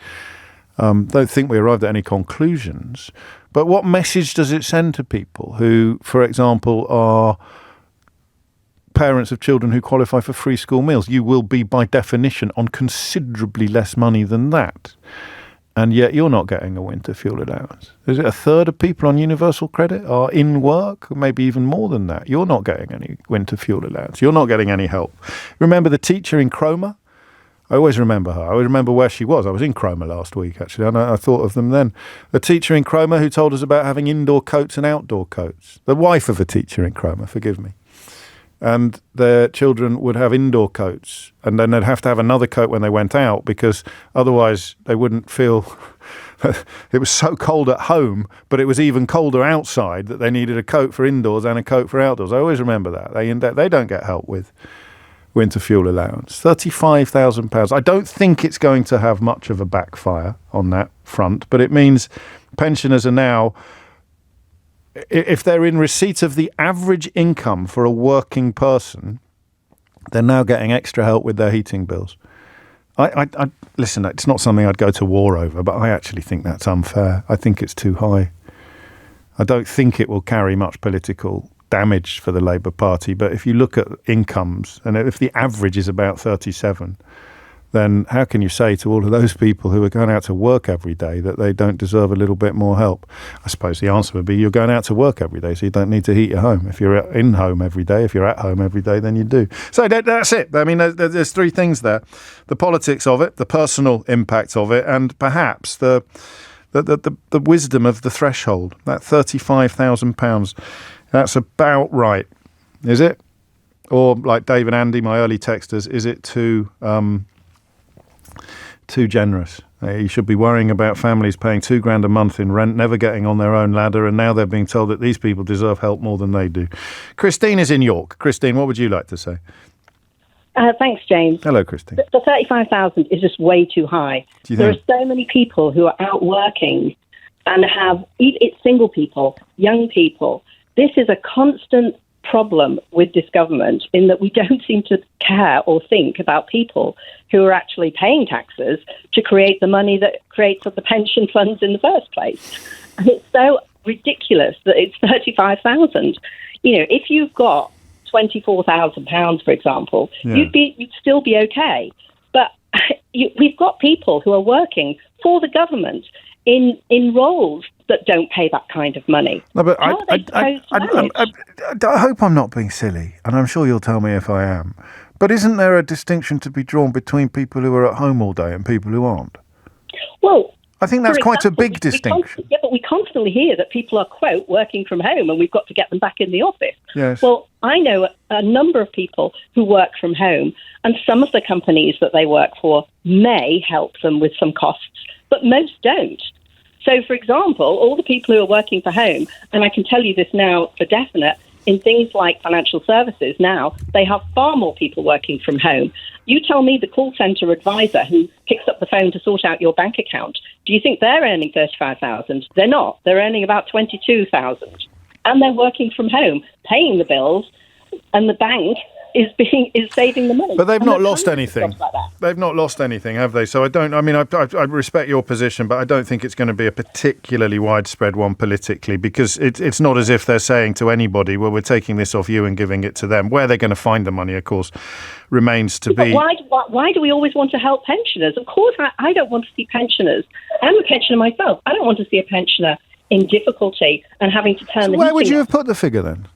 don't think we arrived at any conclusions. But what message does it send to people who, for example, are parents of children who qualify for free school meals? You will be, by definition, on considerably less money than that. And yet you're not getting a winter fuel allowance. Is it a third of people on universal credit are in work? Maybe even more than that. You're not getting any winter fuel allowance. You're not getting any help. Remember the teacher in Cromer? I always remember her. I always remember where she was. I was in Cromer last week, actually, and I thought of them then. The teacher in Cromer who told us about having indoor coats and outdoor coats. The wife of a teacher in Cromer, forgive me. And their children would have indoor coats, and then they'd have to have another coat when they went out, because otherwise they wouldn't feel it was so cold at home, but it was even colder outside, that they needed a coat for indoors and a coat for outdoors. I always remember that. They don't get help with winter fuel allowance. £35,000. I don't think it's going to have much of a backfire on that front, but it means pensioners are now, if they're in receipt of the average income for a working person, they're now getting extra help with their heating bills. I listen, it's not something I'd go to war over, but I actually think that's unfair. I think it's too high. I don't think it will carry much political damage for the Labour Party, but if you look at incomes, and if the average is about 37, then how can you say to all of those people who are going out to work every day that they don't deserve a little bit more help? I suppose the answer would be you're going out to work every day, so you don't need to heat your home. If you're in home every day, if you're at home every day, then you do. So that's it. I mean, there's three things there: the politics of it, the personal impact of it, and perhaps the wisdom of the threshold. That £35,000, that's about right, is it? Or like Dave and Andy, my early texters, is it too generous? You should be worrying about families paying $2,000 a month in rent, never getting on their own ladder, and now they're being told that these people deserve help more than they do. Christine is in York. Christine, what would you like to say? Thanks, James. Hello, Christine. The 35,000 is just way too high. There are so many people who are out working and it's single people, young people. This is a constant problem with this government in that we don't seem to care or think about people who are actually paying taxes to create the money that creates the pension funds in the first place. And it's so ridiculous that it's 35,000. If you've got £24,000, for example, you'd still be okay. But we've got people who are working for the government in roles that don't pay that kind of money. No, but How are they supposed to manage? I hope I'm not being silly, and I'm sure you'll tell me if I am. But isn't there a distinction to be drawn between people who are at home all day and people who aren't? Well, I think that's quite a big distinction. But we constantly hear that people are, quote, working from home and we've got to get them back in the office. Yes. Well, I know a number of people who work from home, and some of the companies that they work for may help them with some costs, but most don't. So, for example, all the people who are working for home, and I can tell you this now for definite, in things like financial services now, they have far more people working from home. You tell me the call centre advisor who picks up the phone to sort out your bank account, do you think they're earning 35,000? They're not. They're earning about 22,000. And they're working from home, paying the bills, and the bank is saving the money. But they've not lost anything. They've not lost anything, have they? So I respect your position, but I don't think it's going to be a particularly widespread one politically, because it's not as if they're saying to anybody, well, we're taking this off you and giving it to them. Where they're going to find the money, of course, remains to be. Why do we always want to help pensioners? Of course, I don't want to see pensioners. I'm a pensioner myself. I don't want to see a pensioner in difficulty and having to turn the heating Where would you off. have put the figure then?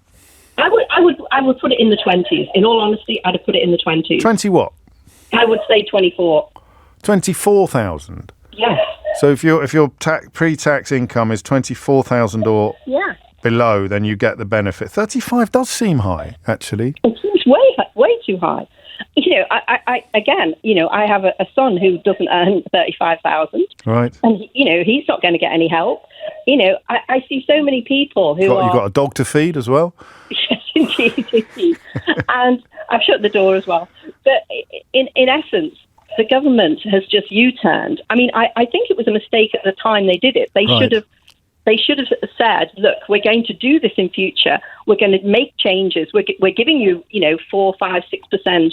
I would put it in the 20s. In all honesty, I'd have put it in the 20s. 20 what? I would say 24. 24,000. Yes. So if your pre-tax income is 24,000 or below, then you get the benefit. 35 does seem high, actually. It seems way too high. I have a son who doesn't earn 35,000. Right. And he's not going to get any help. I see so many people who You've got a dog to feed as well? Yes, indeed. And I've shut the door as well. But in essence, the government has just U-turned. I mean, I think it was a mistake at the time they did it. They should have said, look, we're going to do this in future. We're going to make changes. We're giving you, 4, 5, 6%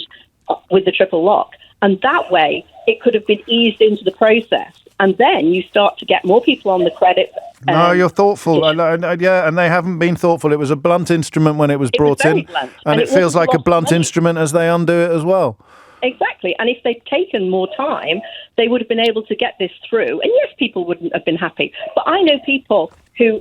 with the triple lock. And that way, it could have been eased into the process. And then you start to get more people on the credit. No, you're thoughtful. And they haven't been thoughtful. It was a blunt instrument when it was brought in. Blunt. And it feels like a blunt instrument as they undo it as well. Exactly. And if they'd taken more time, they would have been able to get this through. And yes, people wouldn't have been happy. But I know people who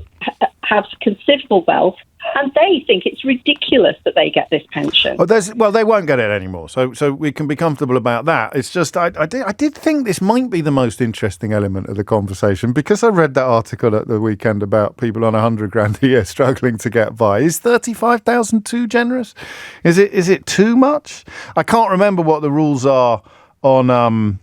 have considerable wealth, and they think it's ridiculous that they get this pension. Well, they won't get it anymore, so we can be comfortable about that. It's just I did think this might be the most interesting element of the conversation, because I read that article at the weekend about people on $100,000 a year struggling to get by. Is 35,000 too generous? Is it too much? I can't remember what the rules are on.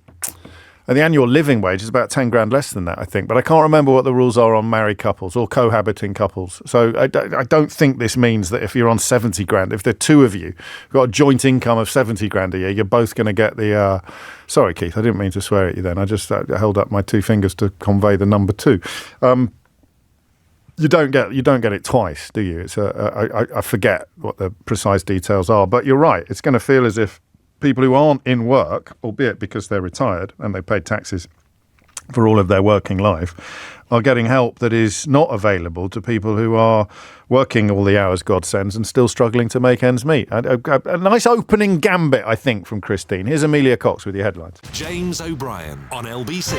The annual living wage is about 10 grand less than that, I think. But I can't remember what the rules are on married couples or cohabiting couples. So I don't think this means that if you're on 70 grand, if there are two of you who've got a joint income of 70 grand a year, you're both going to get the... Sorry, Keith, I didn't mean to swear at you then. I just held up my two fingers to convey the number 2. You don't get it twice, do you? It's I forget what the precise details are. But you're right. It's going to feel as if people who aren't in work, albeit because they're retired and they paid taxes for all of their working life, are getting help that is not available to people who are working all the hours God sends and still struggling to make ends meet. A nice opening gambit, I think, from Christine. Here's Amelia Cox with your headlines. James O'Brien on LBC.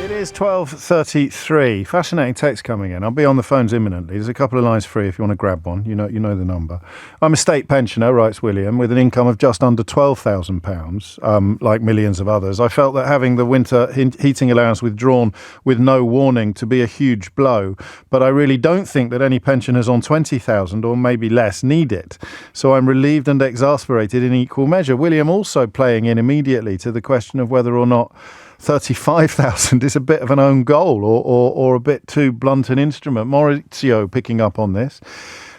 It is 12:33. Fascinating text coming in. I'll be on the phones imminently. There's a couple of lines free if you want to grab one. You know the number. I'm a state pensioner, writes William, with an income of just under £12,000, like millions of others. I felt that having the winter heating allowance withdrawn with no warning to be a huge blow, but I really don't think that any pensioners on 20,000 or maybe less need it. So I'm relieved and exasperated in equal measure. William also playing in immediately to the question of whether or not 35,000 is a bit of an own goal or a bit too blunt an instrument. Maurizio picking up on this.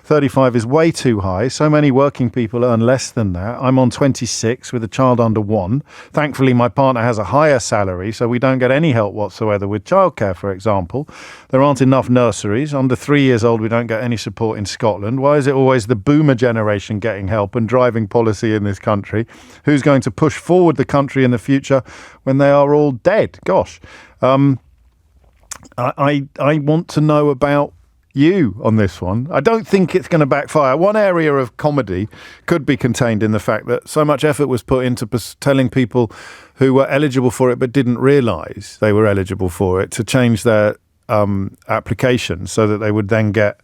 35 is way too high. So many working people earn less than that. I'm on 26 with a child under 1. Thankfully, my partner has a higher salary, so we don't get any help whatsoever with childcare, for example. There aren't enough nurseries. Under 3 years old, we don't get any support in Scotland. Why is it always the boomer generation getting help and driving policy in this country? Who's going to push forward the country in the future when they are all dead? Gosh. I want to know about you on this one. I don't think it's going to backfire. One area of comedy could be contained in the fact that so much effort was put into telling people who were eligible for it but didn't realise they were eligible for it to change their application so that they would then get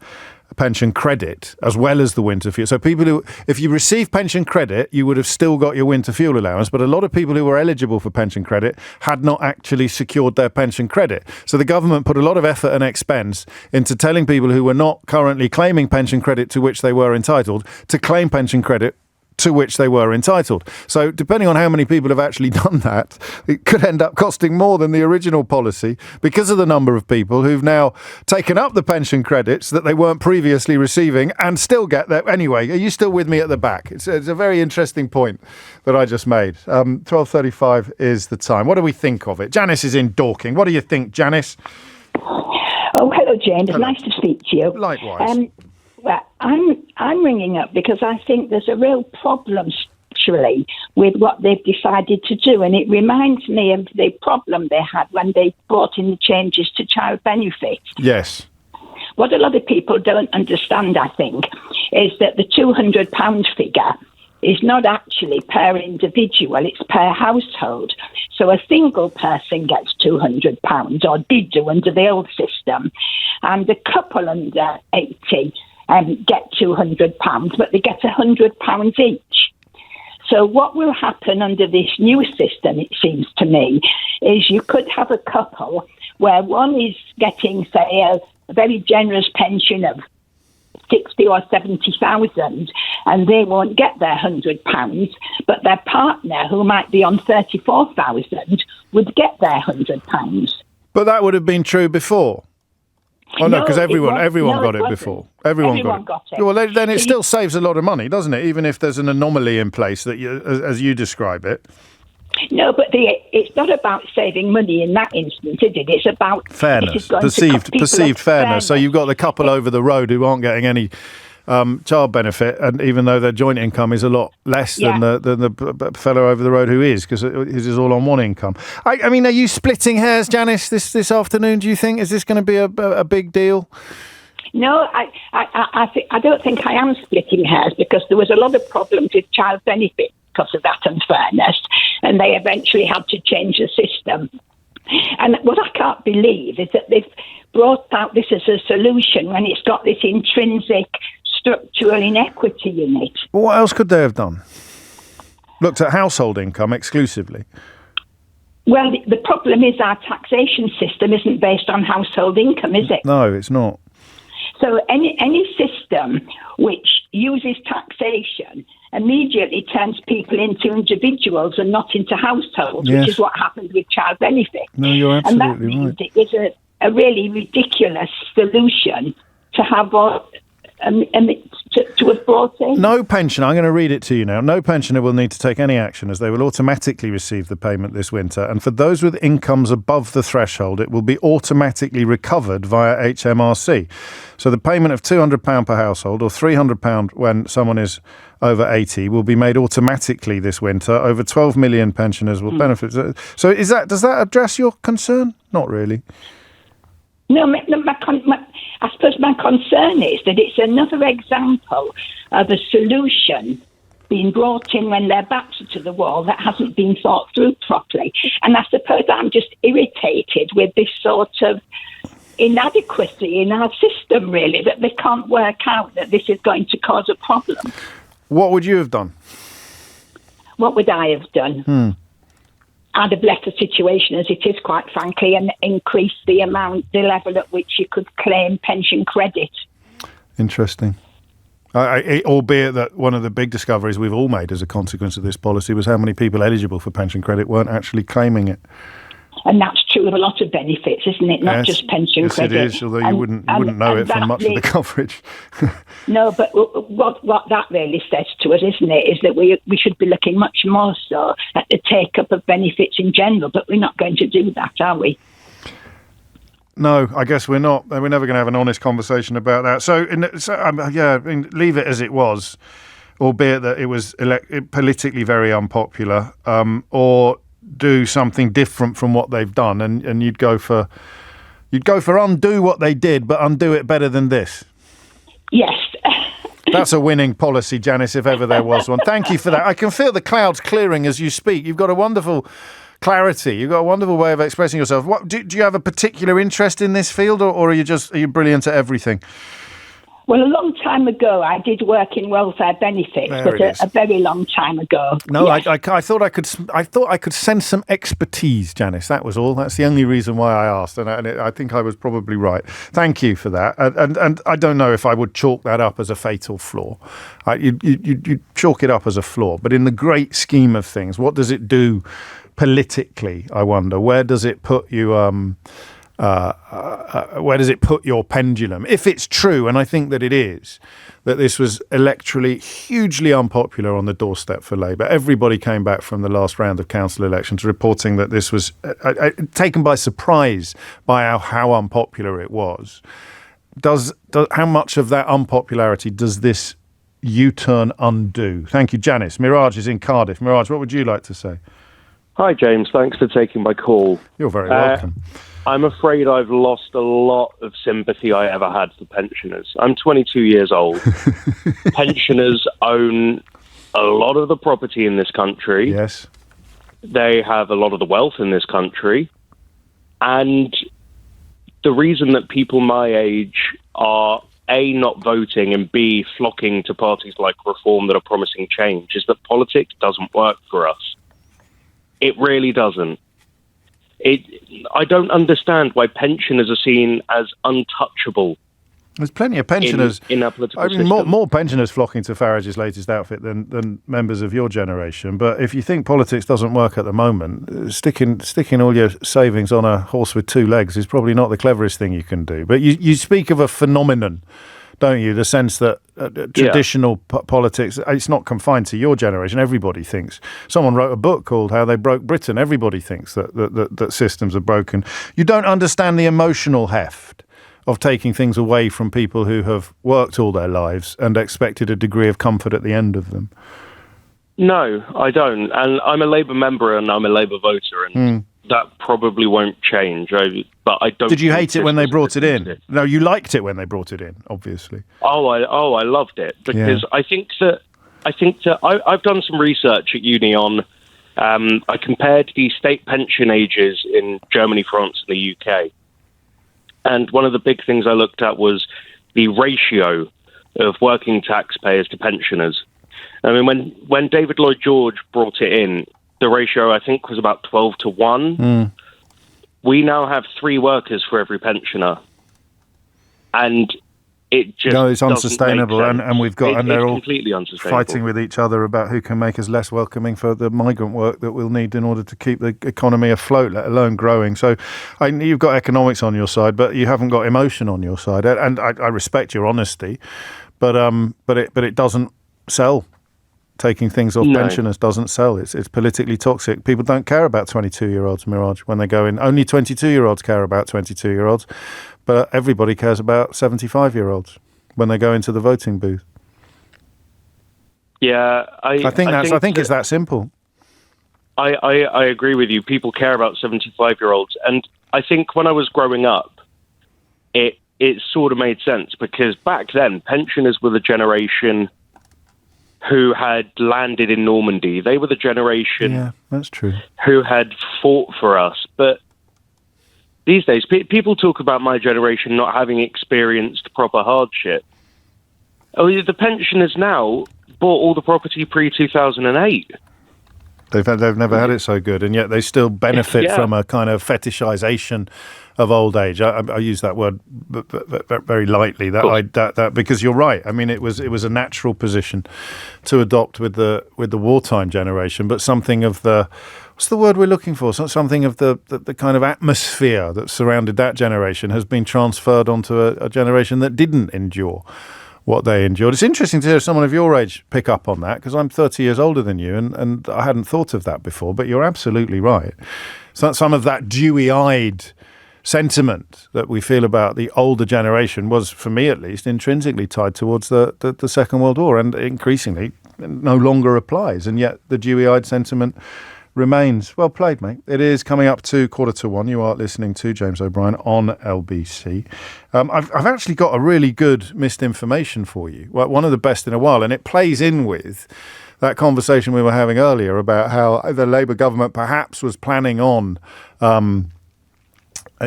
pension credit as well as the winter fuel. So people who, if you receive pension credit, you would have still got your winter fuel allowance, but a lot of people who were eligible for pension credit had not actually secured their pension credit. So the government put a lot of effort and expense into telling people who were not currently claiming pension credit to which they were entitled to claim pension credit to which they were entitled. So depending on how many people have actually done that, it could end up costing more than the original policy because of the number of people who've now taken up the pension credits that they weren't previously receiving and still get that. Anyway, are you still with me at the back? It's a very interesting point that I just made. 12:35 is the time. What do we think of it? Janice is in Dorking. What do you think, Janice? Oh, hello, Jane. It's nice to speak to you. Likewise. Well, I'm ringing up because I think there's a real problem structurally with what they've decided to do, and it reminds me of the problem they had when they brought in the changes to child benefit. Yes. What a lot of people don't understand, I think, is that the £200 figure is not actually per individual, it's per household. So a single person gets £200, or did do under the old system, and a couple under 80 get £200, but they get £100 each. So what will happen under this new system, it seems to me, is you could have a couple where one is getting, say, a very generous pension of 60 or 70,000, and they won't get their £100, but their partner, who might be on 34,000, would get their £100. But that would have been true before. Oh no, because everyone got it before. Everyone got it. Well, then it still saves a lot of money, doesn't it? Even if there's an anomaly in place that as you describe it. No, but it's not about saving money in that instance, is it? It's about fairness, perceived fairness. So you've got the couple over the road who aren't getting any child benefit, and even though their joint income is a lot less than the fellow over the road who is, because his is all on one income. I mean, are you splitting hairs, Janice, this afternoon? Do you think is this going to be a big deal? No, I don't think I am splitting hairs, because there was a lot of problems with child benefit because of that unfairness, and they eventually had to change the system. And what I can't believe is that they've brought out this as a solution when it's got this intrinsic structural inequity in it. Well, what else could they have done? Looked at household income exclusively? Well, the problem is our taxation system isn't based on household income, is it? No, it's not. So any system which uses taxation immediately turns people into individuals and not into households, which is what happened with child benefit. No, you're absolutely and that means it is a really ridiculous solution to have to have brought in. No pensioner, I'm going to read it to you now. No pensioner will need to take any action, as they will automatically receive the payment this winter. And for those with incomes above the threshold, it will be automatically recovered via HMRC. So the payment of £200 per household, or £300 when someone is over 80, will be made automatically this winter. Over 12 million pensioners will benefit. So does that address your concern? Not really. I suppose my concern is that it's another example of a solution being brought in when their backs are to the wall that hasn't been thought through properly. And I suppose I'm just irritated with this sort of inadequacy in our system, really, that they can't work out that this is going to cause a problem. What would you have done? What would I have done? I'd have left the situation as it is, quite frankly, and increased the level at which you could claim pension credit. Interesting. Albeit that one of the big discoveries we've all made as a consequence of this policy was how many people eligible for pension credit weren't actually claiming it. And that's true of a lot of benefits, isn't it? Not just pension credit. Yes, it is, although you wouldn't know it from much of the coverage. No, but what that really says to us, isn't it, is that we should be looking much more so at the take-up of benefits in general, but we're not going to do that, are we? No, I guess we're not. We're never going to have an honest conversation about that. So leave it as it was, albeit that it was politically very unpopular, or do something different from what they've done, and you'd go for undo what they did, but undo it better than this. Yes. That's a winning policy, Janice, if ever there was one. Thank you for that. I can feel the clouds clearing as you speak. You've got a wonderful clarity. You've got a wonderful way of expressing yourself. What do you have a particular interest in this field, or are you brilliant at everything? Well, a long time ago, I did work in welfare benefits, but a very long time ago. No, yes. I thought I could sense some expertise, Janice. That was all. That's the only reason why I asked, and I think I was probably right. Thank you for that. And I don't know if I would chalk that up as a fatal flaw. You chalk it up as a flaw, but in the great scheme of things, what does it do politically? I wonder. Where does it put you? Where does it put your pendulum? If it's true, and I think that it is, that this was electorally hugely unpopular on the doorstep for Labour. Everybody came back from the last round of council elections reporting that this was taken by surprise by how unpopular it was. How much of that unpopularity does this U-turn undo? Thank you, Janice. Miraj is in Cardiff. Miraj, what would you like to say? Hi, James. Thanks for taking my call. You're very welcome. I'm afraid I've lost a lot of sympathy I ever had for pensioners. I'm 22 years old. Pensioners own a lot of the property in this country. Yes. They have a lot of the wealth in this country. And the reason that people my age are, A, not voting, and B, flocking to parties like Reform that are promising change is that politics doesn't work for us. It really doesn't. I don't understand why pensioners are seen as untouchable. There's plenty of pensioners in our political system. system. More pensioners flocking to Farage's latest outfit than members of your generation. But if you think politics doesn't work at the moment, sticking all your savings on a horse with two legs is probably not the cleverest thing you can do. But you speak of a phenomenon, don't you? The sense that traditional politics, it's not confined to your generation. Everybody thinks. Someone wrote a book called How They Broke Britain. Everybody thinks that systems are broken. You don't understand the emotional heft of taking things away from people who have worked all their lives and expected a degree of comfort at the end of them. No, I don't. And I'm a Labour member and I'm a Labour voter, and that probably won't change. But I don't. Did you hate it when they brought it in? No, you liked it when they brought it in, obviously. I loved it because I think that I've done some research at uni on. I compared the state pension ages in Germany, France, and the UK, and one of the big things I looked at was the ratio of working taxpayers to pensioners. I mean, when David Lloyd George brought it in, the ratio, I think, was about 12 to 1. We now have 3 workers for every pensioner. And it just it's unsustainable. And we've got, and they're all completely unsustainable. Fighting with each other about who can make us less welcoming for the migrant work that we'll need in order to keep the economy afloat, let alone growing. So you've got economics on your side, but you haven't got emotion on your side. And I respect your honesty, but it doesn't sell. Taking things off pensioners doesn't sell. It's politically toxic. People don't care about 22-year-olds, Miraj, when they go in. Only 22-year-olds care about 22-year-olds, but everybody cares about 75-year-olds when they go into the voting booth. Yeah, I think it's that simple. I agree with you. People care about 75-year-olds, and I think when I was growing up, it sort of made sense, because back then pensioners were the generation who had landed in Normandy. They were the generation that's true, who had fought for us. But these days, people talk about my generation not having experienced proper hardship. Oh, the pensioners now bought all the property pre-2008. They've never had it so good, and yet they still benefit from a kind of fetishization of old age. I use that word very lightly. That because you're right. I mean, it was a natural position to adopt with the wartime generation, but something of the, what's the word we're looking for? Something of the kind of atmosphere that surrounded that generation has been transferred onto a generation that didn't endure what they endured. It's interesting to hear someone of your age pick up on that, because I'm 30 years older than you, and I hadn't thought of that before, but you're absolutely right. So some of that dewy-eyed sentiment that we feel about the older generation was, for me at least, intrinsically tied towards the Second World War, and increasingly no longer applies, and yet the dewy-eyed sentiment remains. Well played, mate. It is coming up to 1:45. You are listening to James O'Brien on LBC. I've actually got a really good misinformation for you. Well, one of the best in a while, and it plays in with that conversation we were having earlier about how the Labour government perhaps was planning on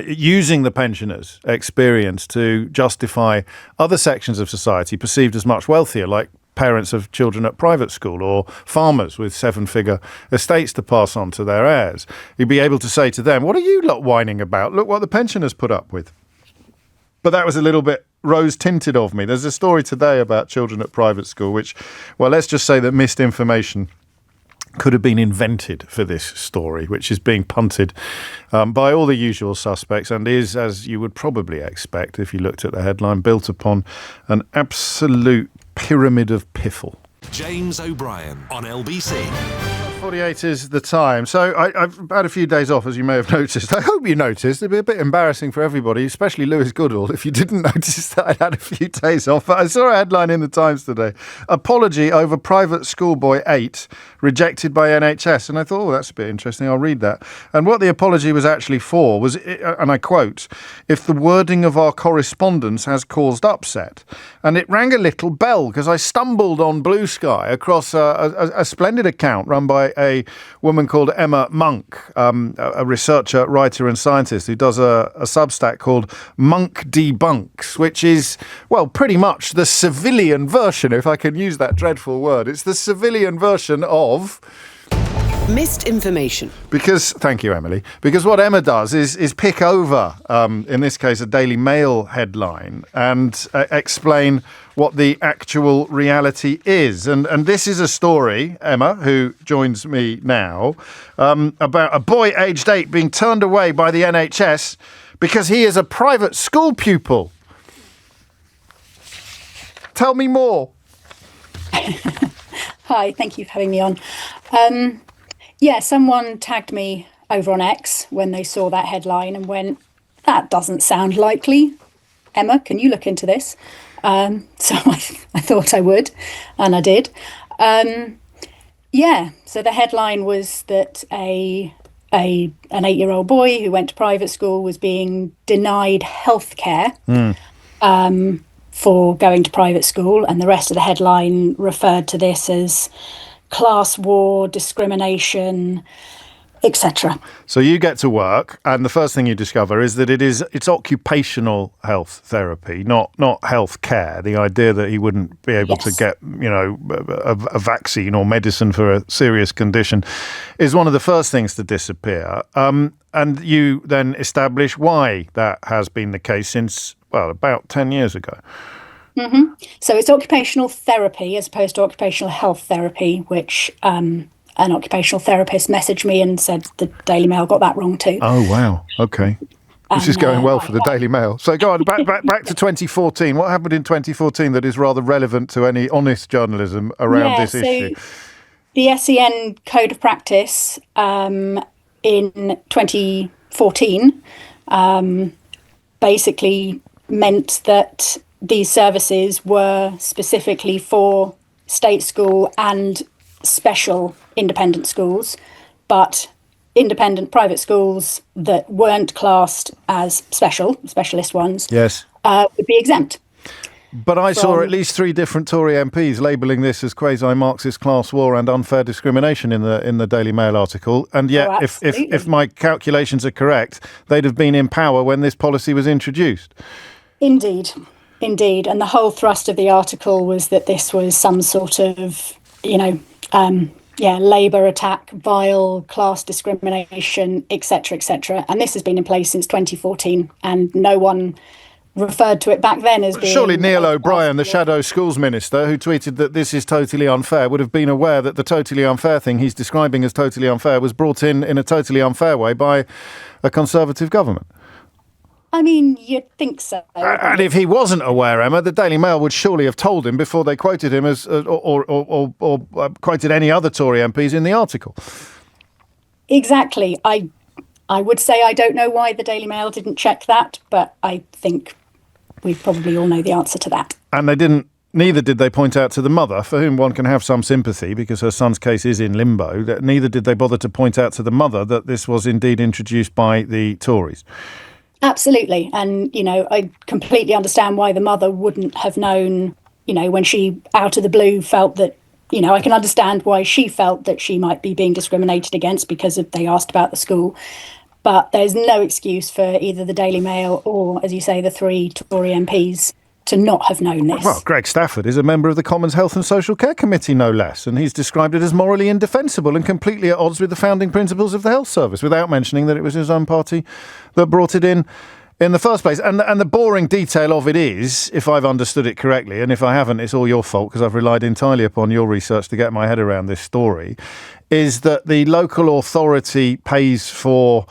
using the pensioners' experience to justify other sections of society perceived as much wealthier, like parents of children at private school or farmers with seven-figure estates to pass on to their heirs. You'd be able to say to them, what are you lot whining about? Look what the pensioners put up with. But that was a little bit rose-tinted of me. There's a story today about children at private school, which, well, let's just say that misinformation could have been invented for this story, which is being punted by all the usual suspects, and is, as you would probably expect if you looked at the headline, built upon an absolute pyramid of piffle. James O'Brien on LBC. 48 is the time. So I've had a few days off, as you may have noticed. I hope you noticed. It'd be a bit embarrassing for everybody, especially Lewis Goodall, if you didn't notice that I'd had a few days off. But I saw a headline in the Times today. Apology over private schoolboy 8 rejected by NHS. And I thought, oh, that's a bit interesting. I'll read that. And what the apology was actually for was, and I quote, if the wording of our correspondence has caused upset. And it rang a little bell, because I stumbled on Blue Sky across a splendid account run by a woman called Emma Monk, a researcher, writer and scientist who does a Substack called Monk Debunks, which is, well, pretty much the civilian version, if I can use that dreadful word. It's the civilian version of missed information. Because, thank you, Emily, because what Emma does is pick over, in this case, a Daily Mail headline and explain what the actual reality is. And this is a story, Emma, who joins me now, about a boy aged 8 being turned away by the NHS because he is a private school pupil. Tell me more. Hi, thank you for having me on. Someone tagged me over on X when they saw that headline and went, that doesn't sound likely. Emma, can you look into this? So I thought I would, and I did. So the headline was that an 8-year-old boy who went to private school was being denied healthcare for going to private school, and the rest of the headline referred to this as class war, discrimination, etc. So you get to work, and the first thing you discover is that it's occupational health therapy, not health care. The idea that he wouldn't be able to get, a vaccine or medicine for a serious condition is one of the first things to disappear. And you then establish why that has been the case since, well, about 10 years ago. Mm-hmm. So it's occupational therapy as opposed to occupational health therapy, which an occupational therapist messaged me and said the Daily Mail got that wrong too. Oh, wow. Okay. This is going well for the Daily Mail. So go on, back to 2014. What happened in 2014 that is rather relevant to any honest journalism around this issue? The SEN Code of Practice in 2014 basically meant that these services were specifically for state school and special independent schools, but independent private schools that weren't classed as specialist ones, yes, would be exempt. But I saw at least 3 different Tory MPs labelling this as quasi-Marxist class war and unfair discrimination in the Daily Mail article. And yet, if my calculations are correct, they'd have been in power when this policy was introduced. Indeed. And the whole thrust of the article was that this was some sort of, Labour attack, vile class discrimination, etc., etc. And this has been in place since 2014, and no one referred to it back then as being... Surely Neil O'Brien, the Shadow Schools Minister, who tweeted that this is totally unfair, would have been aware that the totally unfair thing he's describing as totally unfair was brought in a totally unfair way by a Conservative government. I mean, you'd think so. And if he wasn't aware, Emma, the Daily Mail would surely have told him before they quoted him as or quoted any other Tory MPs in the article. Exactly. I would say I don't know why the Daily Mail didn't check that, but I think we probably all know the answer to that. And neither did they point out to the mother, for whom one can have some sympathy because her son's case is in limbo. Neither did they bother to point out to the mother that this was indeed introduced by the Tories. Absolutely. And, I completely understand why the mother wouldn't have known, when she out of the blue felt that, I can understand why she felt that she might be being discriminated against because they asked about the school. But there's no excuse for either the Daily Mail or, as you say, the 3 Tory MPs to not have known this. Well, Greg Stafford is a member of the Commons Health and Social Care Committee, no less, and he's described it as morally indefensible and completely at odds with the founding principles of the health service, without mentioning that it was his own party that brought it in the first place. And the boring detail of it is, if I've understood it correctly, and if I haven't, it's all your fault because I've relied entirely upon your research to get my head around this story, is that the local authority pays for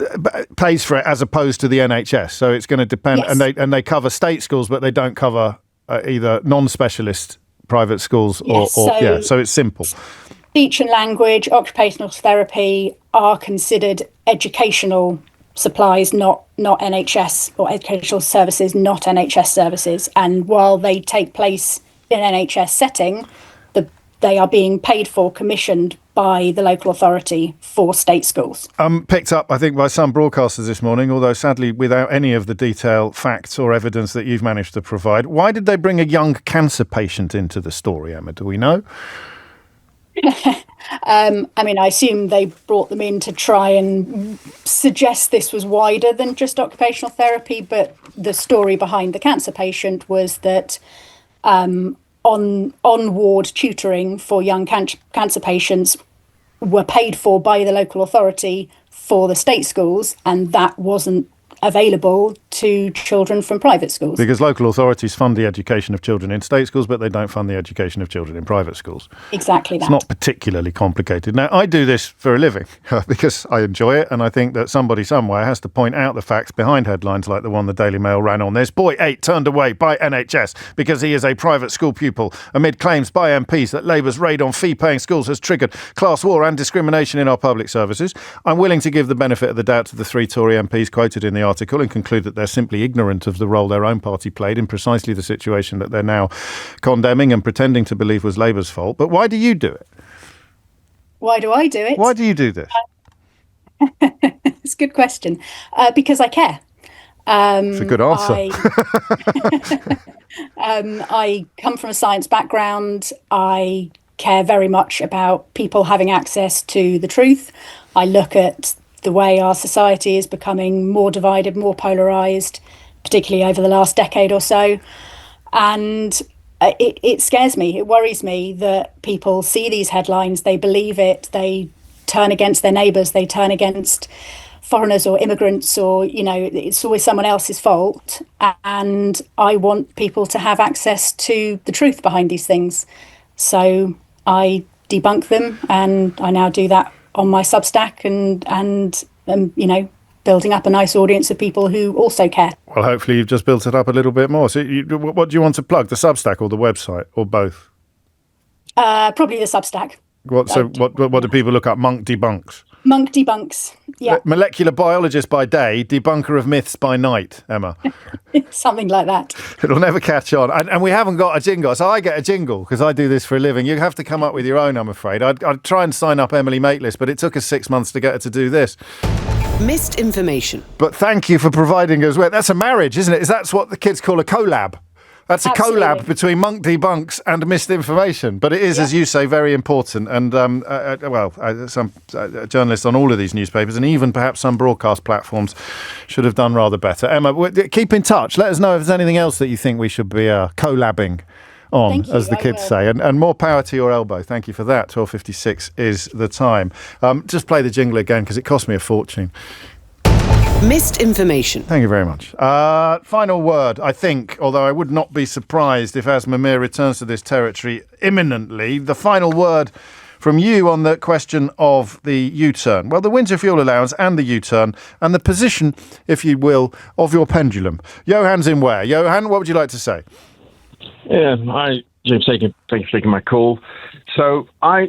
it as opposed to the NHS. So it's going to depend, yes. and they cover state schools, but they don't cover either non-specialist private schools so it's simple. Speech and language, occupational therapy are considered educational supplies, not NHS, or educational services, not NHS services. And while they take place in an NHS setting, they are being paid for, commissioned by the local authority for state schools. Picked up, I think, by some broadcasters this morning, although sadly without any of the detail, facts or evidence that you've managed to provide. Why did they bring a young cancer patient into the story, Emma? Do we know? I assume they brought them in to try and suggest this was wider than just occupational therapy, but the story behind the cancer patient was that on-ward tutoring for young cancer patients were paid for by the local authority for the state schools, and that wasn't available to children from private schools. Because local authorities fund the education of children in state schools, but they don't fund the education of children in private schools. Exactly that. It's not particularly complicated. Now, I do this for a living because I enjoy it, and I think that somebody somewhere has to point out the facts behind headlines like the one the Daily Mail ran on this. Boy 8 turned away by NHS because he is a private school pupil, amid claims by MPs that Labour's raid on fee-paying schools has triggered class war and discrimination in our public services. I'm willing to give the benefit of the doubt to the 3 Tory MPs quoted in the article and conclude that they're simply ignorant of the role their own party played in precisely the situation that they're now condemning and pretending to believe was Labour's fault. But why do you do it? Why do I do it? Why do you do this? It's a good question. Because I care. It's a good answer. I come from a science background. I care very much about people having access to the truth. I look at the way our society is becoming more divided, more polarised, particularly over the last decade or so. And it scares me, it worries me that people see these headlines, they believe it, they turn against their neighbours, they turn against foreigners or immigrants, or, it's always someone else's fault. And I want people to have access to the truth behind these things. So I debunk them, and I now do that on my Substack and building up a nice audience of people who also care. Well, hopefully you've just built it up a little bit more. So what do you want to plug, the Substack or the website, or both? Probably the Substack. What do people look up? Monk Debunks? Monk debunks. Yeah. Molecular biologist by day, debunker of myths by night, Emma. Something like that. It'll never catch on. And we haven't got a jingle. So I get a jingle because I do this for a living. You have to come up with your own, I'm afraid. I'd try and sign up Emily Maitlis, but it took us 6 months to get her to do this. Missed information. But thank you for providing us with. That's a marriage, isn't it? That's what the kids call a collab. That's a collab between Monk Debunks and Missed Information. But it is, as you say, very important. And, some journalists on all of these newspapers and even perhaps some broadcast platforms should have done rather better. Emma, keep in touch. Let us know if there's anything else that you think we should be collabing on, as the kids say. And more power to your elbow. Thank you for that. 12:56 is the time. Just play the jingle again because it cost me a fortune. Missed information. Thank you very much. Final word, I think, although I would not be surprised if Asma Mir returns to this territory imminently. The final word from you on the question of the U-turn. Well, the winter fuel allowance and the U-turn and the position, if you will, of your pendulum. Johan's in where? Johan, what would you like to say? Yeah, hi, James. Thank you for taking my call. So I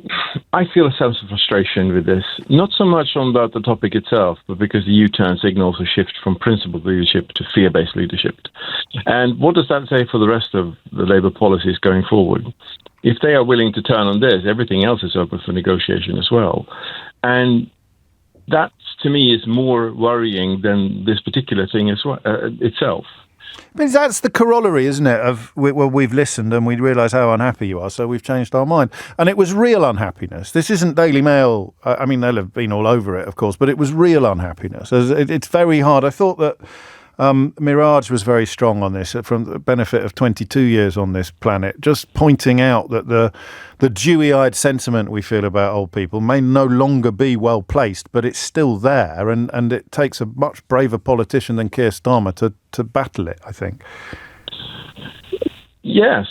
feel a sense of frustration with this, not so much on the topic itself, but because the U-turn signals a shift from principled leadership to fear-based leadership. And what does that say for the rest of the Labour policies going forward? If they are willing to turn on this, everything else is open for negotiation as well. And that, to me, is more worrying than this particular thing as well, itself. But that's the corollary, isn't it, of, well, we've listened and we realise how unhappy you are, so we've changed our mind. And it was real unhappiness. This isn't Daily Mail. I mean, they'll have been all over it, of course, but it was real unhappiness. It's very hard. I thought that Mirage was very strong on this, from the benefit of 22 years on this planet, just pointing out that the dewy-eyed sentiment we feel about old people may no longer be well placed, but it's still there, and it takes a much braver politician than Keir Starmer to battle it, I think. Yes,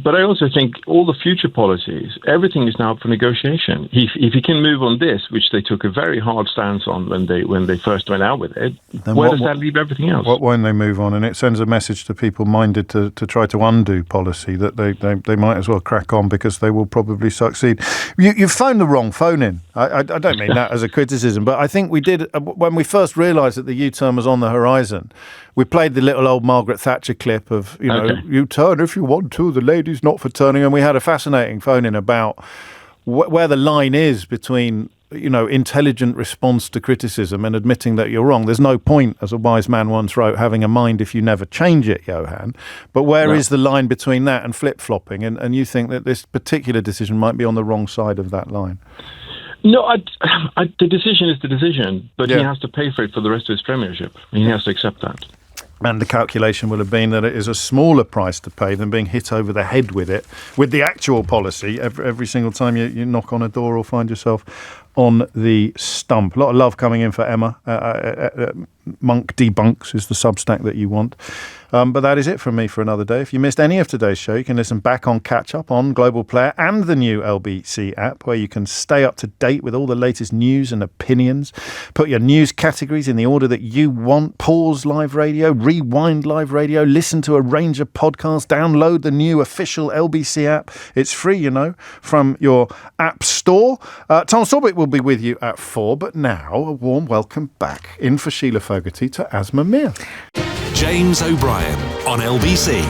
but I also think all the future policies, everything is now up for negotiation. If he can move on this, which they took a very hard stance on when they first went out with it, then where does that leave everything else? What won't they move on? And it sends a message to people minded to try to undo policy that they might as well crack on because they will probably succeed. You've phoned the wrong phone in. I don't mean that as a criticism, but I think we did, when we first realised that the U-turn was on the horizon, we played the little old Margaret Thatcher clip of, you turn if you want to, the lady's not for turning. And we had a fascinating phone-in about where the line is between, intelligent response to criticism and admitting that you're wrong. There's no point, as a wise man once wrote, having a mind if you never change it, Johan. But where is the line between that and flip-flopping? And you think that this particular decision might be on the wrong side of that line? No, the decision is the decision, but he has to pay for it for the rest of his premiership. And he has to accept that. And the calculation will have been that it is a smaller price to pay than being hit over the head with it, with the actual policy, every single time you knock on a door or find yourself on the stump. A lot of love coming in for Emma. Monk Debunks is the Substack that you want. But that is it from me for another day. If you missed any of today's show, you can listen back on Catch Up on Global Player and the new LBC app, where you can stay up to date with all the latest news and opinions. Put your news categories in the order that you want. Pause live radio, rewind live radio, listen to a range of podcasts, download the new official LBC app. It's free, from your app store. Tom Sorbitt will be with you at 4, but now a warm welcome back in for Sheila Fogarty to Asma Mir. James O'Brien on LBC.